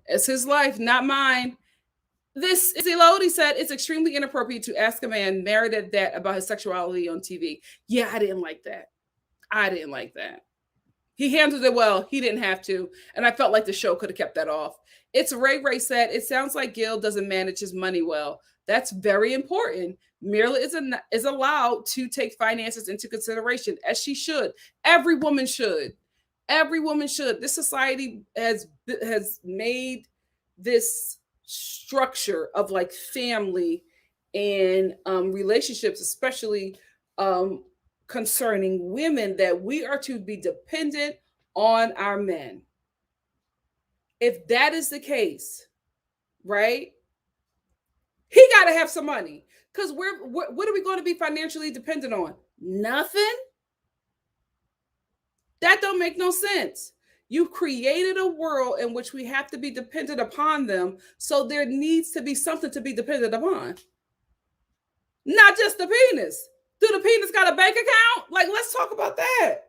it's his life, not mine. This is Elodie said it's extremely inappropriate to ask a man married at that about his sexuality on TV. Yeah, I didn't like that. He handled it well. He didn't have to. And I felt like the show could have kept that off. It's Ray said, it sounds like Gil doesn't manage his money well. That's very important. Mirla is allowed to take finances into consideration, as she should. Every woman should. Every woman should. This society has made this structure of like family and relationships, especially concerning women, that we are to be dependent on our men. If that is the case, right, he got to have some money, because what are we going to be financially dependent on? Nothing. That don't make no sense. You've created a world in which we have to be dependent upon them, so there needs to be something to be dependent upon. Not just the penis. Do the penis got a bank account? Like, let's talk about that.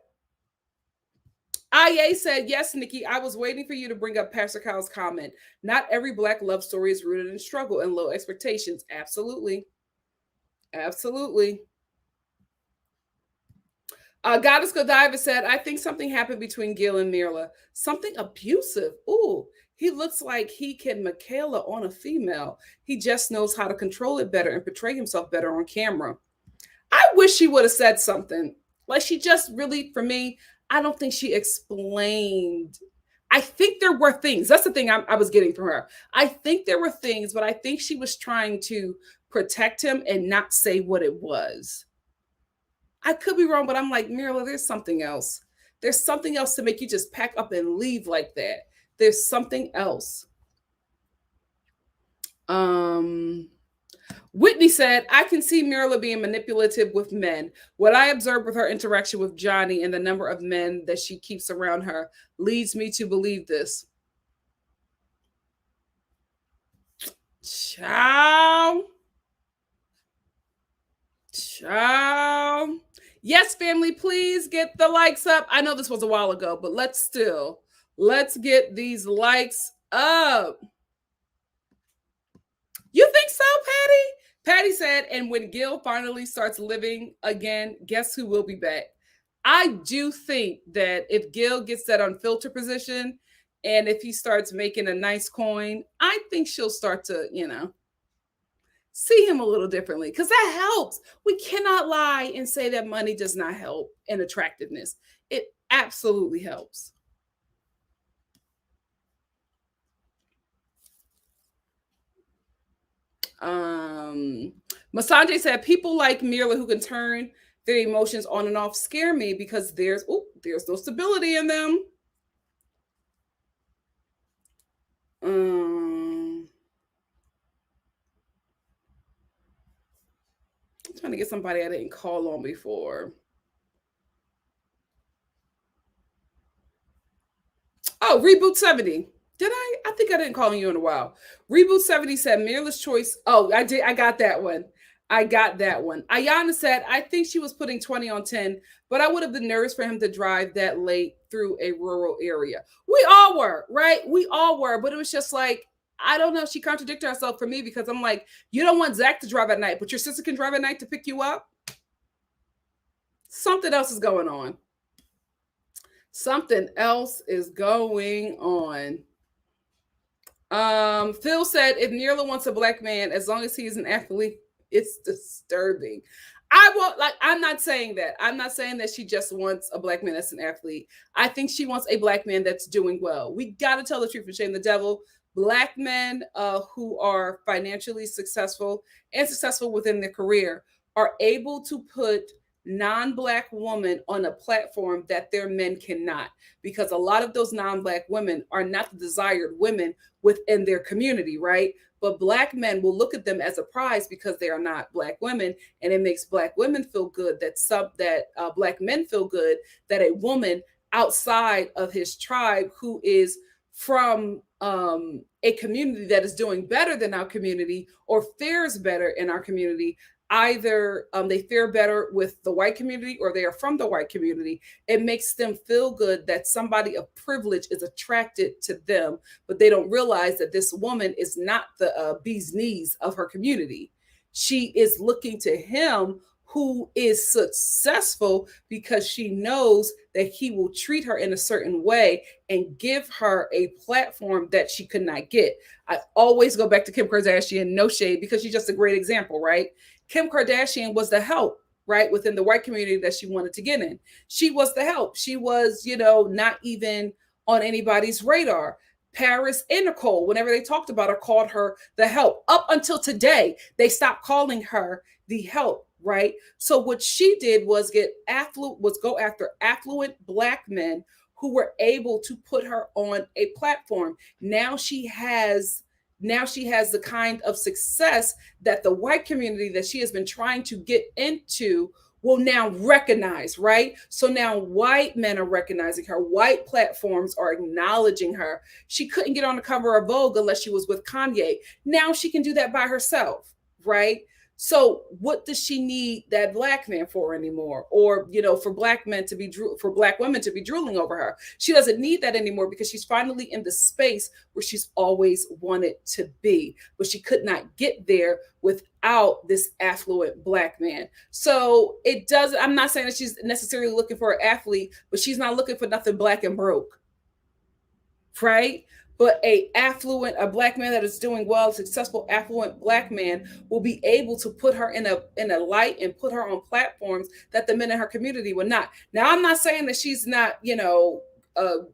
IA said, yes, Nikki, I was waiting for you to bring up Pastor Kyle's comment. Not every Black love story is rooted in struggle and low expectations. Absolutely. Absolutely. Goddess Godiva said, I think something happened between Gil and Mirla. Something abusive. Ooh, he looks like he can Michaela on a female. He just knows how to control it better and portray himself better on camera. I wish she would have said something. Like, she just really, for me, I don't think she explained. I think there were things. That's the thing I was getting from her. I think there were things, but I think she was trying to protect him and not say what it was. I could be wrong, but I'm like, Mirla, there's something else. There's something else to make you just pack up and leave like that. There's something else. Whitney said, I can see Mirla being manipulative with men. What I observed with her interaction with Johnny and the number of men that she keeps around her leads me to believe this. Ciao. Ciao. Yes, family, please get the likes up. I know this was a while ago, but let's get these likes up. You think so, Patty? Patty said, and when Gil finally starts living again, guess who will be back? I do think that if Gil gets that unfiltered position and if he starts making a nice coin, I think she'll start to, see him a little differently because that helps. We cannot lie and say that money does not help in attractiveness. It absolutely helps. Masanje said, people like Mirla who can turn their emotions on and off scare me because there's no stability in them. I'm trying to get somebody I didn't call on before. Oh, Reboot 70. Did I? I think I didn't call you in a while. Reboot 70 said Mirla's choice. Oh, I did. I got that one. Ayana said, I think she was putting 20 on 10, but I would have been nervous for him to drive that late through a rural area. We all were, right? We all were, but it was just like, I don't know. She contradicted herself for me because I'm like, you don't want Zach to drive at night, but your sister can drive at night to pick you up. Something else is going on. Something else is going on. Phil said, if Mirla wants a black man, as long as he's an athlete, it's disturbing. I'm not saying that. I'm not saying that she just wants a black man that's an athlete. I think she wants a black man that's doing well. We got to tell the truth and shame the devil. Black men who are financially successful and successful within their career are able to put non-black women on a platform that their men cannot, because a lot of those non-black women are not the desired women within their community, right? But black men will look at them as a prize because they are not black women, and it makes black women feel good that black men feel good that a woman outside of his tribe who is from a community that is doing better than our community or fares better in our community, either they fare better with the white community or they are from the white community. It makes them feel good that somebody of privilege is attracted to them, but they don't realize that this woman is not the bee's knees of her community. She is looking to him who is successful because she knows that he will treat her in a certain way and give her a platform that she could not get. I always go back to Kim Kardashian, no shade, because she's just a great example, right? Kim Kardashian was the help, right, within the white community that she wanted to get in. She was the help. She was, not even on anybody's radar. Paris and Nicole, whenever they talked about her, called her the help. Up until today, they stopped calling her the help, right? So what she did was go after affluent black men who were able to put her on a platform. Now she has the kind of success that the white community that she has been trying to get into will now recognize, right? So now white men are recognizing her. White platforms are acknowledging her. She couldn't get on the cover of Vogue unless she was with Kanye. Now she can do that by herself, right? So what does she need that black man for anymore? Or, for black women to be drooling over her. She doesn't need that anymore because she's finally in the space where she's always wanted to be, but she could not get there without this affluent black man. So I'm not saying that she's necessarily looking for an athlete, but she's not looking for nothing black and broke, right? But a black man that is doing well, a successful affluent black man will be able to put her in a light and put her on platforms that the men in her community would not. Now, I'm not saying that she's not, a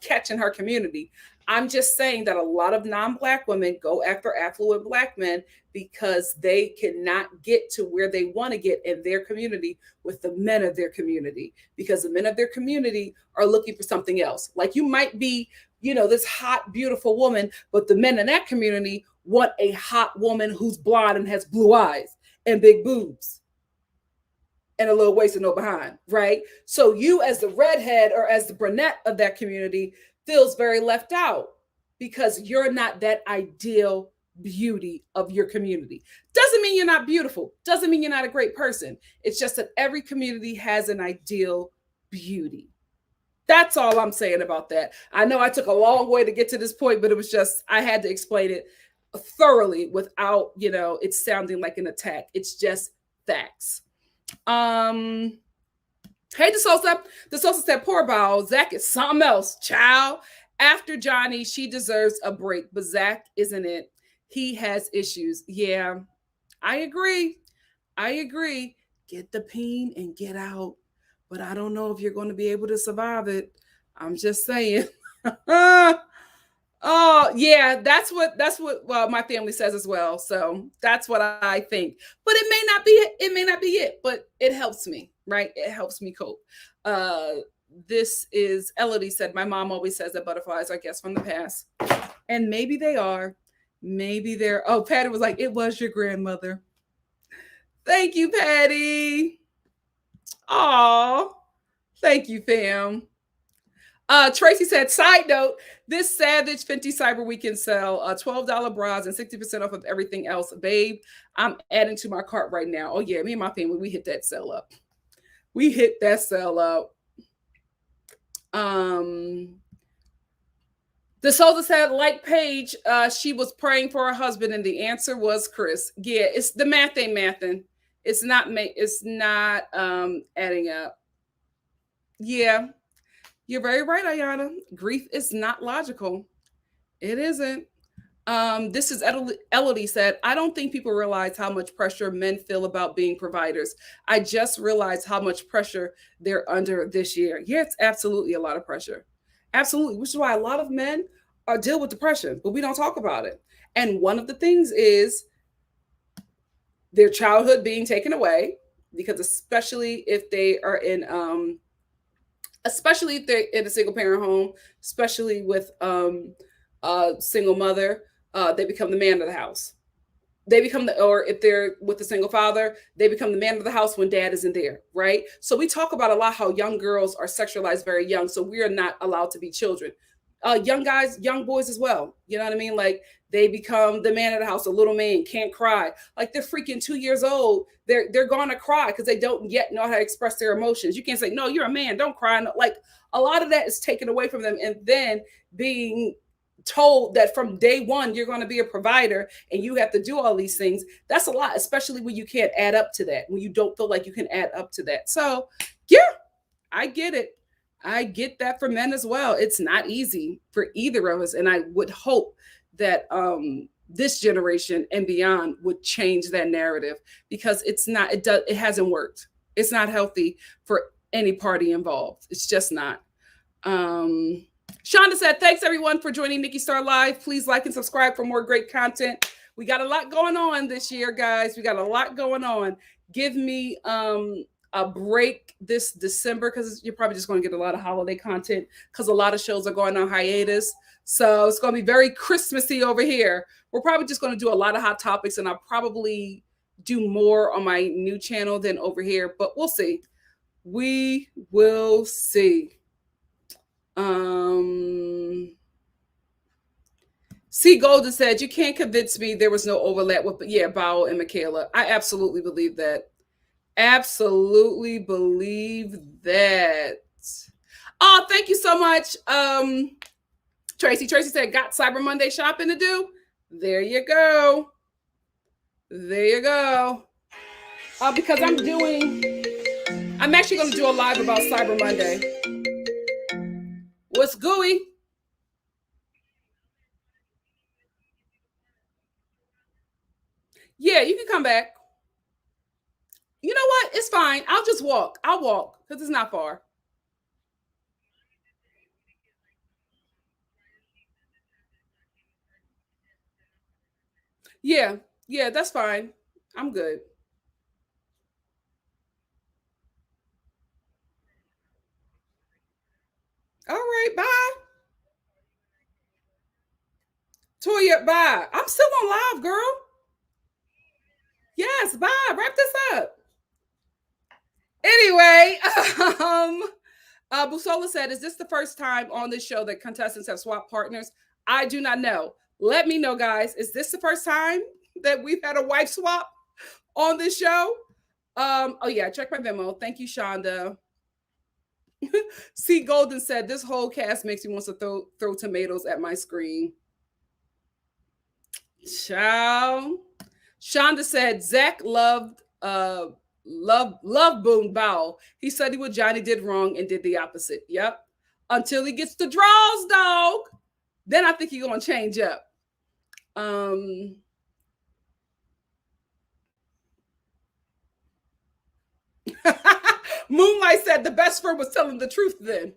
catch in her community. I'm just saying that a lot of non-black women go after affluent black men because they cannot get to where they want to get in their community with the men of their community, because the men of their community are looking for something else. Like, you might be, this hot, beautiful woman, but the men in that community want a hot woman who's blonde and has blue eyes and big boobs and a little waist and no behind, right? So you as the redhead or as the brunette of that community feels very left out because you're not that ideal beauty of your community. Doesn't mean you're not beautiful. Doesn't mean you're not a great person. It's just that every community has an ideal beauty. That's all I'm saying about that. I know I took a long way to get to this point, but it was just, I had to explain it thoroughly without, it sounding like an attack. It's just facts. Hey, DeSosa said, poor Bow. Zach is something else, child. After Johnny, she deserves a break, but Zach isn't it. He has issues. Yeah, I agree. Get the peen and get out. But I don't know if you're going to be able to survive it. I'm just saying. Oh yeah, that's what well, my family says as well. So that's what I think. But it may not be it. It may not be it, but it helps me, right? It helps me cope. This is Elodie said, my mom always says that butterflies are guests from the past. And maybe they are. Maybe they're Patty was like, it was your grandmother. Thank you, Patty. Aw. Thank you, fam. Tracy said, side note, this Savage Fenty Cyber Weekend sale, $12 bras and 60% off of everything else. Babe, I'm adding to my cart right now. Oh, yeah, me and my family, we hit that sale up. The soldier said, like Paige, she was praying for her husband, and the answer was Chris. Yeah, it's the math ain't mathing. It's not adding up. Yeah. You're very right, Ayana. Grief is not logical. It isn't. This is Elodie said, I don't think people realize how much pressure men feel about being providers. I just realized how much pressure they're under this year. Yeah, it's absolutely a lot of pressure. Absolutely. Which is why a lot of men deal with depression, but we don't talk about it. And one of the things is their childhood being taken away, because especially if they are in especially if they're in a single parent home, especially with a single mother, they become the man of the house. Or if they're with a single father, they become the man of the house when dad isn't there, right? So we talk about a lot how young girls are sexualized very young, so we are not allowed to be children. Young guys, young boys as well. You know what I mean? Like they become the man of the house, a little man, can't cry. Like they're freaking 2 years old. They're gonna cry because they don't yet know how to express their emotions. You can't say, no, you're a man, don't cry. No, like a lot of that is taken away from them, and then being told that from day one you're going to be a provider and you have to do all these things. That's a lot, especially when you can't add up to that, when you don't feel like you can add up to that. So yeah, I get it. I get that for men as well. It's not easy for either of us, and I would hope that this generation and beyond would change that narrative, because it hasn't worked. It's not healthy for any party involved. It's just not. Shonda said, thanks everyone for joining NikkiStar Live. Please like and subscribe for more great content. We got a lot going on this year, guys. We got a lot going on. Give me a break this December, because you're probably just going to get a lot of holiday content, because a lot of shows are going on hiatus. So it's going to be very Christmassy over here. We're probably just going to do a lot of hot topics, and I'll probably do more on my new channel than over here, but we'll see. We will see. C. Golden said, you can't convince me there was no overlap with, Bao and Michaela. I absolutely believe that. Absolutely believe that. Oh, thank you so much. Tracy said, got Cyber Monday shopping to do? There you go. Because I'm actually going to do a live about Cyber Monday. What's gooey? Yeah, you can come back. You know what? It's fine. I'll just walk. I'll walk because it's not far. Yeah, that's fine. I'm good. All right, bye. Toya, bye. I'm still on live, girl. Yes, bye. Wrap this up. Anyway, Busola said, "Is this the first time on this show that contestants have swapped partners?" I do not know. Let me know, guys. Is this the first time that we've had a wife swap on this show? Oh yeah, check my Venmo. Thank you, Shonda. C. Golden said, "This whole cast makes me want to throw tomatoes at my screen." Ciao. Shonda said Zach loved Boone Bowell. He studied what Johnny did wrong and did the opposite. Yep. Until he gets the draws, dog. Then I think he's gonna change up. Moonlight said the best friend was telling the truth then.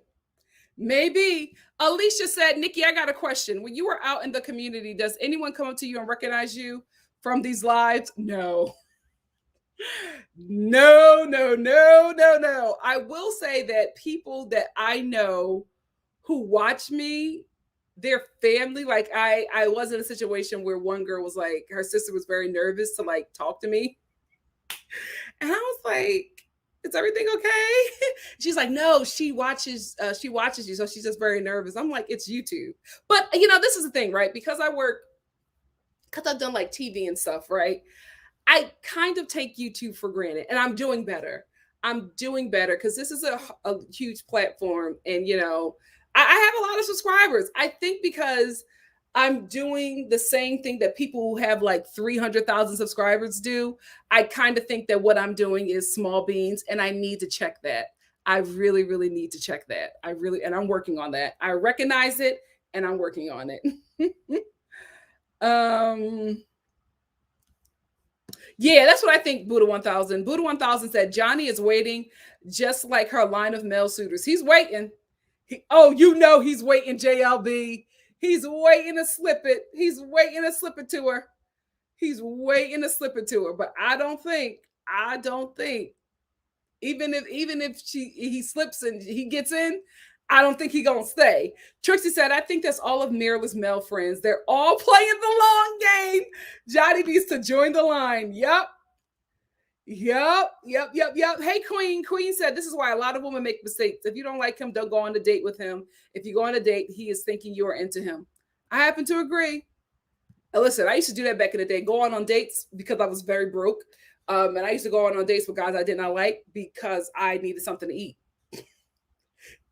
Maybe. Alicia said, "Nikki, I got a question. When you were out in the community, does anyone come up to you and recognize you from these lives?" No. No. I will say that people that I know who watch me, their family, like I was in a situation where one girl was like, her sister was very nervous to like talk to me. And I was like, "Is everything okay?" She's like, "No, she watches you, so she's just very nervous." I'm like, "It's YouTube." But this is the thing, right? Because I've done like TV and stuff, right? I kind of take YouTube for granted, and I'm doing better. I'm doing better because this is a huge platform, and I have a lot of subscribers. I think because I'm doing the same thing that people who have like 300,000 subscribers do. I kind of think that what I'm doing is small beans, and I need to check that. I really, really need to check that. And I'm working on that. I recognize it, and I'm working on it. Yeah, that's what I think, Buddha 1000. Buddha 1000 said Johnny is waiting just like her line of male suitors. He's waiting. He's waiting, JLB. He's waiting to slip it. He's waiting to slip it to her. He's waiting to slip it to her. But I don't think, even if he slips and he gets in, I don't think he's gonna stay. Trixie said, "I think that's all of Mirla's male friends. They're all playing the long game. Johnny needs to join the line." Yep. Hey, Queen. Queen said, "This is why a lot of women make mistakes. If you don't like him, don't go on a date with him. If you go on a date, he is thinking you are into him." I happen to agree. And listen, I used to do that back in the day, go on dates because I was very broke. And I used to go on dates with guys I did not like because I needed something to eat.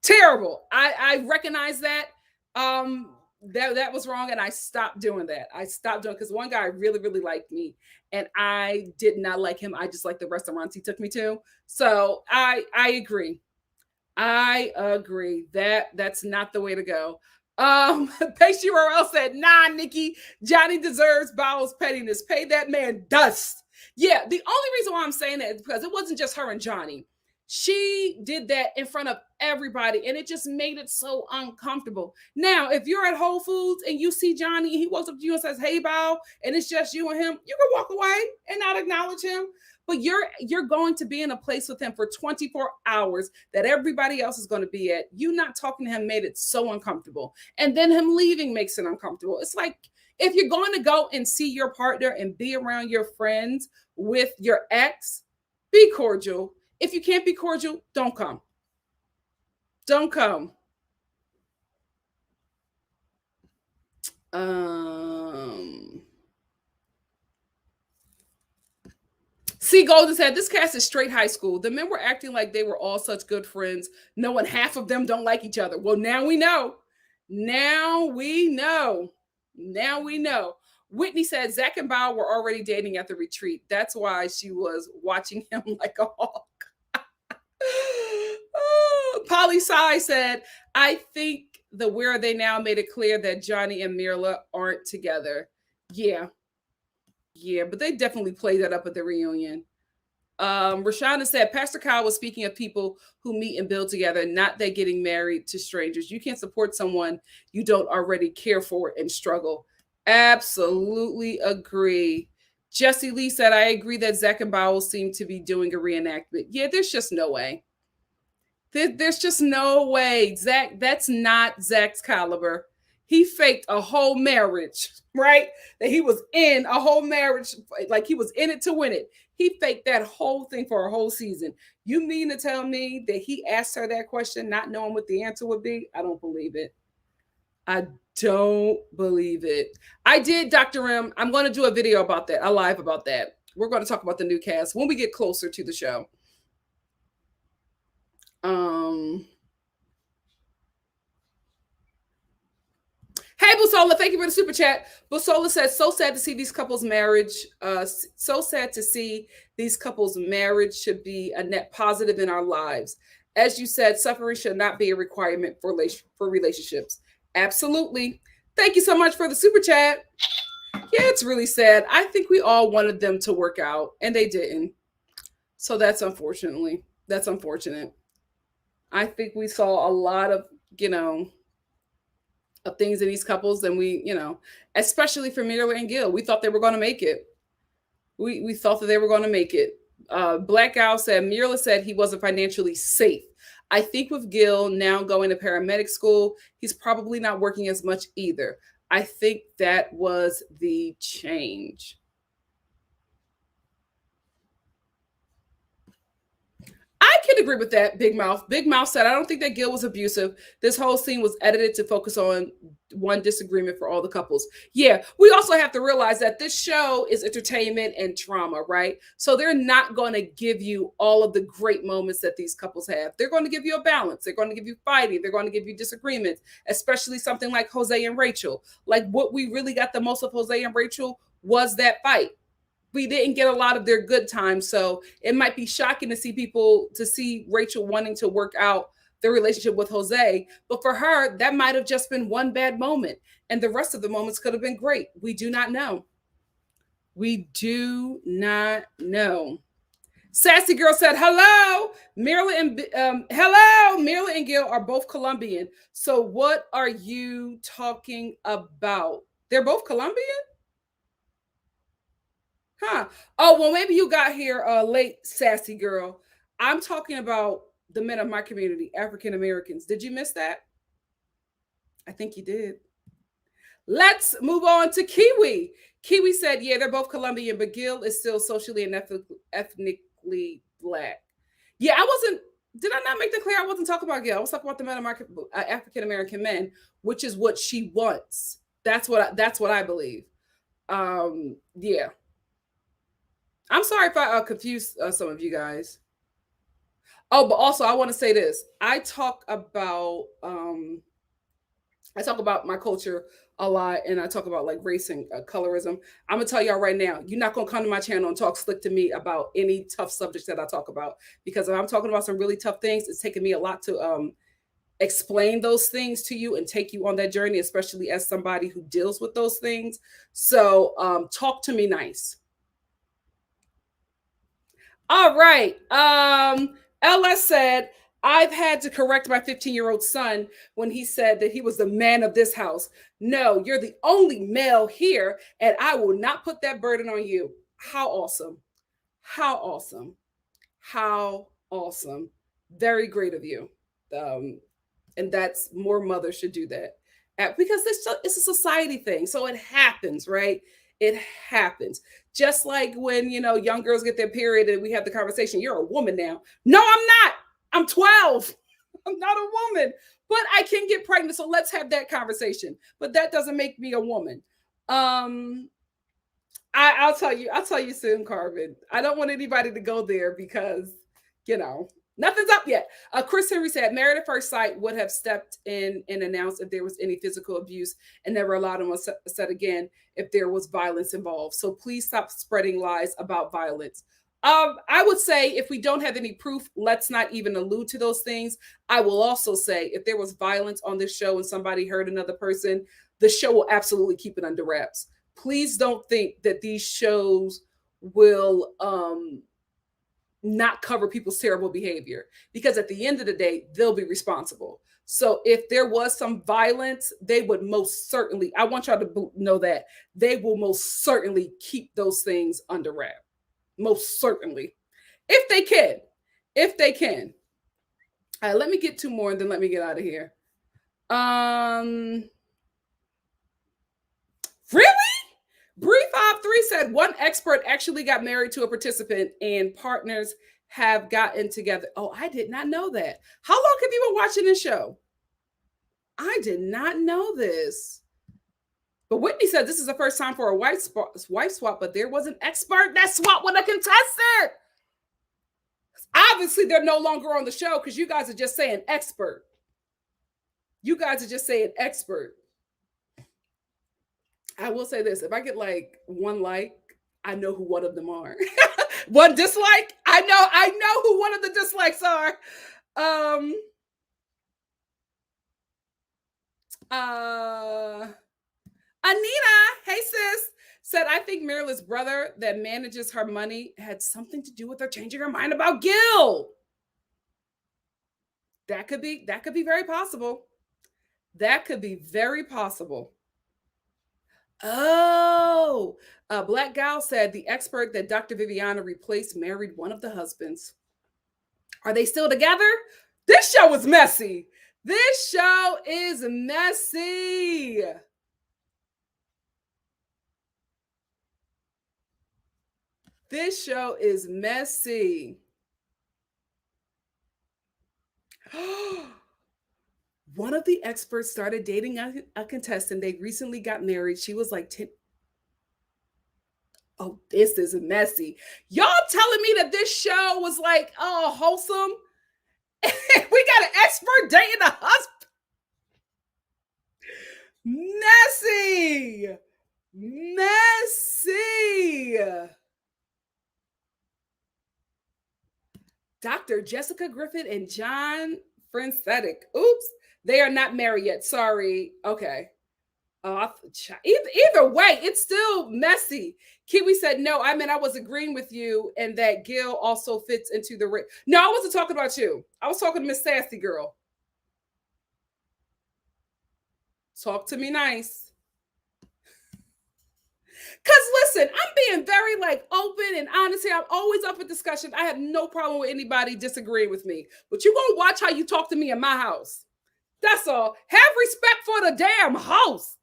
Terrible. I recognize that. That was wrong, and I stopped doing that. I stopped doing, because one guy really, really liked me, and I did not like him. I just liked the restaurants he took me to. So I agree. I agree. That's not the way to go. Pacey Royale said, "Nah, Nikki, Johnny deserves Bowles' pettiness. Pay that man dust." Yeah, the only reason why I'm saying that is because it wasn't just her and Johnny. She did that in front of everybody, and it just made it so uncomfortable. Now, if you're at Whole Foods and you see Johnny, and he walks up to you and says, "Hey, Bow," and it's just you and him, you can walk away and not acknowledge him. But you're going to be in a place with him for 24 hours that everybody else is going to be at. You not talking to him made it so uncomfortable. And then him leaving makes it uncomfortable. It's like, if you're going to go and see your partner and be around your friends with your ex, be cordial. If you can't be cordial, don't come. Don't come. C. Golden said, "This cast is straight high school. The men were acting like they were all such good friends, knowing half of them don't like each other." Well, now we know. Now we know. Now we know. Whitney said Zach and Bow were already dating at the retreat. That's why she was watching him like a hawk. Polly Sai said, "I think the Where Are They Now made it clear that Johnny and Mirla aren't together." Yeah, but they definitely played that up at the reunion. Rashonda said, "Pastor Kyle was speaking of people who meet and build together, not they getting married to strangers. You can't support someone you don't already care for and struggle." Absolutely agree. Jesse Lee said, "I agree that Zach and Bowell seem to be doing a reenactment." Yeah, there's just no way. There's just no way. Zach, that's not Zach's caliber. He faked a whole marriage, right? That he was in a whole marriage, like he was in it to win it. He faked that whole thing for a whole season. You mean to tell me that he asked her that question not knowing what the answer would be? I don't believe it. I don't believe it. I did, Dr. M. I'm going to do a video about that, a live about that. We're going to talk about the new cast when we get closer to the show. Hey, Busola, thank you for the super chat. Busola says, so sad to see these couples' marriage. So sad to see these couples' marriage should be a net positive in our lives. As you said, suffering should not be a requirement for relationships. Absolutely. Thank you so much for the super chat. Yeah, it's really sad. I think we all wanted them to work out, and they didn't. So that's unfortunate. I think we saw a lot of, of things in these couples, and we, especially for Mira and Gil, we thought they were going to make it. We thought that they were going to make it. Black Owl said, Mirla said he wasn't financially safe. I think with Gil now going to paramedic school, he's probably not working as much either. I think that was the change. I can agree with that, Big Mouth. Big Mouth said, I don't think that Gil was abusive. This whole scene was edited to focus on one disagreement for all the couples. Yeah, we also have to realize that this show is entertainment and trauma, right? So they're not going to give you all of the great moments that these couples have. They're going to give you a balance. They're going to give you fighting. They're going to give you disagreements, especially something like Jose and Rachel. Like what we really got the most of Jose and Rachel was that fight. We didn't get a lot of their good times. So it might be shocking to see Rachel wanting to work out the relationship with Jose. But for her, that might have just been one bad moment. And the rest of the moments could have been great. We do not know. We do not know. Sassy Girl said, hello. Mirla and Gil are both Colombian. So what are you talking about? They're both Colombian? Huh. Oh, well, maybe you got here late, Sassy Girl. I'm talking about the men of my community, African Americans. Did you miss that? I think you did. Let's move on to Kiwi. Kiwi said, yeah, they're both Colombian, but Gil is still socially and ethnically Black. Yeah, did I not make that clear? I wasn't talking about Gil. I was talking about the men of my African American men, which is what she wants. That's what I believe. Yeah. I'm sorry if I confused some of you guys. Oh, but also I want to say this. I talk about my culture a lot, and I talk about like race and colorism. I'm gonna tell y'all right now, you're not gonna come to my channel and talk slick to me about any tough subjects that I talk about, because if I'm talking about some really tough things, it's taken me a lot to explain those things to you and take you on that journey, especially as somebody who deals with those things. So talk to me nice. All right. LS said, I've had to correct my 15-year-old son when he said that he was the man of this house. No, you're the only male here, and I will not put that burden on you. How awesome. How awesome. How awesome. Very great of you. And that's more mothers should do that. Because it's a society thing. So it happens, right? It happens. Just like when, young girls get their period and we have the conversation, you're a woman now. No, I'm not. I'm 12. I'm not a woman, but I can get pregnant. So let's have that conversation. But that doesn't make me a woman. I'll tell you soon, Carmen. I don't want anybody to go there because, nothing's up yet. Chris Henry said, Married at First Sight would have stepped in and announced if there was any physical abuse and never allowed him to set again if there was violence involved. So please stop spreading lies about violence. I would say if we don't have any proof, let's not even allude to those things. I will also say if there was violence on this show and somebody hurt another person, the show will absolutely keep it under wraps. Please don't think that these shows will not cover people's terrible behavior, because at the end of the day, they'll be responsible. So if there was some violence, they would most certainly, I want y'all to know that they will most certainly keep those things under wrap. Most certainly. If they can. All right, let me get two more and then let me get out of here. Really? Bree53 said one expert actually got married to a participant and partners have gotten together. Oh, I did not know that. How long have you been watching this show? I did not know this. But Whitney said this is the first time for a wife swap, but there was an expert that swapped with a contestant. Obviously, they're no longer on the show because you guys are just saying expert. You guys are just saying expert. I will say this: if I get like one like, I know who one of them are. One dislike, I know who one of the dislikes are. Anita, hey sis, said I think Marilyn's brother that manages her money had something to do with her changing her mind about Gil. That could be very possible. That could be very possible. Oh, Black Gal said the expert that Dr. Viviana replaced married one of the husbands. Are they still together? This show is messy. This show is messy. This show is messy. One of the experts started dating a contestant. They recently got married. She was like 10. Oh, this is messy. Y'all telling me that this show was like, oh, wholesome? We got an expert dating a husband. Messy. Messy. Dr. Jessica Griffith and John Francetic. Oops. They are not married yet. Sorry. Okay. Either way, it's still messy. Kiwi said, no, I mean, I was agreeing with you and that Gil also fits into the... No, I wasn't talking about you. I was talking to Miss Sassy Girl. Talk to me nice. Because listen, I'm being very like open and honest here. I'm always up for discussion. I have no problem with anybody disagreeing with me. But you're going to watch how you talk to me in my house. That's all. Have respect for the damn house.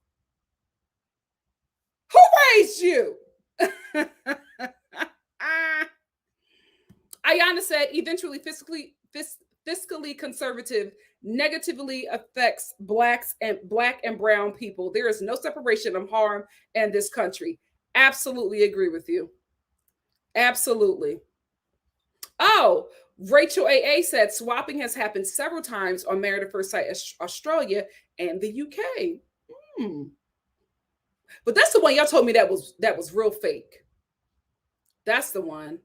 Who raised you? Ayana said, eventually fiscally conservative negatively affects black and brown people. There is no separation of harm in this country. Absolutely agree with you. Absolutely. Oh, Rachel AA said swapping has happened several times on Married at First Sight Australia and the UK. But that's the one y'all told me that was real fake. That's the one.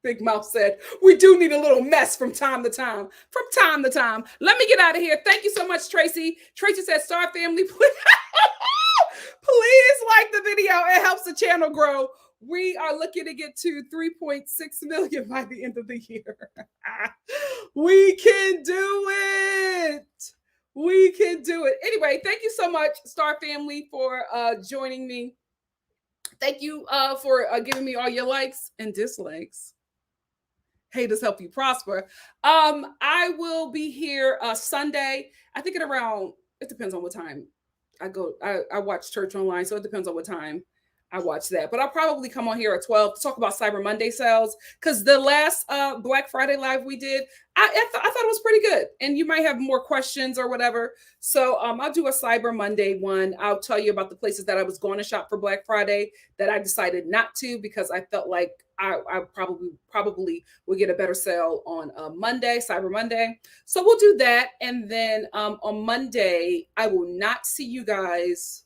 Big Mouth said, we do need a little mess from time to time. From time to time. Let me get out of here. Thank you so much, Tracy. Tracy said, Star Family, please like the video. It helps the channel grow. We are looking to get to 3.6 million by the end of the year. We can do it. We can do it. Anyway, thank you so much, Star Family, for joining me. Thank you for giving me all your likes and dislikes. Haters help you prosper. I will be here Sunday. I think it depends on what time I go. I watch church online, so it depends on what time I watch that. But I'll probably come on here at 12 to talk about Cyber Monday sales, because the last Black Friday live we did, I thought it was pretty good. And you might have more questions or whatever. So I'll do a Cyber Monday one. I'll tell you about the places that I was going to shop for Black Friday that I decided not to, because I felt like I probably will get a better sale on Monday, Cyber Monday. So we'll do that. And then on Monday, I will not see you guys.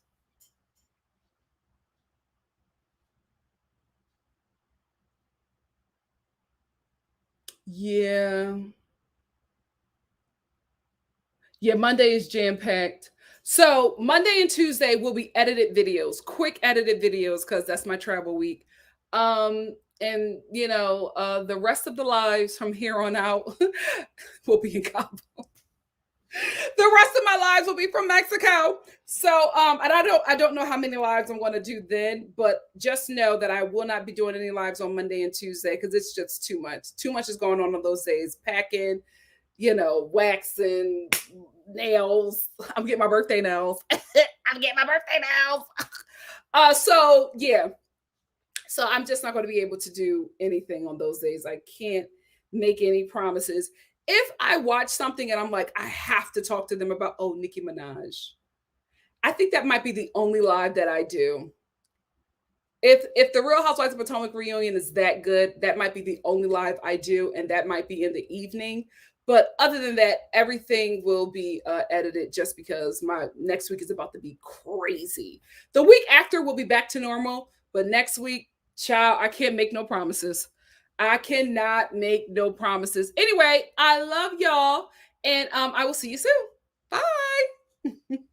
Yeah, Monday is jam-packed. So Monday and Tuesday will be edited videos, quick edited videos, because that's my travel week. And the rest of the lives from here on out will be in Cabo. The rest of my lives will be from Mexico. So, and I don't know how many lives I'm going to do then, but just know that I will not be doing any lives on Monday and Tuesday, because it's just too much. Too much is going on those days. Packing, waxing nails. I'm getting my birthday nails. I'm getting my birthday nails. So yeah. So I'm just not going to be able to do anything on those days. I can't make any promises. If I watch something and I'm like, I have to talk to them about, oh, Nicki Minaj. I think that might be the only live that I do. If the Real Housewives of Potomac reunion is that good, that might be the only live I do, and that might be in the evening. But other than that, everything will be edited just because my next week is about to be crazy. The week after will be back to normal, but next week, child, I can't make no promises. I cannot make no promises. Anyway, I love y'all, and I will see you soon. Bye.